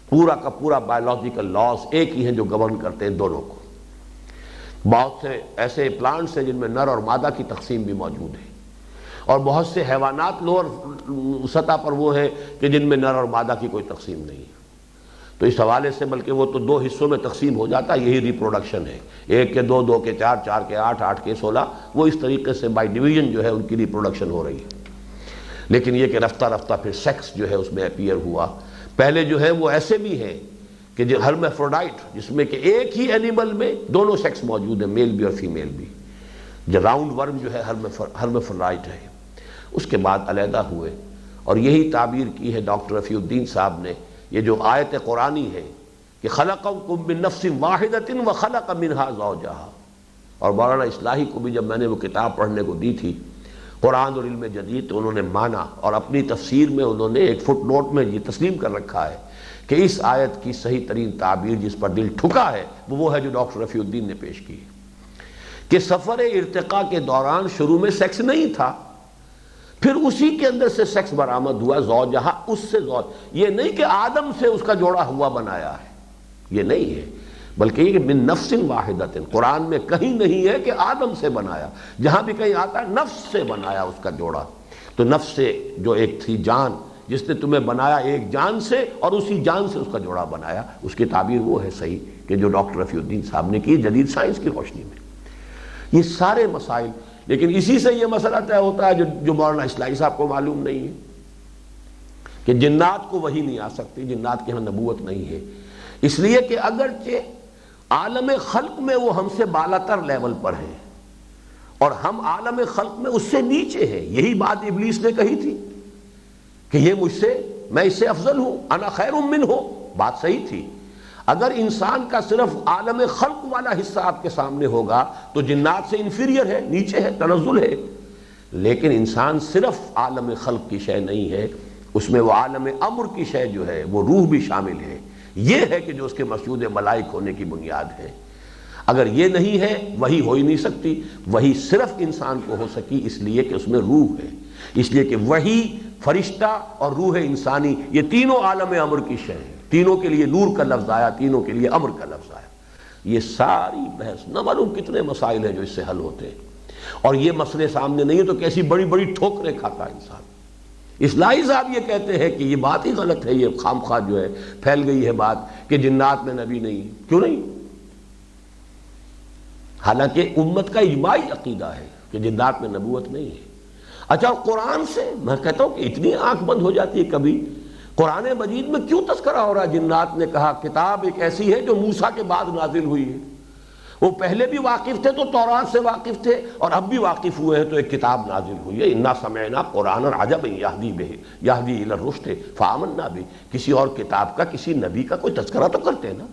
پورا کا پورا بایولوجیکل لاز ایک ہی ہیں جو گورن کرتے ہیں دونوں کو۔ بہت سے ایسے پلانٹس ہیں جن میں نر اور مادہ کی تقسیم بھی موجود ہے، اور بہت سے حیوانات لوور سطح پر وہ ہیں کہ جن میں نر اور مادہ کی کوئی تقسیم نہیں ہے۔ تو اس حوالے سے بلکہ وہ تو 2 حصوں میں تقسیم ہو جاتا ہے، یہی ریپروڈکشن ہے، 1 کے 2، 2 کے 4، 4 کے 8، 8 کے 16، وہ اس طریقے سے بائی ڈویژن جو ہے ان کی ریپروڈکشن ہو رہی ہے۔ لیکن یہ کہ رفتہ رفتہ پھر سیکس جو ہے اس میں اپیئر ہوا۔ پہلے جو ہے وہ ایسے بھی ہیں کہ جو ہرمیفروڈائٹ، جس میں کہ ایک ہی اینیمل میں دونوں سیکس موجود ہیں، میل بھی اور فیمیل بھی، جو راؤنڈ ورم جو ہے ہرمیفروڈائٹ ہے۔ اس کے بعد علیحدہ ہوئے، اور یہی تعبیر کی ہے ڈاکٹر رفیع الدین صاحب نے، یہ جو آیت قرآنی ہے کہ خلقکم من نفس واحدۃ وخلق منہا زوجہا، اور مولانا اصلاحی کو بھی جب میں نے وہ کتاب پڑھنے کو دی تھی قرآن اور علم جدید، تو انہوں نے مانا، اور اپنی تفسیر میں انہوں نے ایک فٹ نوٹ میں یہ تسلیم کر رکھا ہے کہ اس آیت کی صحیح ترین تعبیر جس پر دل ٹھکا ہے وہ ہے جو ڈاکٹر رفیع الدین نے پیش کی، کہ سفر ارتقاء کے دوران شروع میں سیکس نہیں تھا، پھر اسی کے اندر سے سیکس برآمد ہوا، زوجہا، اس سے زوج، یہ نہیں کہ آدم سے اس کا جوڑا ہوا بنایا ہے، یہ نہیں ہے، بلکہ یہ کہ من نفس واحدۃ، قرآن میں کہیں نہیں ہے کہ آدم سے بنایا، جہاں بھی کہیں آتا ہے نفس سے بنایا اس کا جوڑا۔ تو نفس سے جو ایک تھی جان، جس نے تمہیں بنایا ایک جان سے، اور اسی جان سے اس کا جوڑا بنایا، اس کی تعبیر وہ ہے صحیح کہ جو ڈاکٹر رفیع الدین صاحب نے کی جدید سائنس کی روشنی میں۔ یہ سارے مسائل، لیکن اسی سے یہ مسئلہ طے ہوتا ہے جو مولانا اصلاحی صاحب کو معلوم نہیں ہے کہ جنات کو وحی نہیں آ سکتی، جنات کے ہاں نبوت نہیں ہے، اس لیے کہ اگرچہ عالم خلق میں وہ ہم سے بالاتر لیول پر ہیں، اور ہم عالم خلق میں اس سے نیچے ہیں۔ یہی بات ابلیس نے کہی تھی کہ یہ مجھ سے، میں اس سے افضل ہوں، انا خیر منہ، بات صحیح تھی۔ اگر انسان کا صرف عالم خلق والا حصہ آپ کے سامنے ہوگا تو جنات سے انفیریئر ہے، نیچے ہے، تنزل ہے، لیکن انسان صرف عالم خلق کی شے نہیں ہے، اس میں وہ عالم امر کی شے جو ہے وہ روح بھی شامل ہے۔ یہ ہے کہ جو اس کے مسجود ملائک ہونے کی بنیاد ہے۔ اگر یہ نہیں ہے وہی ہو ہی نہیں سکتی، وہی صرف انسان کو ہو سکی اس لیے کہ اس میں روح ہے، اس لیے کہ وہی، فرشتہ اور روح انسانی، یہ تینوں عالم امر کی شے ہیں، تینوں کے لیے نور کا لفظ آیا، تینوں کے لیے امر کا لفظ آیا۔ یہ ساری بحث، نہ معلوم کتنے مسائل ہیں جو اس سے حل ہوتے ہیں، اور یہ مسئلے سامنے نہیں ہیں تو کیسی بڑی بڑی ٹھوکریں کھاتا انسان۔ اصلاحی صاحب یہ کہتے ہیں کہ یہ بات ہی غلط ہے، یہ خام خواہ جو ہے پھیل گئی ہے بات کہ جنات میں نبی نہیں، کیوں نہیں؟ حالانکہ امت کا اجماعی عقیدہ ہے کہ جنات میں نبوت نہیں ہے۔ اچھا، قرآن سے میں کہتا ہوں کہ اتنی آنکھ بند ہو جاتی ہے کبھی، قرآن مجید میں کیوں تذکرہ ہو رہا ہے جنات نے؟ کہا کتاب ایک ایسی ہے جو موسیٰ کے بعد نازل ہوئی ہے، وہ پہلے بھی واقف تھے تو تورات سے واقف تھے، اور اب بھی واقف ہوئے ہیں تو ایک کتاب نازل ہوئی ہے، انا سمعنا قرآنا عجبا یہدی الی الرشد فآمنا بہ۔ کسی اور کتاب کا، کسی نبی کا کوئی تذکرہ تو کرتے نا،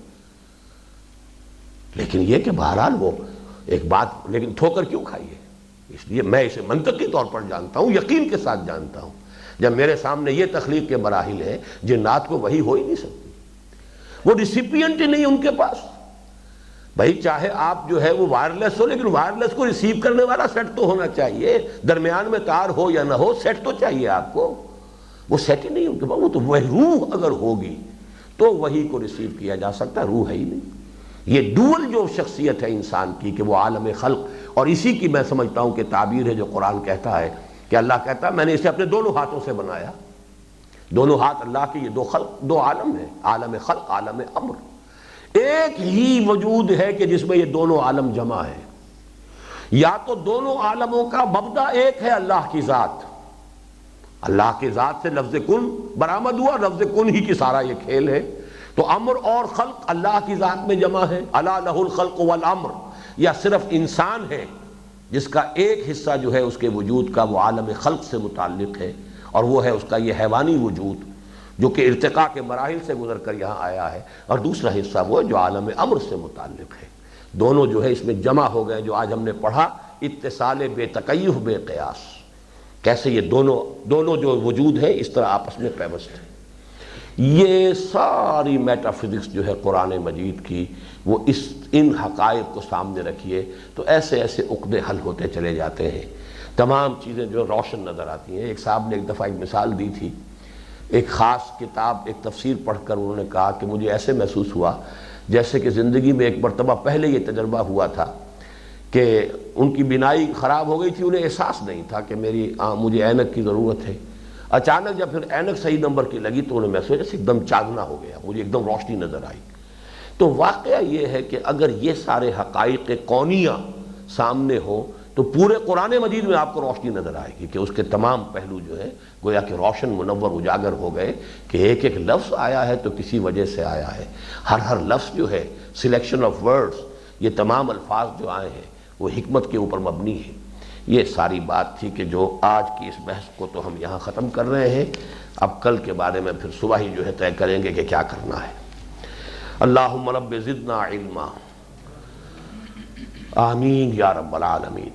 لیکن یہ کہ بہرحال وہ ایک بات، لیکن ٹھوکر کیوں کھائی ہے؟ اس لیے میں اسے منطقی طور پر جانتا ہوں، یقین کے ساتھ جانتا ہوں۔ جب میرے سامنے یہ تخلیق کے مراحل ہیں، جنات کو وہی ہو ہی نہیں سکتی، وہ ریسیپینٹ ہی نہیں ان کے پاس۔ بھائی چاہے آپ جو ہے وہ وائرلیس ہو، لیکن وائرلیس کو ریسیو کرنے والا سیٹ تو ہونا چاہیے، درمیان میں تار ہو یا نہ ہو، سیٹ تو چاہیے آپ کو۔ وہ سیٹ ہی نہیں ہو کہ وہ تو وہی روح اگر ہوگی تو وہی کو ریسیو کیا جا سکتا، روح ہے ہی نہیں۔ یہ ڈول جو شخصیت ہے انسان کی کہ وہ عالم خلق، اور اسی کی میں سمجھتا ہوں کہ تعبیر ہے جو قرآن کہتا ہے کہ اللہ کہتا ہے میں نے اسے اپنے دونوں ہاتھوں سے بنایا۔ دونوں ہاتھ اللہ کے، یہ دو خلق، دو عالم ہیں، عالم خلق، عالم امر۔ ایک ہی وجود ہے کہ جس میں یہ دونوں عالم جمع ہیں۔ یا تو دونوں عالموں کا مبدا ایک ہے اللہ کی ذات، اللہ کی ذات سے لفظ کن برآمد ہوا، لفظ کن ہی کی سارا یہ کھیل ہے۔ تو امر اور خلق اللہ کی ذات میں جمع ہے، الا لہ الخلق والامر، یا صرف انسان ہے جس کا ایک حصہ جو ہے اس کے وجود کا وہ عالم خلق سے متعلق ہے، اور وہ ہے اس کا یہ حیوانی وجود جو کہ ارتقاء کے مراحل سے گزر کر یہاں آیا ہے، اور دوسرا حصہ وہ جو عالم امر سے متعلق ہے۔ دونوں جو ہے اس میں جمع ہو گئے، جو آج ہم نے پڑھا اتصال بے تکیف بے قیاس، کیسے یہ دونوں جو وجود ہے اس طرح آپس میں پیوست ہیں۔ یہ ساری میٹا فزکس جو ہے قرآن مجید کی، وہ ان حقائق کو سامنے رکھیے تو ایسے ایسے عقدے حل ہوتے چلے جاتے ہیں، تمام چیزیں جو روشن نظر آتی ہیں۔ ایک صاحب نے ایک دفعہ ایک مثال دی تھی، ایک خاص کتاب، ایک تفسیر پڑھ کر انہوں نے کہا کہ مجھے ایسے محسوس ہوا جیسے کہ زندگی میں ایک مرتبہ پہلے یہ تجربہ ہوا تھا کہ ان کی بینائی خراب ہو گئی تھی، انہیں احساس نہیں تھا کہ مجھے اینک کی ضرورت ہے۔ اچانک جب پھر اینک صحیح نمبر کی لگی تو انہیں محسوس جیسے ایک دم چاندنا ہو گیا، مجھے ایک دم روشنی نظر آئی۔ تو واقعہ یہ ہے کہ اگر یہ سارے حقائق کونیہ سامنے ہوں تو پورے قرآن مجید میں آپ کو روشنی نظر آئے گی کہ اس کے تمام پہلو جو ہے گویا کہ روشن منور اجاگر ہو گئے، کہ ایک ایک لفظ آیا ہے تو کسی وجہ سے آیا ہے، ہر لفظ جو ہے سلیکشن آف ورڈز، یہ تمام الفاظ جو آئے ہیں وہ حکمت کے اوپر مبنی ہے۔ یہ ساری بات تھی کہ جو آج کی اس بحث کو تو ہم یہاں ختم کر رہے ہیں، اب کل کے بارے میں پھر صبح ہی جو ہے طے کریں گے کہ کیا کرنا ہے۔ اللہم رب زدنا علما، آمین یا رب العالمین۔